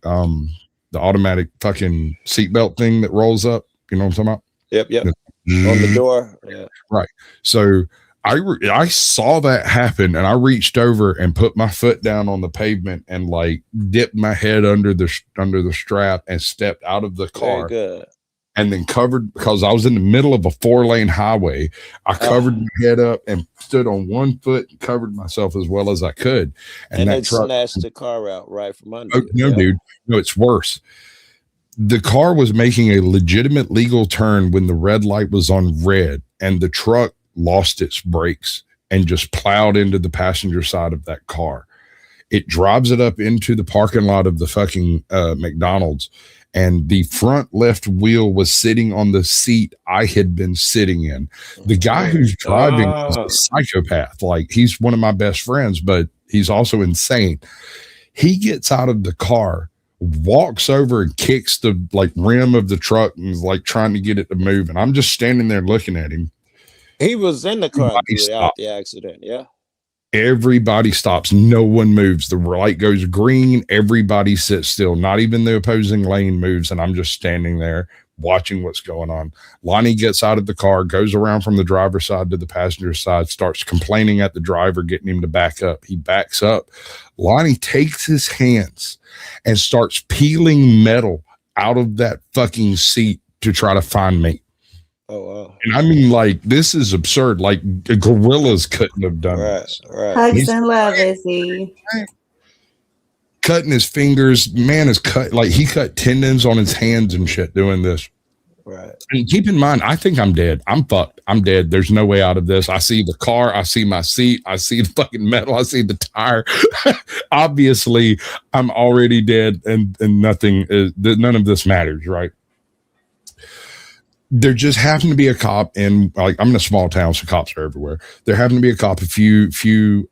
fucking seatbelt thing that rolls up. You know what I'm talking about? Yep. On the door. Yeah. Right. So I saw that happen, and I reached over and put my foot down on the pavement and like dipped my head under the strap and stepped out of the car. Very good. And then covered, because I was in the middle of a 4-lane highway, I covered my head up and stood on one foot and covered myself as well as I could. And that it snatched the car out right from under. Oh, no, dude. No, it's worse. The car was making a legitimate legal turn when the red light was on red, and the truck lost its brakes and just plowed into the passenger side of that car. It drives it up into the parking lot of the fucking McDonald's, and the front left wheel was sitting on the seat I had been sitting in. The guy who's driving is a psychopath. Like, he's one of my best friends, but he's also insane. He gets out of the car, walks over and kicks the like rim of the truck and is like trying to get it to move. And I'm just standing there looking at him. He was in the car throughout the accident. Yeah. Everybody stops. No one moves. The light goes green. Everybody sits still. Not even the opposing lane moves. And I'm just standing there watching what's going on. Lonnie gets out of the car, goes around from the driver's side to the passenger side, starts complaining at the driver, getting him to back up. He backs up. Lonnie takes his hands and starts peeling metal out of that fucking seat to try to find me. Oh, wow. And I mean, like, this is absurd. Like, gorillas couldn't have done this. Right. Hugs and love, Izzy. Cutting his fingers. Man is cut. Like, he cut tendons on his hands and shit doing this. Right. And keep in mind, I think I'm dead. I'm fucked. I'm dead. There's no way out of this. I see the car. I see my seat. I see the fucking metal. I see the tire. Obviously, I'm already dead, and nothing is, none of this matters, right? There just happened to be a cop in, like, I'm in a small town, so cops are everywhere. There happened to be a cop a few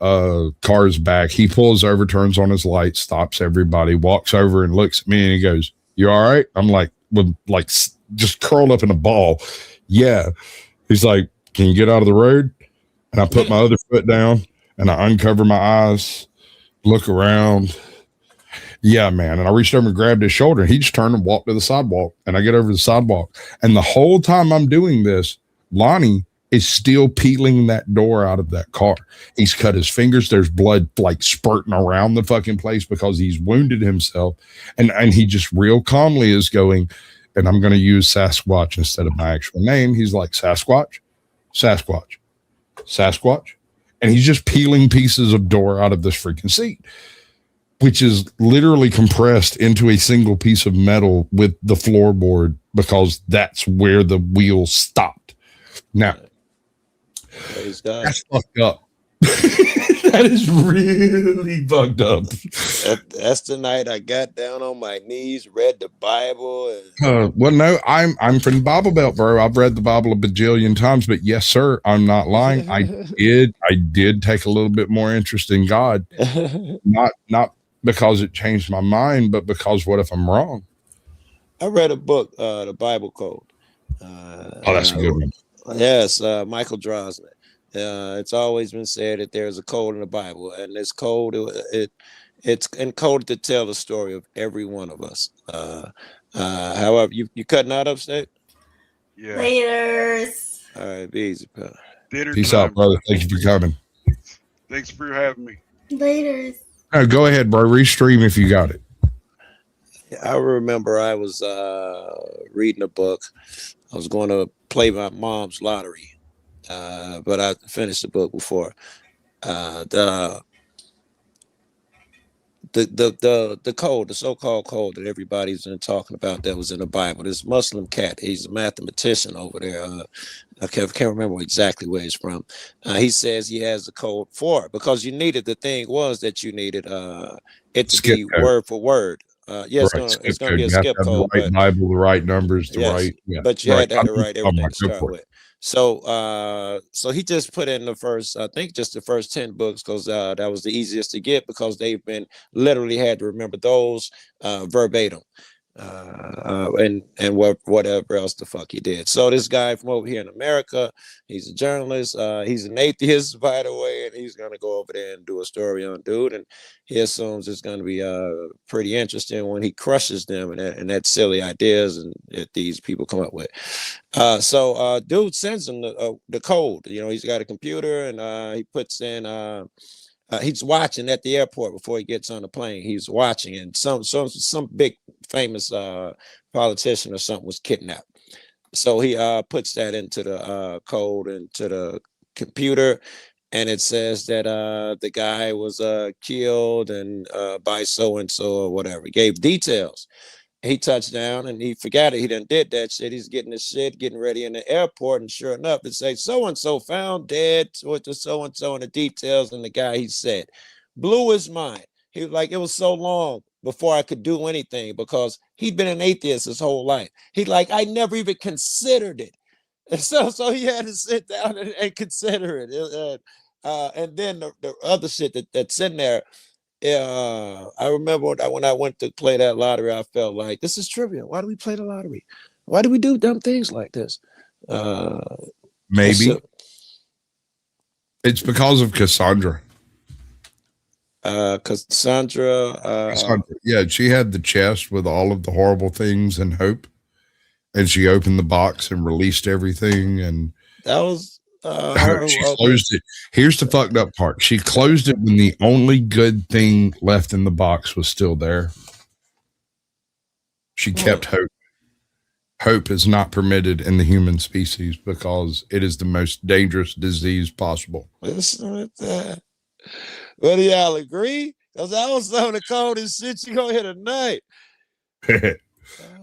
cars back. He pulls over, turns on his light, stops everybody, walks over and looks at me, and he goes, "You all right?" I'm like, with like just curled up in a ball. Yeah. He's like, "Can you get out of the road?" And I put my other foot down and I uncover my eyes, look around. Yeah, man. And I reached over and grabbed his shoulder, and he just turned and walked to the sidewalk. And I get over the sidewalk. And the whole time I'm doing this, Lonnie is still peeling that door out of that car. He's cut his fingers. There's blood like spurting around the fucking place because he's wounded himself. And he just real calmly is going, and I'm going to use Sasquatch instead of my actual name. He's like, "Sasquatch, Sasquatch, Sasquatch." And he's just peeling pieces of door out of this freaking seat, which is literally compressed into a single piece of metal with the floorboard because that's where the wheel stopped. Now, that's fucked up. That is really fucked up. That's the night I got down on my knees, read the Bible. Well, no, I'm from the Bible Belt, bro. I've read the Bible a bajillion times, but yes, sir, I'm not lying. I did take a little bit more interest in God, not because it changed my mind, but because what if I'm wrong? I read a book, the Bible Code. Oh, that's a good one. Yes, Michael Drosnin. It's always been said that there's a code in the Bible, and this code it's encoded to tell the story of every one of us. However, you cutting out upstate? Yeah. Laters. All right, be easy, pal. Dinner Peace time. out, brother. Thank you for coming. Thanks for having me. Laters. No, go ahead, bro. Restream if you got it. I remember I was reading a book. I was going to play my mom's lottery, but I finished the book before. The code, the so-called code that everybody's been talking about that was in the Bible. This Muslim cat, he's a mathematician over there. I can't remember exactly where he's from. He says he has the code for it because you needed, the thing was that you needed it to Skip be code. word for word. Yeah, it's Right, gonna be a You have skip to have code, the right Bible, the right numbers, the yes, right. Yeah, but you had to have the I'm- right oh everything my, to go start for it. with. So he just put in the first, I think just the first 10 books because that was the easiest to get because they've been literally had to remember those verbatim. And whatever else the fuck he did. So this guy from over here in America, he's a journalist. He's an atheist, by the way, and he's gonna go over there and do a story on dude. And he assumes it's gonna be pretty interesting when he crushes them and that silly ideas and that these people come up with. So dude sends him the code. You know, he's got a computer and he puts in. He's watching at the airport before he gets on the plane. He's watching, and some big famous politician or something was kidnapped. So he puts that into the code into the computer, and it says that the guy was killed and by so and so or whatever. He gave details. He touched down and he forgot it. He done did that shit. He's getting his shit, getting ready in the airport, and sure enough, it say so and so found dead with the so and so and the details. And the guy he said blew his mind. He was like, it was so long before I could do anything because he'd been an atheist his whole life. He'd like, I never even considered it. And so he had to sit down and consider it. And then the other shit that's in there. Yeah, I remember when I went to play that lottery, I felt like this is trivial. Why do we play the lottery? Why do we do dumb things like this? Maybe it's because of Cassandra. Cassandra, yeah, she had the chest with all of the horrible things and hope, and she opened the box and released everything, and that was she closed it. Here's the fucked up part: she closed it when the only good thing left in the box was still there. She kept hope. Hope is not permitted in the human species because it is the most dangerous disease possible. Listen with that. Well, do y'all agree? Because that was some of the coldest shit you gonna hear tonight.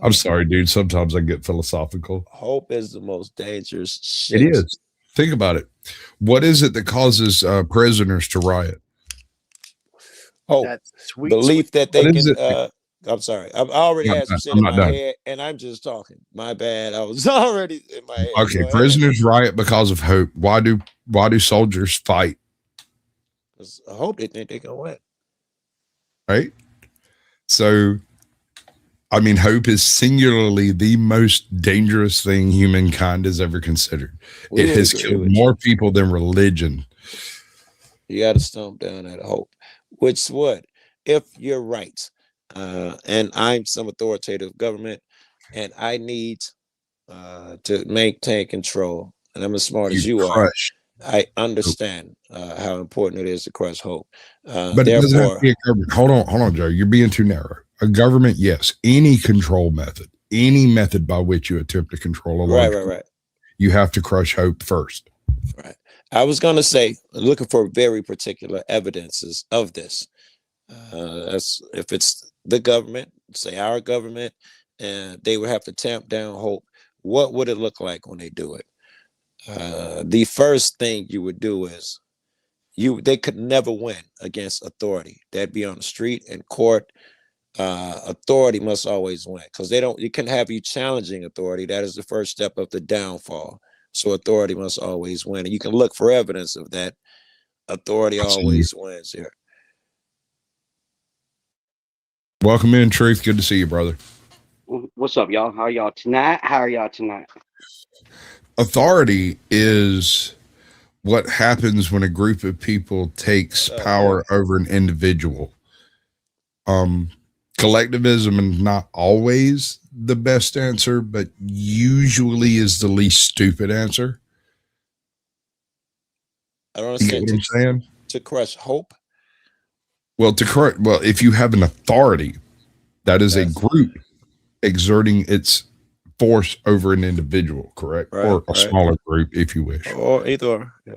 I'm sorry, dude. Sometimes I get philosophical. Hope is the most dangerous shit. It is. Think about it. What is it that causes prisoners to riot? Hope. Belief that they can. I'm sorry. I already had some shit I'm in not my done. head, and I'm just talking. My bad. I was already in my head. Okay, Go ahead. prisoners riot because of hope. Why do soldiers fight? 'Cause I hope they think they can win. Right? So, I mean, hope is singularly the most dangerous thing humankind has ever considered. We It would has agree killed with you. more people than religion. You got to stomp down that hope. Which what? If you're right, and I'm some authoritative government, and I need to maintain control, and I'm as smart as you crush. I understand how important it is to crush hope. But it doesn't have Therefore, to be a government. Hold on, Joe. You're being too narrow. A government, yes. Any control method, any method by which you attempt to control a large group, right. you have to crush hope first. Right. I was going to say, looking for very particular evidences of this. That's if it's the government, say our government, and they would have to tamp down hope. What would it look like when they do it? The first thing you would do is They could never win against authority. That'd be on the street and court. Authority must always win because you can have you challenging authority. That is the first step of the downfall. So authority must always win. And you can look for evidence of that. Authority always wins here. Welcome in, Truth. Good to see you, brother. What's up, y'all? How are y'all tonight? Authority is what happens when a group of people takes power over an individual. Collectivism is not always the best answer, but usually is the least stupid answer. I don't You get understand. what I'm saying? To crush hope. Well, if you have an authority, that is a group exerting its force over an individual, correct? Or a smaller group, if you wish. Or either or. Yeah.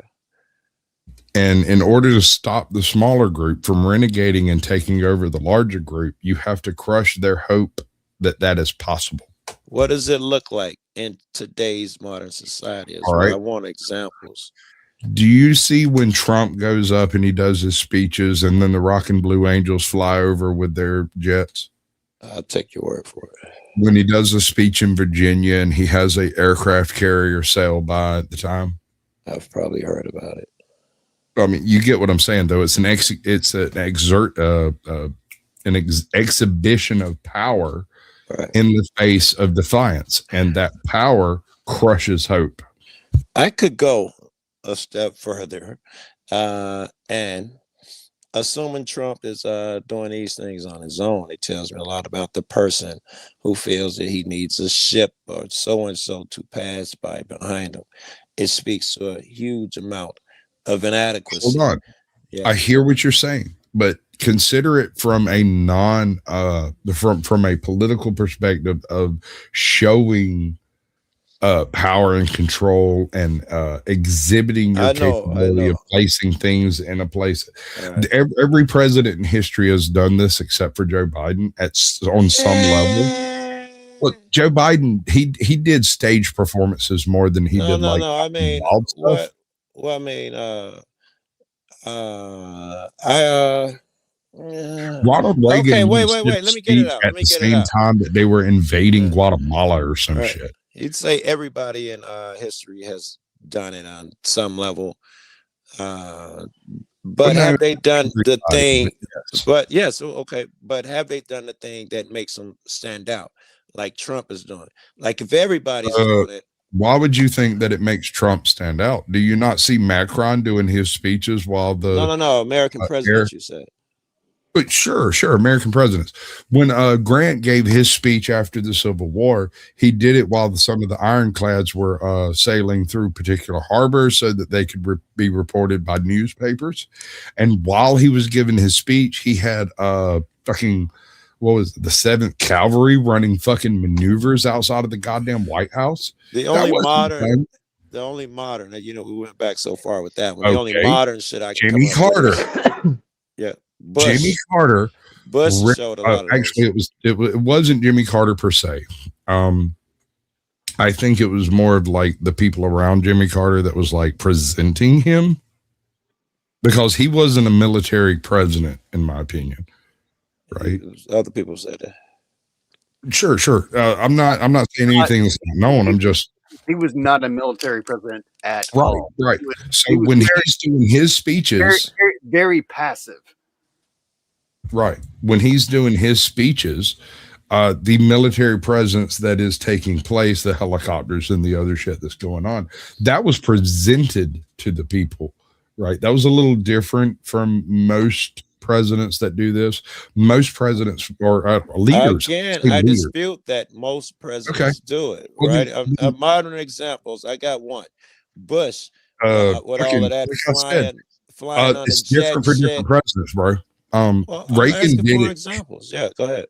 And in order to stop the smaller group from renegading and taking over the larger group, you have to crush their hope that that is possible. What does it look like in today's modern society? All right. I want examples. Do you see when Trump goes up and he does his speeches and then the Rock and Blue Angels fly over with their jets? I'll take your word for it. When he does a speech in Virginia and he has a aircraft carrier sail by at the time? I've probably heard about it. I mean, you get what I'm saying, though. It's an exhibition of power in the face of defiance, and that power crushes hope. I could go a step further, and assuming Trump is doing these things on his own, it tells me a lot about the person who feels that he needs a ship or so and so to pass by behind him. It speaks to a huge amount of inadequacy. Hold on. Yeah. I hear what you're saying, but consider it from a from a political perspective of showing power and control and exhibiting your capability of placing things in a place. Right. Every president in history has done this except for Joe Biden on some level. Look, Joe Biden, he did stage performances more than he did I mean, wild stuff. Ronald Reagan. Okay, wait. did Let me get it speech out. at the same time that they were invading Guatemala or some shit. You'd say everybody in history has done it on some level. But have they done the thing? But yes, okay. But have they done the thing that makes them stand out, like Trump is doing? Like if everybody's doing it. Why would you think that it makes Trump stand out? Do you not see Macron doing his speeches while the No, American presidents, you said. But sure, American presidents. When Grant gave his speech after the Civil War, he did it while some of the ironclads were sailing through particular harbors so that they could be reported by newspapers. And while he was giving his speech, he had the 7th Cavalry running fucking maneuvers outside of the goddamn White House. The only modern, we went back so far with that one. The only modern shit I can Jimmy Carter. Yeah. Bush. Jimmy Carter. Bush showed a lot of actually, it wasn't Jimmy Carter per se. I think it was more of like the people around Jimmy Carter that was like presenting him, because he wasn't a military president, in my opinion. Right? Other people said that. Sure. I'm not saying anything that's not known. I'm just. He was not a military president at right, all. Right. He was when he's doing his speeches, very passive. Right. When he's doing his speeches, the military presence that is taking place, the helicopters and the other shit that's going on, that was presented to the people. Right. That was a little different from most presidents that do this. Most presidents or leaders. Again, I dispute that most presidents do it. Right. Of modern examples, I got one. Bush, with all of that flying on it's a jet different for different presidents, bro. Reagan did it. Examples. Yeah, go ahead.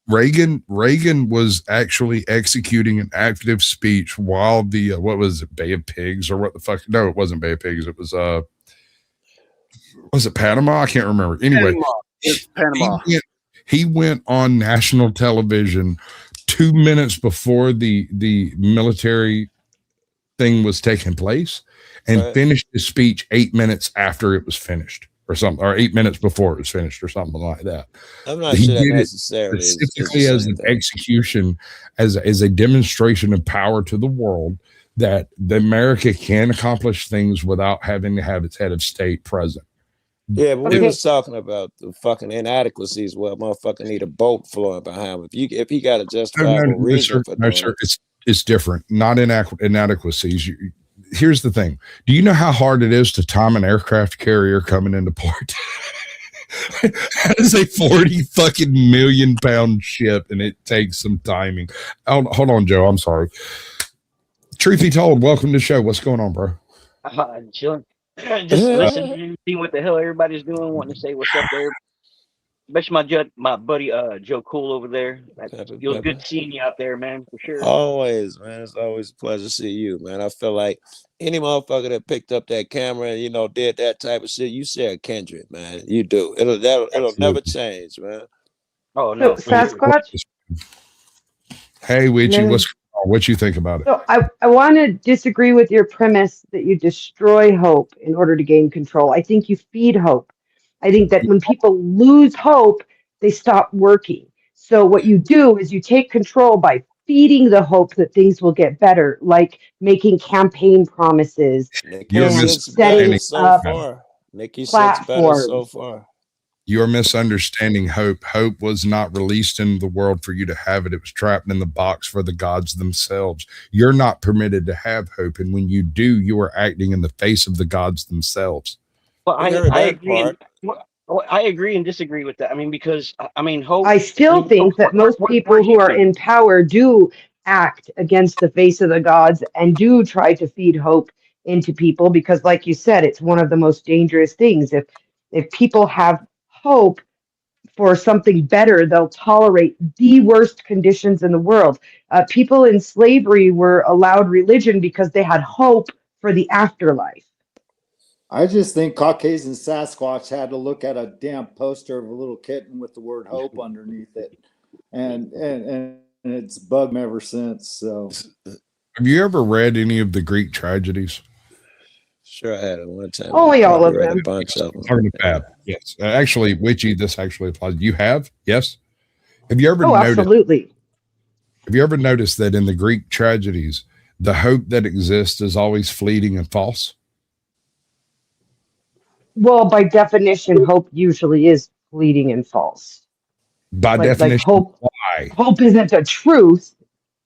Reagan was actually executing an active speech while the what was it, Bay of Pigs or what the fuck? No, it wasn't Bay of Pigs. It was it Panama? I can't remember. Anyway, Panama. He went on national television 2 minutes before the military thing was taking place, and Right. finished his speech 8 minutes after it was finished, or something, or 8 minutes before it was finished, or something like that. I'm not He sure that did it necessarily is specifically the as same an thing. execution, as a demonstration of power to the world, that the America can accomplish things without having to have its head of state present. Yeah, but we Okay. was talking about the fucking inadequacies where a motherfucker need a boat flowing behind him. If he got a No, justifiable no, reason sir. for No, doing sir. it. It's different. Not inadequacies. Here's the thing. Do you know how hard it is to time an aircraft carrier coming into port? That is a 40 fucking million pound ship, and it takes some timing. Hold on, Joe. I'm sorry. Truth be told, welcome to the show. What's going on, bro? Chilling. Just listening, see what the hell everybody's doing, wanting to say what's up there. Especially my buddy Joe Cool over there. It was good seeing you out there, man, for sure. Always, man. It's always a pleasure to see you, man. I feel like any motherfucker that picked up that camera and, did that type of shit, you share a kindred, man. You do. It'll never change, man. Oh So, Sasquatch? Hey, Witchy, No. what you think about it? So I want to disagree with your premise that you destroy hope in order to gain control. I think you feed hope. I think that when people lose hope, they stop working. So what you do is you take control by feeding the hope that things will get better, like making campaign promises You're and misunderstanding setting up Nikki sits better so platforms. far. You're misunderstanding hope. Hope was not released into the world for you to have it. It was trapped in the box for the gods themselves. You're not permitted to have hope. And when you do, you are acting in the face of the gods themselves. Well, We heard I that agree. part. I agree and disagree with that. I mean, because hope. I still think that most people who are in power do act against the face of the gods and do try to feed hope into people because, like you said, it's one of the most dangerous things. If people have hope for something better, they'll tolerate the worst conditions in the world. People in slavery were allowed religion because they had hope for the afterlife. I just think Caucasian Sasquatch had to look at a damn poster of a little kitten with the word hope underneath it. And it's bugged me ever since. So Have you ever read any of the Greek tragedies? Sure, I had it one time. Only all of Read them. a bunch of them. Talking about, yes. Actually, Witchy, this actually applies. You have? Yes? Have you ever Oh, noticed? absolutely. Have you ever noticed that in the Greek tragedies, the hope that exists is always fleeting and false? Well, by definition, hope usually is fleeting and false. By Like definition, hope, why? hope isn't a truth;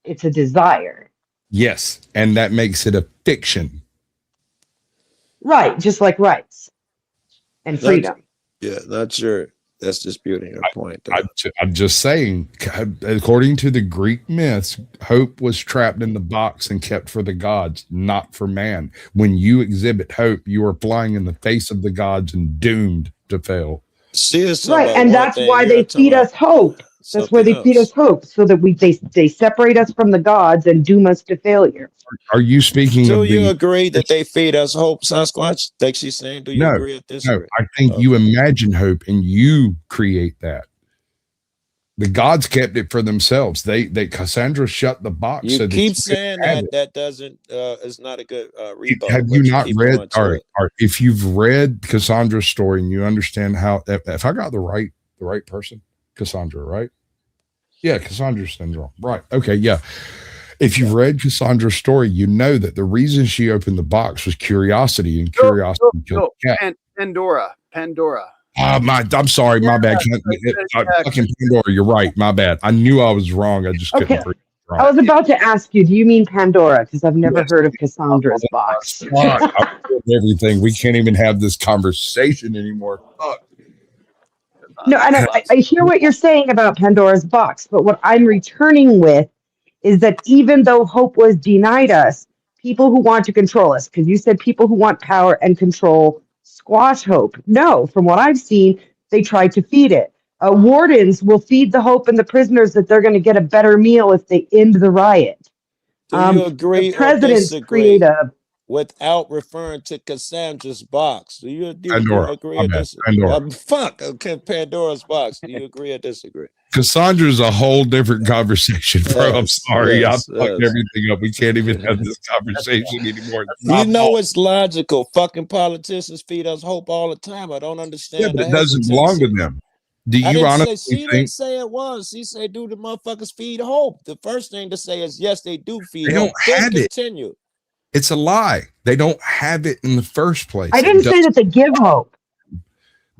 it's a desire. Yes. And that makes it a fiction. Right, just like rights and freedom. Yeah, not sure. That's disputing your point. though. I'm just saying, according to the Greek myths, hope was trapped in the box and kept for the gods, not for man. When you exhibit hope, you are flying in the face of the gods and doomed to fail. See, it's Right, about and one that's thing, why you're they talking feed about us hope. That's why they something feed else. us hope, so that they separate us from the gods and doom us to failure. Are you speaking Do of you the? agree that they feed us hope, Sasquatch? Like she's saying, do you No, agree or disagree? no. I think you imagine hope and you create that. The gods kept it for themselves. They Cassandra shut the box. You so that keep could saying have that it. that doesn't is not a good rebuttal. Have but you not keep read? going to All right, it. all right. If you've read Cassandra's story and you understand how, if I got the right person, Cassandra, right? Yeah, Cassandra syndrome. Right. Okay. Yeah. If you've read Cassandra's story, you know that the reason she opened the box was curiosity, and curiosity killed the cat. Pandora. I'm sorry. My bad. Fucking Pandora. You're right. My bad. I knew I was wrong. I just couldn't. Okay. Figure it I out. was about to ask you, do you mean Pandora? Because I've never heard of Cassandra's box. Fuck, I ruined everything. We can't even have this conversation anymore. Fuck. No, and I hear what you're saying about Pandora's box, but what I'm returning with is that even though hope was denied us, people who want to control us, because you said people who want power and control squash hope. No, from what I've seen, they try to feed it. Wardens will feed the hope in the prisoners that they're going to get a better meal if they end the riot. Do you agree The or presidents disagree? create a without referring to Cassandra's box. Do you Pandora. agree My or bad. disagree? Pandora. Fuck. Okay, Pandora's box. Do you agree or disagree? Cassandra's a whole different conversation, bro. I'm Yes, sorry. yes, I fucked yes. everything up. We can't even have this conversation anymore. It's You my know fault. it's logical. Fucking politicians feed us hope all the time. I don't Yeah, understand but the it doesn't belong to hesitancy. them. Do I you didn't say honestly she think didn't say it was. She said, "Do the motherfuckers feed hope?" The first thing to say is yes, they do feed they hope. don't Then have it? continue. It's a lie. They don't have it in the first place. I didn't say that they give hope.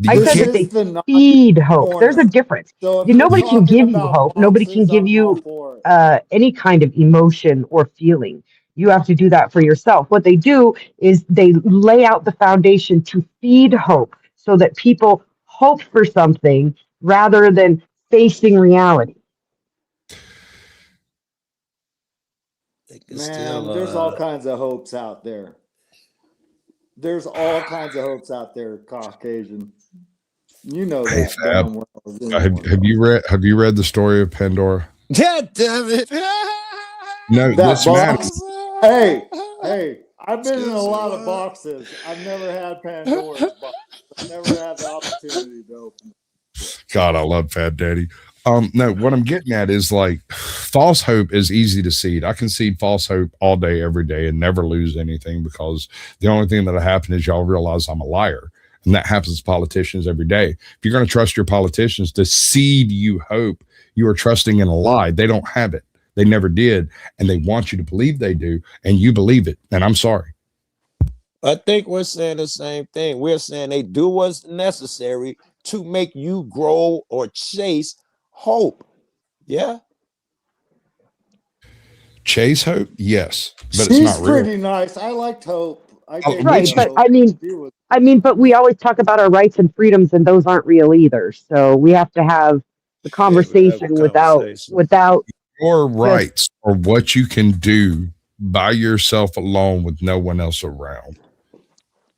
I You said that can't. they This is the naughty feed hope. There's a corner. difference. So if you're Nobody can talking give you about hope. Nobody can boxes, give I'm all you for it. any kind of emotion or feeling. You have to do that for yourself. What they do is they lay out the foundation to feed hope so that people hope for something rather than facing reality. Man, there's all kinds of hopes out there. There's all kinds of hopes out there, Caucasian. You know Hey, that Fab. damn well. as Have anyone. have you read the story of Pandora? God damn it. No, That this matters. box. Hey, I've been in a lot of boxes. I've never had Pandora's box. I've never had the opportunity to open it. God, I love Fat Daddy. No, what I'm getting at is like false hope is easy to seed. I can seed false hope all day, every day, and never lose anything because the only thing that'll happen is y'all realize I'm a liar. And that happens to politicians every day. If you're going to trust your politicians to seed you hope, you are trusting in a lie. They don't have it. They never did. And they want you to believe they do. And you believe it. And I'm sorry. I think we're saying the same thing. We're saying they do what's necessary to make you grow or chase hope. Yeah. Chase hope? Yes. But She's it's not real. pretty nice. I liked Hope. I Oh, gave Right, her but hope. I mean, but we always talk about our rights and freedoms, and those aren't real either. So we have to have the conversation without Your just- rights are what you can do by yourself alone with no one else around.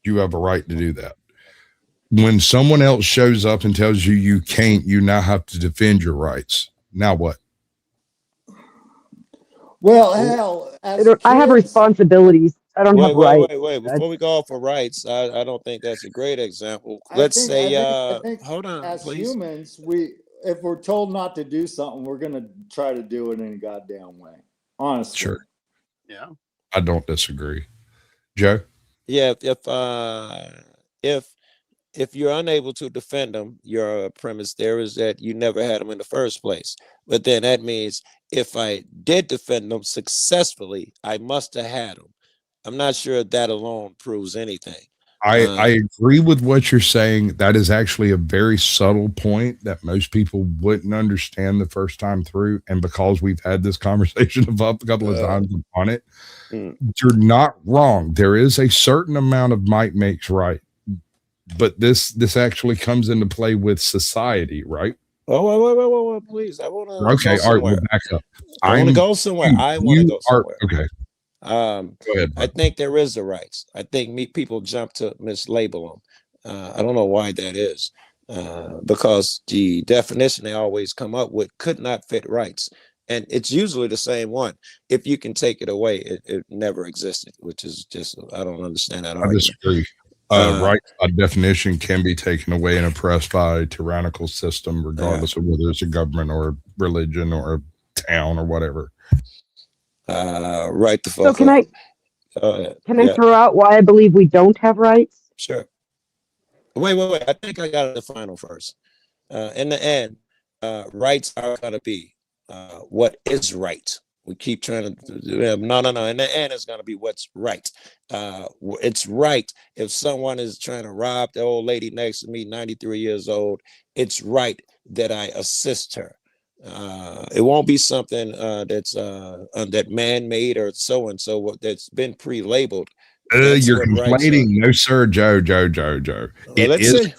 You have a right to do that. When someone else shows up and tells you you can't, you now have to defend your rights. Now what? Well, hell, as I have kids- responsibilities. I don't have rights. Wait. Before we go for rights, I don't think that's a great example. I Let's think- say, I think hold on, as please. humans, if we're told not to do something, we're gonna try to do it in a goddamn way. Honestly. Sure. Yeah. I don't disagree. Joe? Yeah, if you're unable to defend them, your premise there is that you never had them in the first place. But then that means if I did defend them successfully, I must have had them. I'm not sure that alone proves anything. I agree with what you're saying. That is actually a very subtle point that most people wouldn't understand the first time through. And because we've had this conversation a couple of times on it, you're not wrong. There is a certain amount of might makes right. But this actually comes into play with society, right? Oh, wait, please. I want to. Okay, all right, we'll back up. I want to go somewhere. I want to go somewhere. Okay. Go ahead. I think there is the rights. I think people jump to mislabel them. I don't know why that is, because the definition they always come up with could not fit rights, and it's usually the same one. If you can take it away, it never existed, which is just I don't understand that I argument. disagree. Rights by definition can be taken away and oppressed by a tyrannical system, regardless of whether it's a government or a religion or a town or whatever. Right the fuck So can up. I throw out why I believe we don't have rights? Sure. Wait. I think I got the final first. In the end, rights are gonna be what is right. We keep trying to no. In the end, it's gonna be what's right. It's right if someone is trying to rob the old lady next to me, 93 years old. It's right that I assist her. It won't be something that's that man-made or so and so that's been pre-labeled. You're complaining. No, sir, Joe. It let's is see.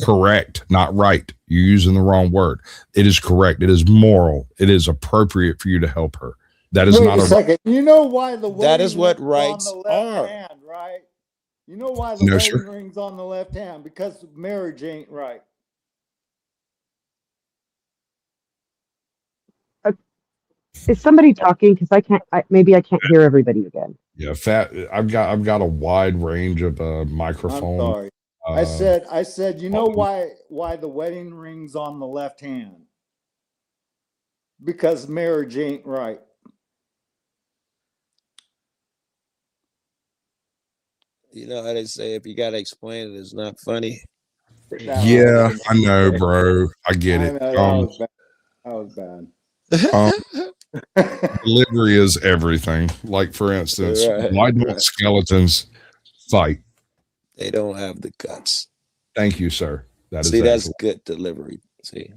correct, not right. You're using the wrong word. It is correct. It is moral. It is appropriate for you to help her. That is Wait not a second. You know why the That is wedding what ring's rights on the left are. hand, right? You know why the No, wedding sir. ring's on the left hand? Because marriage ain't right. Is somebody talking? Because maybe I can't hear everybody again. Yeah, fat. I've got a wide range of I'm microphone. sorry. I said, you know why the wedding ring's on the left hand? Because marriage ain't right. You know how they say if you gotta explain it, it's not funny. Yeah, I know, bro. I get it. That was bad. That was bad. Delivery is everything. Like, for instance, Right, why don't right. skeletons fight? They don't have the guts. Thank you, sir. That is See, that's excellent. good delivery. See,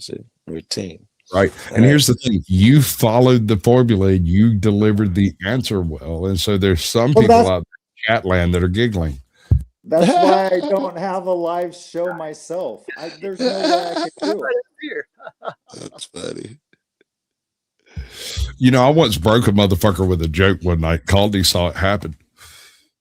routine. Right. And here's the thing. You followed the formula. You delivered the answer well. And so there's some Well, people that's- out there in chat land that are giggling. That's why I don't have a live show myself. There's no way I could do it. That's funny. You know, I once broke a motherfucker with a joke one night. Caldy saw it happen.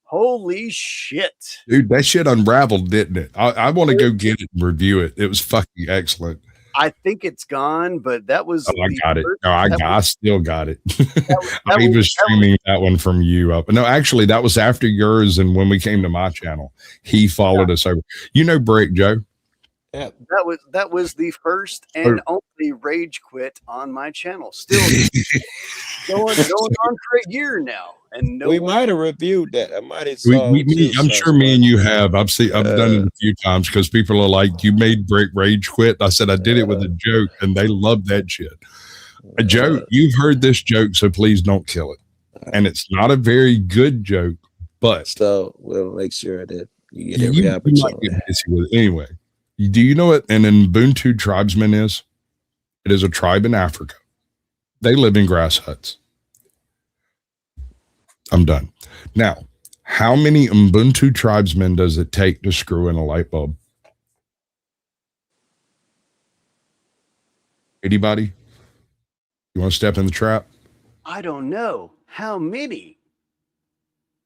Holy shit. Dude, that shit unraveled, didn't it? I want to go get it and review it. It was fucking excellent. I think it's gone, but that was. Oh, I the got it. first- No, that I was- still got it. that I was was- streaming that one from you up. No, actually, that was after yours. And when we came to my channel, he followed us over. You know, Brick Joe. Yeah. That was the first and only rage quit on my channel. Still going on for a year now, and no We one- might have reviewed that. I might have. I'm sure me and you have. I've done it a few times because people are like, "You made Brick rage quit." I said I did it with a joke, and they love that shit. A joke. You've heard this joke, so please don't kill it. And it's not a very good joke, but so we'll make sure that you get you every might opportunity. get busy with it. Anyway, do you know what an Ubuntu tribesman is? It is a tribe in Africa. They live in grass huts. I'm done. Now, how many Ubuntu tribesmen does it take to screw in a light bulb? Anybody? You want to step in the trap? I don't know how many.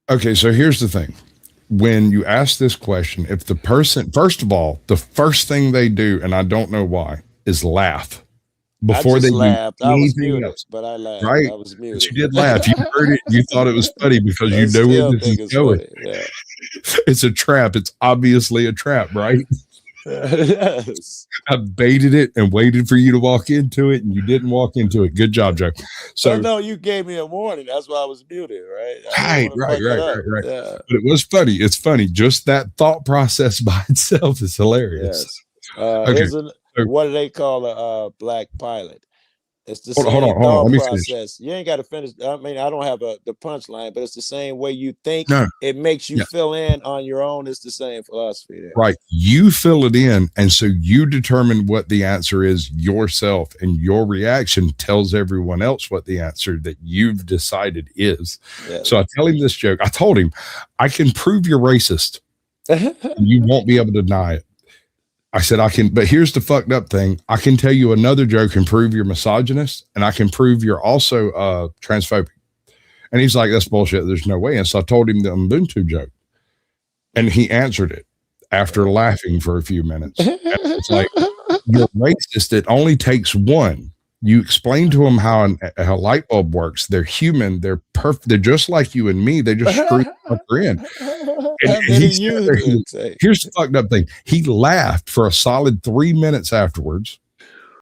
Okay, so here's the thing. When you ask this question, if the person, first of all, the first thing they do, and I don't know why, is laugh before I just they do laughed. I was anything muted, else. but I laughed. Right? I was But muted. you did laugh. You heard it. You thought it was funny because I you know still where this think is it's going. funny, yeah. It's a trap. It's obviously a trap, right? Yes. I baited it and waited for you to walk into it, and you didn't walk into it. Good job, Joe. So, no, you gave me a warning. That's why I was muted, right? right. Yeah. But it was funny. It's funny. Just that thought process by itself is hilarious. Yes. Okay. Here's what do they call a black pilot? It's the same Hold on. thought Let me finish. process. You ain't got to finish. I mean, I don't have the punchline, but it's the same way you think. No. It makes you Yeah. fill in on your own. It's the same philosophy there. Right. You fill it in. And so you determine what the answer is yourself, and your reaction tells everyone else what the answer that you've decided is. Yeah. So I tell him this joke. I told him, I can prove you're racist. You won't be able to deny it. I said, I can, but here's the fucked up thing. I can tell you another joke and prove you're misogynist, and I can prove you're also transphobic. And he's like, that's bullshit. There's no way. And so I told him the Ubuntu joke, and he answered it after laughing for a few minutes. And it's like, you're racist. It only takes one. You explain to them how a light bulb works. They're human. They're perfect. They're just like you and me. They just screw up in. And here's the fucked up thing. He laughed for a solid 3 minutes afterwards.